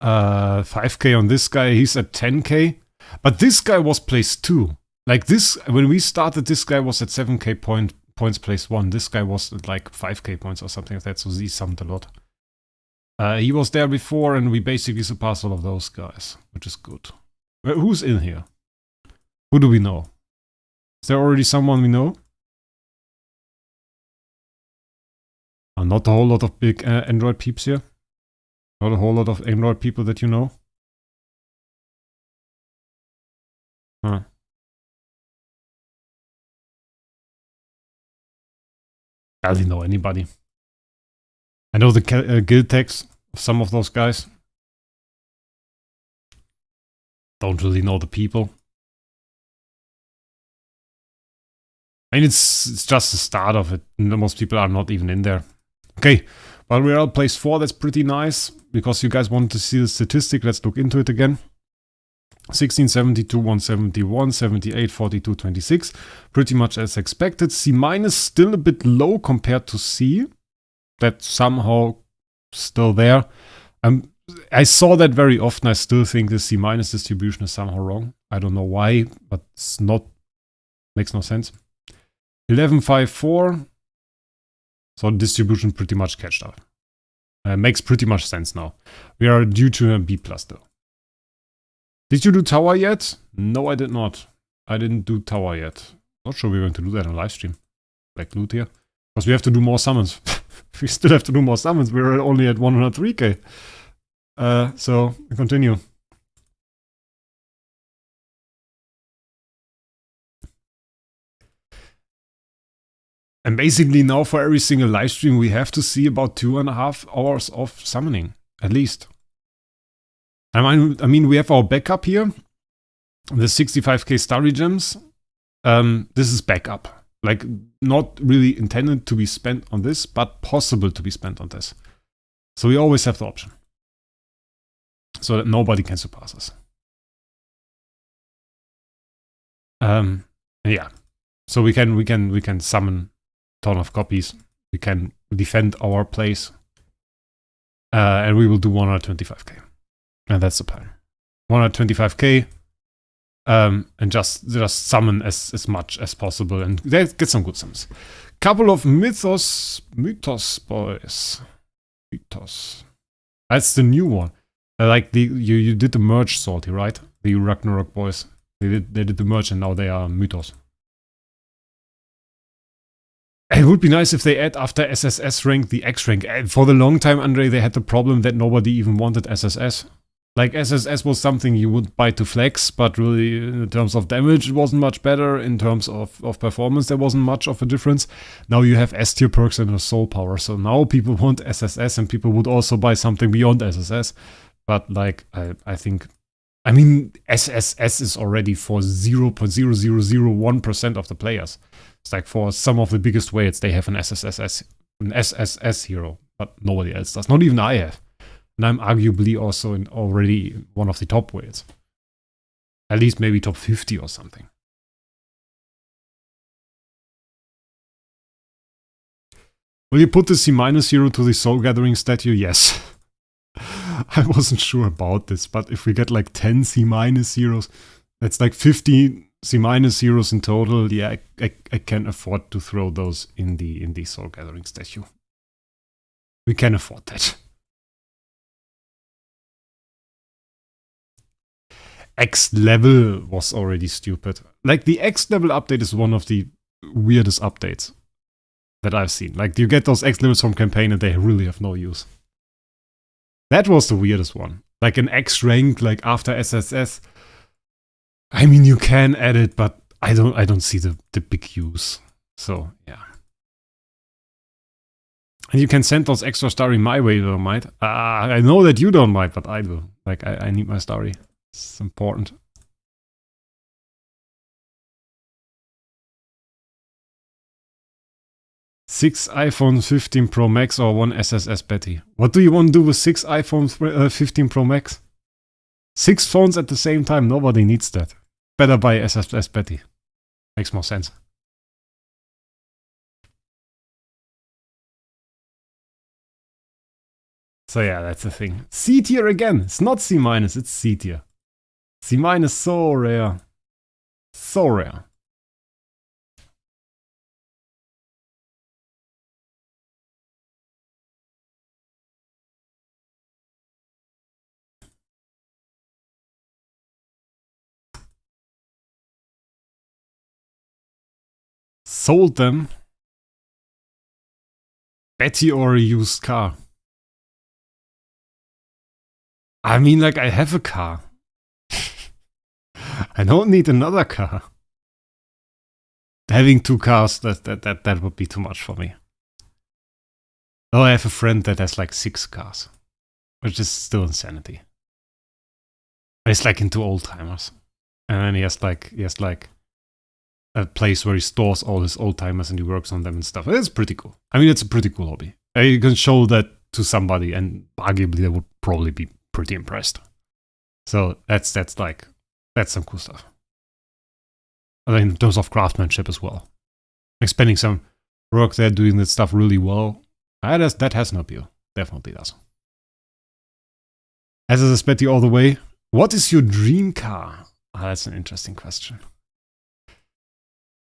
5k on this guy. He's at 10k. But this guy was place 2. Like this, when we started, this guy was at 7k points place 1. This guy was at like 5k points or something like that. So he summed a lot. He was there before, and we basically surpassed all of those guys, which is good. Who's in here? Who do we know? Is there already someone we know? Not a whole lot of big Android peeps here. Not a whole lot of Android people that you know. Huh. I don't know anybody. I know the guild tags of some of those guys. Don't really know the people. I mean, it's just the start of it. Most people are not even in there. Okay, but we're all place 4. That's pretty nice. Because you guys wanted to see the statistic, let's look into it again. 16, 72, 171, 78, 42, 26. Pretty much as expected. C- still a bit low compared to C. That's somehow still there. I saw that very often. I still think the C- distribution is somehow wrong. I don't know why, but it's not... Makes no sense. 1154. So distribution pretty much catched up. Makes pretty much sense now. We are due to a B+ though. Did you do tower yet? No, I did not. I didn't do tower yet. Not sure we're going to do that on live stream. Like loot here. Because we have to do more summons. We still have to do more summons. We're only at 103k. So, continue. And basically now for every single live stream we have to see about 2.5 hours of summoning. At least. I mean we have our backup here. The 65k Starry gems. This is backup. Like, not really intended to be spent on this, but possible to be spent on this. So we always have the option. So that nobody can surpass us. Yeah. So we can summon a ton of copies. We can defend our place. And we will do 125k. And that's the plan. 125k. And just summon as much as possible and get some good summons. Couple of mythos boys. Mythos. That's the new one. Like you did the merge, Salty, right? The Ragnarok boys. They did the merge and now they are mythos. It would be nice if they add after SSS rank the X rank. For the long time, Andre, they had the problem that nobody even wanted SSS. Like, SSS was something you would buy to flex, but really, in terms of damage, it wasn't much better. In terms of performance, there wasn't much of a difference. Now you have S tier perks and a soul power, so now people want SSS, and people would also buy something beyond SSS. But, like, I think... I mean, SSS is already for 0.0001% of the players. It's like, for some of the biggest whales, they have an SSS hero, but nobody else does. Not even I have. And I'm arguably also already one of the top whales. At least maybe top 50 or something. Will you put the C- hero to the Soul Gathering statue? Yes. I wasn't sure about this, but if we get like 10 C- heroes, that's like 50 C- heroes in total. Yeah, I can afford to throw those in the Soul Gathering statue. We can afford that. X level was already stupid. Like, the X level update is one of the weirdest updates that I've seen. Like, you get those X levels from campaign and they really have no use. That was the weirdest one. Like, an X rank, like, after SSS. I mean, you can add it, but I don't see the big use. So, yeah. And you can send those extra Starry my way, though, might. I know that you don't mind, but I do. Like, I need my Starry. It's important. Six iPhone 15 Pro Max or one SSS Betty? What do you want to do with 6 iPhone 15 Pro Max? 6 phones at the same time? Nobody needs that. Better buy SSS Betty. Makes more sense. So yeah, that's the thing. C tier again. It's not C-, it's C tier. C-, so rare. So rare. Sold them. Betty or a used car? I mean, like, I have a car. I don't need another car. Having 2 cars, that would be too much for me. Oh, I have a friend that has like 6 cars, which is still insanity. He's like into old timers, and then he has like a place where he stores all his old timers and he works on them and stuff. It's pretty cool. I mean, it's a pretty cool hobby. You can show that to somebody, and arguably they would probably be pretty impressed. So that's some cool stuff. And in terms of craftsmanship as well, like spending some work there doing that stuff really well. That has an appeal. Definitely does. SSS Betty all the way. What is your dream car? That's an interesting question.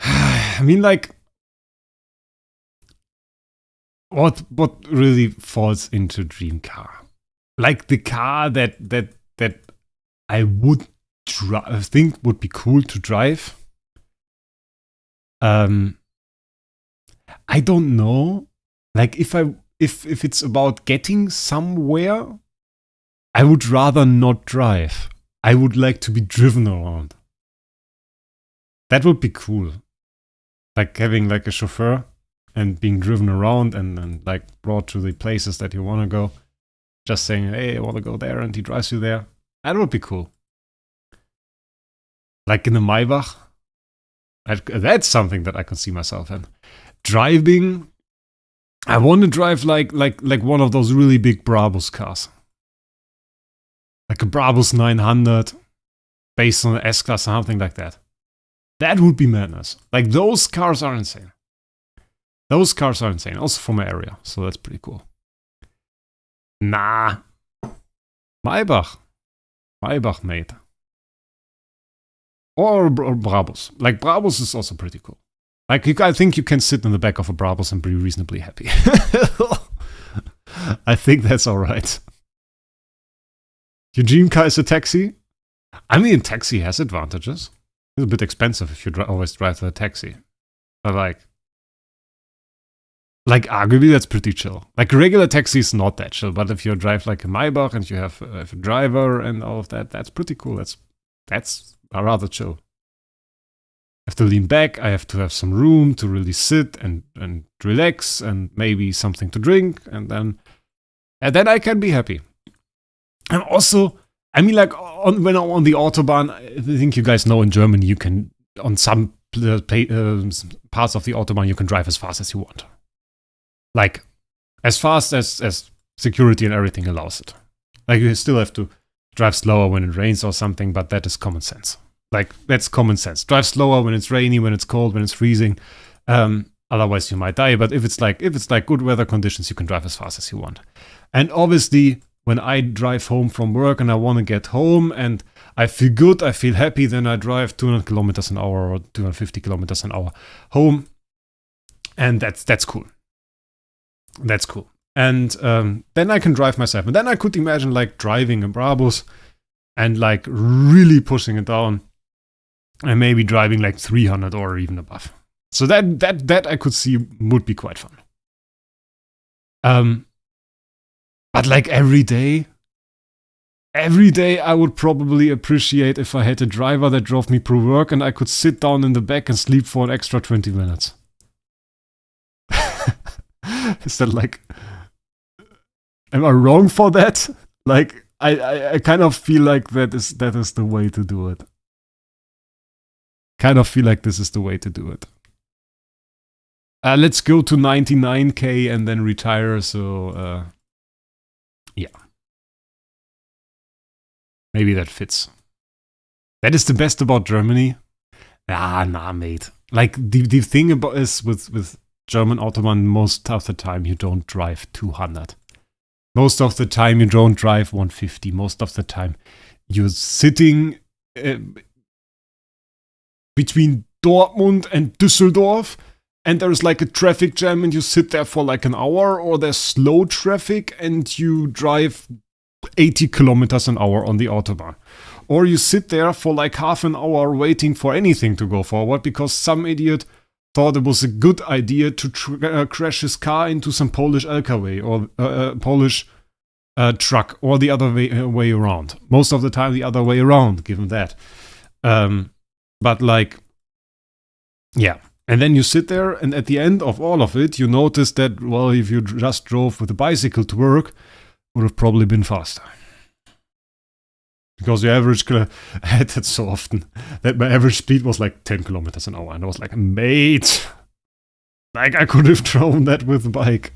I mean, like, what really falls into dream car? Like the car that I would think would be cool to drive. I don't know. Like if it's about getting somewhere, I would rather not drive. I would like to be driven around. That would be cool. Like having like a chauffeur and being driven around and like brought to the places that you want to go. Just saying, hey, I want to go there, and he drives you there. That would be cool. Like in a Maybach. That's something that I can see myself in. Driving, I want to drive like one of those really big Brabus cars. Like a Brabus 900, based on an S-Class or something like that. That would be madness. Like those cars are insane. Those cars are insane, also for my area, so that's pretty cool. Nah. Maybach, mate. Or Brabus. Like, Brabus is also pretty cool. Like, I think you can sit in the back of a Brabus and be reasonably happy. I think that's alright. Your dream car is a taxi? I mean, taxi has advantages. It's a bit expensive if you always drive a taxi. But like arguably that's pretty chill. Like a regular taxi is not that chill, but if you drive like a Maybach and you have a driver and all of that, that's pretty cool. That's rather chill. I have to lean back, I have to have some room to really sit and relax and maybe something to drink, and then I can be happy. And also, I mean, like when I'm on the Autobahn, I think you guys know in Germany you can, on some parts of the Autobahn, you can drive as fast as you want. Like, as fast as security and everything allows it. Like, you still have to drive slower when it rains or something, but that is common sense. Like, that's common sense. Drive slower when it's rainy, when it's cold, when it's freezing. Otherwise, you might die. But if it's like good weather conditions, you can drive as fast as you want. And obviously, when I drive home from work and I want to get home and I feel good, I feel happy, then I drive 200 kilometers an hour or 250 kilometers an hour home. And that's cool. That's cool. And then I can drive myself. And then I could imagine like driving a Brabus and like really pushing it down and maybe driving like 300 or even above. So that I could see would be quite fun. But like every day I would probably appreciate if I had a driver that drove me through work and I could sit down in the back and sleep for an extra 20 minutes. Is that like, am I wrong for that? Like, I kind of feel like that is the way to do it. Kind of feel like this is the way to do it. Let's go to 99k and then retire, so yeah. Maybe that fits. That is the best about Germany. Nah, mate. Like, the thing about is with German Autobahn, most of the time you don't drive 200. Most of the time you don't drive 150. Most of the time you're sitting between Dortmund and Düsseldorf, and there's like a traffic jam and you sit there for like an hour, or there's slow traffic and you drive 80 kilometers an hour on the Autobahn. Or you sit there for like half an hour waiting for anything to go forward because some idiot thought it was a good idea to crash his car into some Polish LKW or Polish truck, or the other way around. Most of the time the other way around, given that. But like, yeah. And then you sit there, and at the end of all of it, you notice that, well, if you just drove with a bicycle to work, would have probably been faster. Because the average, I had that so often, that my average speed was like 10 kilometers an hour. And I was like, mate, like I could have drove that with a bike.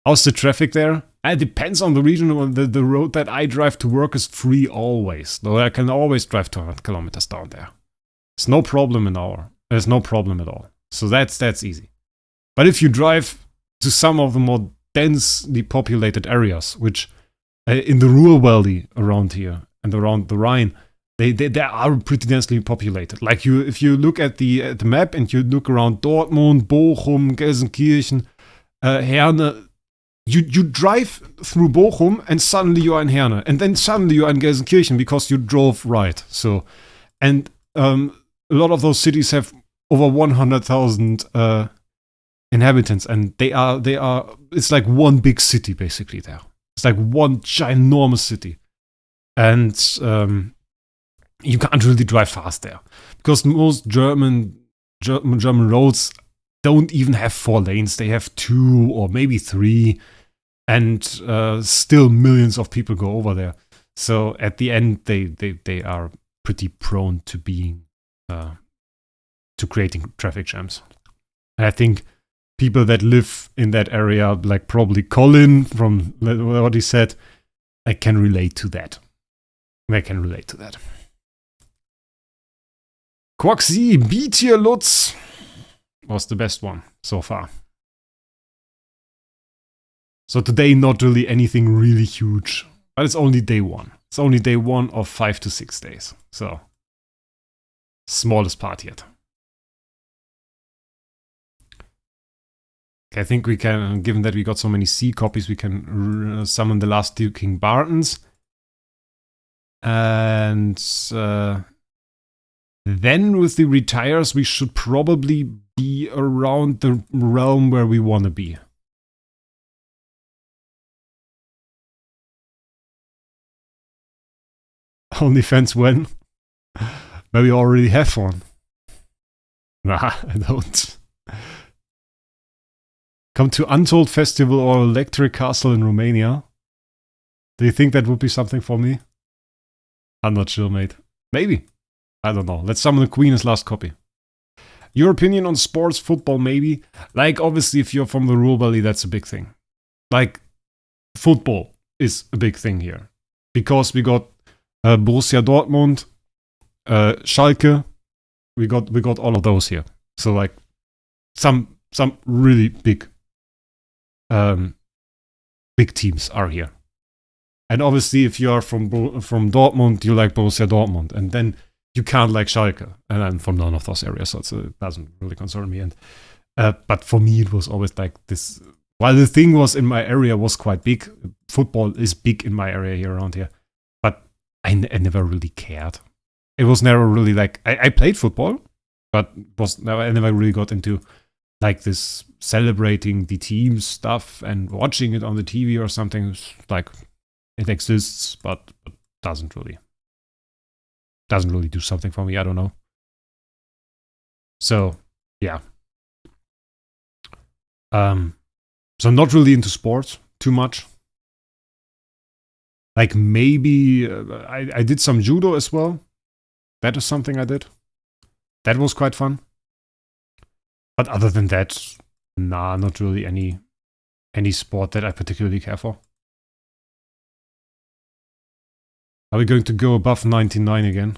How's the traffic there? It depends on the region. The road that I drive to work is free always. Though I can always drive 200 kilometers down there. It's no problem an hour. There's no problem at all. So that's easy. But if you drive to some of the more densely populated areas, which in the Ruhr Valley around here and around the Rhine, They are pretty densely populated. Like if you look at the map and you look around Dortmund, Bochum, Gelsenkirchen, Herne, you drive through Bochum and suddenly you are in Herne, and then suddenly you are in Gelsenkirchen because you drove right. So, and a lot of those cities have over 100,000 inhabitants, and they are. It's like one big city basically there. It's like one ginormous city, and you can't really drive fast there because most German roads don't even have 4 lanes. They have 2 or maybe 3, and still millions of people go over there. So at the end, they are pretty prone to being to creating traffic jams. And I think people that live in that area, like probably Colin from what he said, I can relate to that. They can relate to that. Quaxi, B-Tier Lutz was the best one so far. So today, not really anything really huge, but it's only day 1. It's only day 1 of 5 to 6 days. So, smallest part yet. Okay, I think we can, given that we got so many C copies, we can summon the last 2 King Bartons. And then with the retires, we should probably be around the realm where we want to be. OnlyFans when? Maybe you already have one. Nah, I don't. Come to Untold Festival or Electric Castle in Romania. Do you think that would be something for me? I'm not sure, mate. Maybe. I don't know. Let's summon the Queen as last copy. Your opinion on sports, football, maybe? Like, obviously, if you're from the Ruhr Valley, that's a big thing. Like, football is a big thing here. Because we got Borussia Dortmund, Schalke. We got all of those here. So, like, some really big teams are here. And obviously, if you are from Dortmund, you like Borussia Dortmund. And then you can't like Schalke. And I'm from none of those areas, so it doesn't really concern me. And but for me, it was always like this. While the thing was in my area was quite big, football is big in my area here around here. But I never really cared. It was never really like... I played football, but I never really got into like this celebrating the team stuff and watching it on the TV or something. Like, it exists, but doesn't really do something for me. I don't know. So, yeah. So not really into sports too much. Like maybe I did some judo as well. That is something I did. That was quite fun. But other than that, nah, not really any sport that I particularly care for. Are we going to go above 99 again?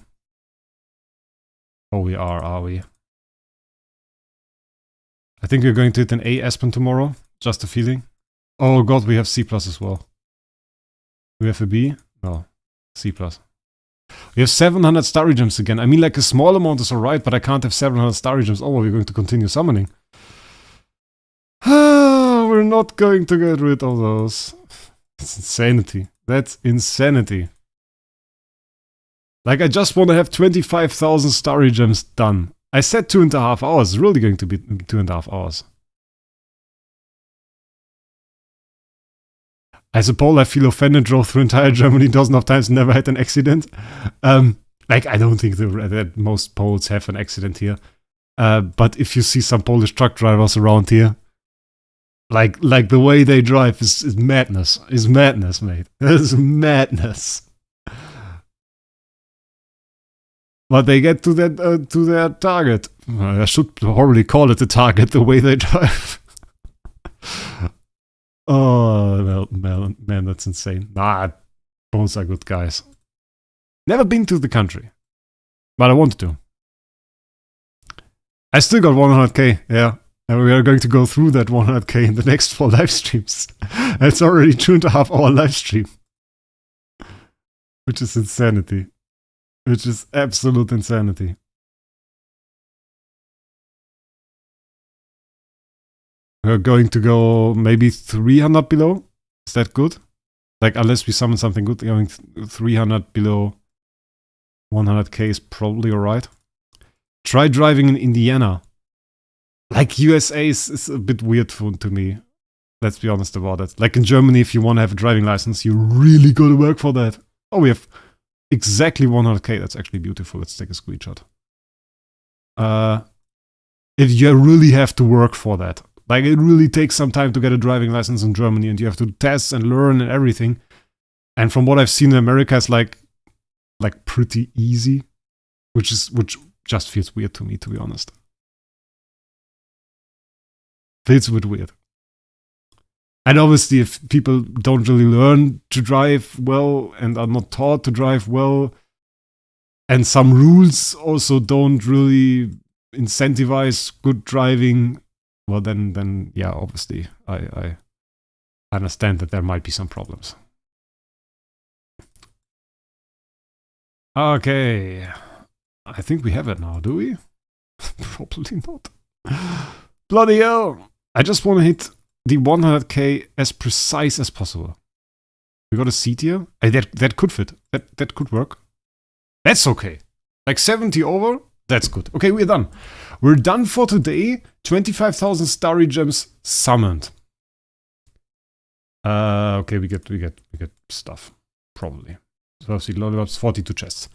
Oh, we are we? I think we're going to hit an A Aspen tomorrow. Just a feeling. Oh god, we have C+ as well. We have a B? No. C+. We have 700 Starry Gems again. I mean, like a small amount is alright, but I can't have 700 Starry Gems. Oh, we're going to continue summoning. We're not going to get rid of those. It's insanity. That's insanity. Like, I just want to have 25,000 Starry Gems done. I said 2.5 hours. It's really going to be 2.5 hours. I suppose I feel offended, drove through entire Germany dozens of times, never had an accident. Like, I don't think that most Poles have an accident here. But if you see some Polish truck drivers around here, like the way they drive is madness. Is madness, mate. That is madness. But they get to their target. I should probably call it a target, the way they drive. Oh, man, that's insane. Nah, Poles are good guys. Never been to the country. But I wanted to. I still got 100k, yeah. And we are going to go through that 100k in the next 4 live streams. It's already 2.5 hour live stream. Which is insanity. which is absolute insanity. We're going to go maybe 300 below. Is that good? Like, unless we summon something good, going 300 below 100k is probably alright. Try driving in Indiana. Like, USA is a bit weird to me. Let's be honest about it. Like in Germany, if you want to have a driving license, you really gotta work for that. Oh, we have exactly 100k. That's actually beautiful. Let's take a screenshot. If you really have to work for that. Like, it really takes some time to get a driving license in Germany, and you have to test and learn and everything. And from what I've seen in America, it's like pretty easy, which just feels weird to me, to be honest. Feels a bit weird. And obviously, if people don't really learn to drive well and are not taught to drive well, and some rules also don't really incentivize good driving, well, then yeah, obviously, I understand that there might be some problems. Okay. I think we have it now, do we? Probably not. Bloody hell! I just want to hit the 100k as precise as possible. We got a seat here. That could fit. That could work. That's okay. Like 70 over, that's good. Okay, we're done. We're done for today. 25,000 Starry gems summoned. Okay, we get stuff. Probably. So see lollipops, 42 chests.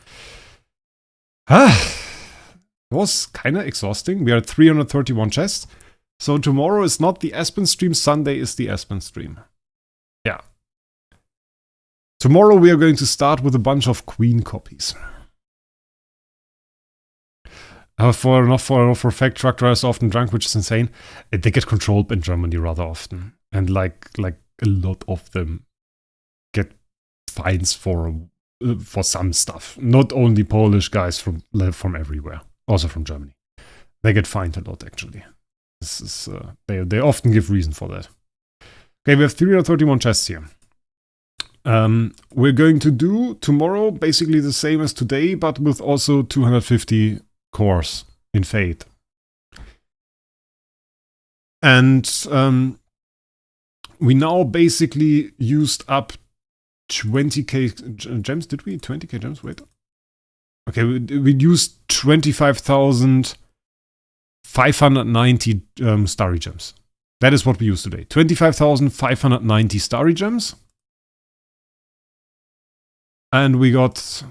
It was kind of exhausting. We are at 331 chests. So tomorrow is not the Aspen stream, Sunday is the Aspen stream. Yeah. Tomorrow we are going to start with a bunch of Queen copies. For fact, truck drivers are often drunk, which is insane. They get controlled in Germany rather often. And like a lot of them get fines for some stuff. Not only Polish guys from everywhere, also from Germany. They get fined a lot, actually. This is they often give reason for that. Okay, we have 331 chests here. We're going to do tomorrow basically the same as today, but with also 250 cores in Fate. And we now basically used up 20k gems. Did we? 20k gems? Wait. Okay, we used 25,590 Starry gems. That is what we used today. 25,590 Starry gems. And we got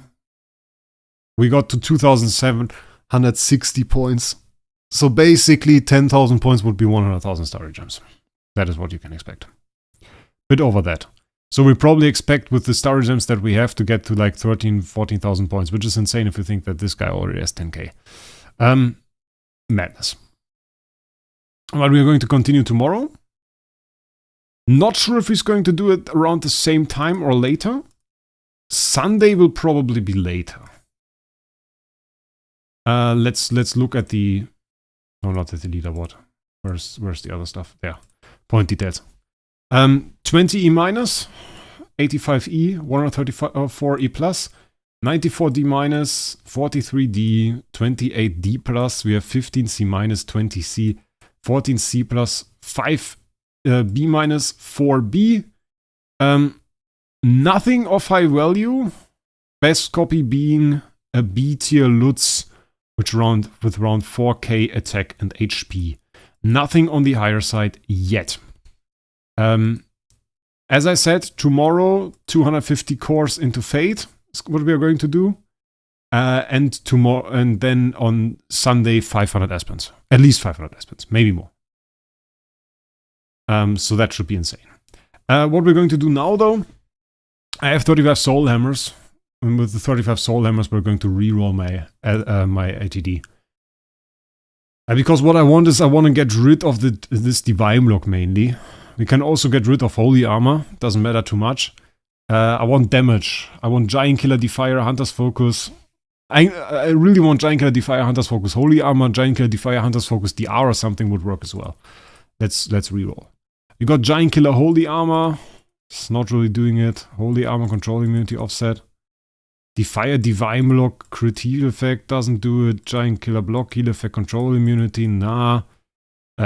to 2,760 points. So basically 10,000 points would be 100,000 Starry gems. That is what you can expect. Bit over that. So we probably expect with the Starry gems that we have to get to like 14,000 points, which is insane if you think that this guy already has 10k. Madness. But we are going to continue tomorrow. Not sure if he's going to do it around the same time or later. Sunday will probably be later. Let's look at the... No, not at the leaderboard. Where's the other stuff? There. Point details. 20E minus, 85E, 134E plus, 94D minus, 43D, 28D plus. We have 15C minus, 20C, 14C plus, 5B minus, 4B. Nothing of high value. Best copy being a B tier Lutz, with around 4k attack and HP. Nothing on the higher side yet. As I said, tomorrow 250 cores into Fate is what we are going to do, and then on Sunday 500 Aspens, at least 500 Aspens, maybe more. So that should be insane. What we're going to do now, though, I have 35 Soul Hammers, and with the 35 Soul Hammers, we're going to reroll my ATD. Because what I want is I want to get rid of this Divine Block mainly. We can also get rid of Holy Armor, doesn't matter too much. I want damage. I want Giant Killer, Defier, Hunter's Focus. I really want Giant Killer, Defier, Hunter's Focus, Holy Armor, Giant Killer, Defier, Hunter's Focus, DR or something would work as well. Let's reroll. We got Giant Killer, Holy Armor. It's not really doing it. Holy Armor, Control Immunity, Offset. Defier Divine Block, crit heal effect, doesn't do it. Giant Killer block, heal effect, control immunity, nah.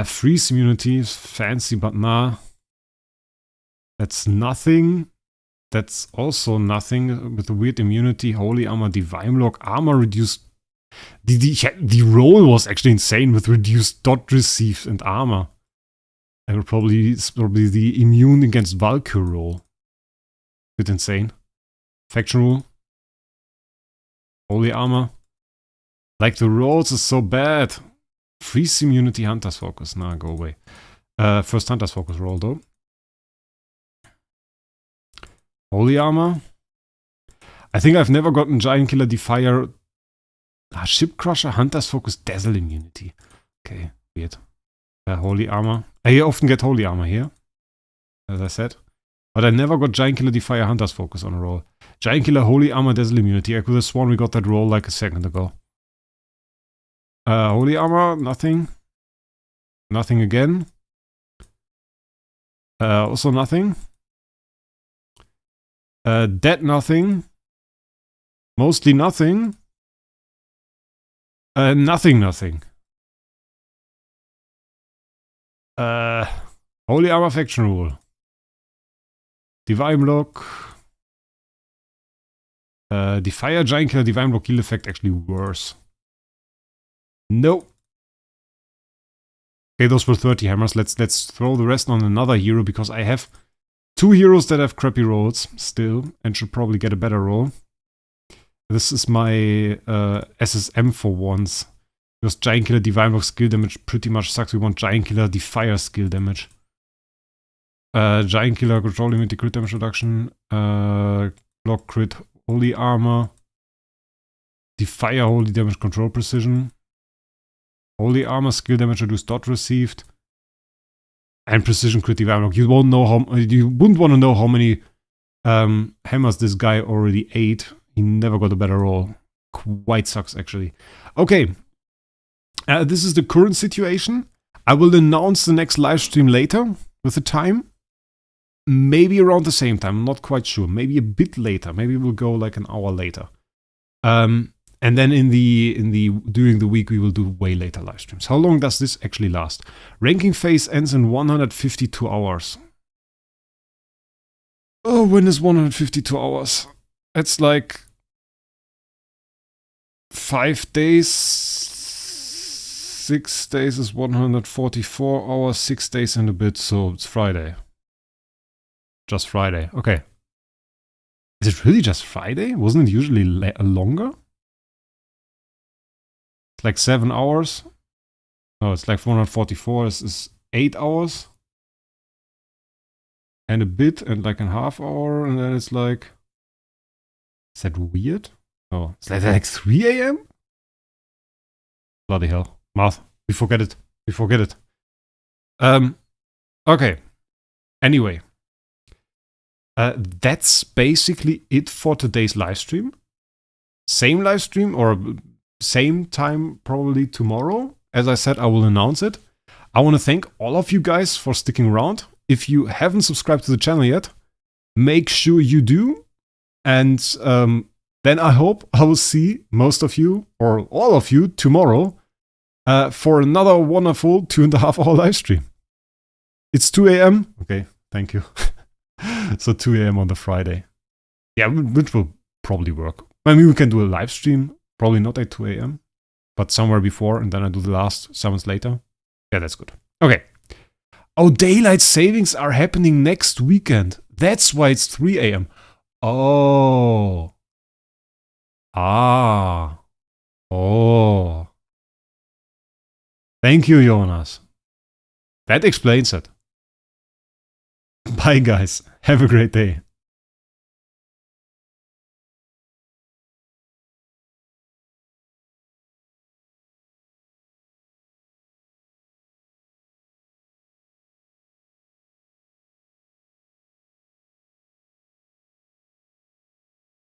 Freeze immunity is fancy, but nah. That's nothing. That's also nothing with a weird immunity. Holy Armor, Divine Block, armor reduced. The roll was actually insane with reduced dot received and armor. And it's probably the immune against Valkyr roll. Bit insane. Faction rule. Holy Armor. Like the rolls is so bad. Freeze immunity, Hunter's Focus. Nah, go away. First Hunter's Focus roll though. Holy Armor. I think I've never gotten Giant Killer, Defier, Ship Crusher, Hunter's Focus, Dazzle immunity. Okay, weird. Holy Armor. I often get Holy Armor here, as I said. But I never got Giant Killer, Defier, Hunter's Focus on a roll. Giant Killer, Holy Armor, Dazzle immunity. I could have sworn we got that roll like a second ago. Holy Armor, nothing. Nothing again. Also nothing. Dead nothing. Mostly nothing. Nothing. Holy Armor Faction Rule. Divine Block. Defier, Giant Killer, Divine Block, heal effect actually worse. No. Okay, those were 30 hammers. Let's throw the rest on another hero because I have 2 heroes that have crappy rolls still and should probably get a better roll. This is my SSM for once. Because Giant Killer, Divine Block skill damage pretty much sucks. We want Giant Killer, Defier skill damage. Giant Killer, control immunity, crit damage reduction. Block crit, Holy Armor. Defier, holy damage, control precision. Holy Armor, skill damage, reduced dot received. And precision crit Divine Block. You wouldn't want to know how many hammers this guy already ate. He never got a better roll. Quite sucks, actually. Okay. This is the current situation. I will announce the next live stream later with the time. Maybe around the same time. I'm not quite sure. Maybe a bit later. Maybe we'll go like an hour later. And then during the week we will do way later live streams. How long does this actually last? Ranking phase ends in 152 hours. Oh, when is 152 hours? It's like 5 days. 6 days is 144 hours, 6 days and a bit, so it's Friday. Just Friday. Okay. Is it really just Friday? Wasn't it usually longer? It's like 7 hours. No, it's like 444. This is 8 hours. And a bit, and like a half hour, and then it's like... Is that weird? Oh, it's like 3 a.m.? Bloody hell. Math. We forget it. Okay. Anyway. That's basically it for today's live stream. Same live stream, or same time probably tomorrow. As I said, I will announce it. I want to thank all of you guys for sticking around. If you haven't subscribed to the channel yet, make sure you do. And then I hope I will see most of you, or all of you, tomorrow for another wonderful 2.5 hour live stream. It's 2 a.m. Okay, thank you. So 2 a.m. on the Friday. Yeah, which will probably work. I mean, we can do a live stream, probably not at 2 a.m., but somewhere before, and then I do the last summons later. Yeah, that's good. Okay. Oh, daylight savings are happening next weekend. That's why it's 3 a.m. Oh. Ah. Oh. Thank you, Jonas. That explains it. Bye, guys. Have a great day.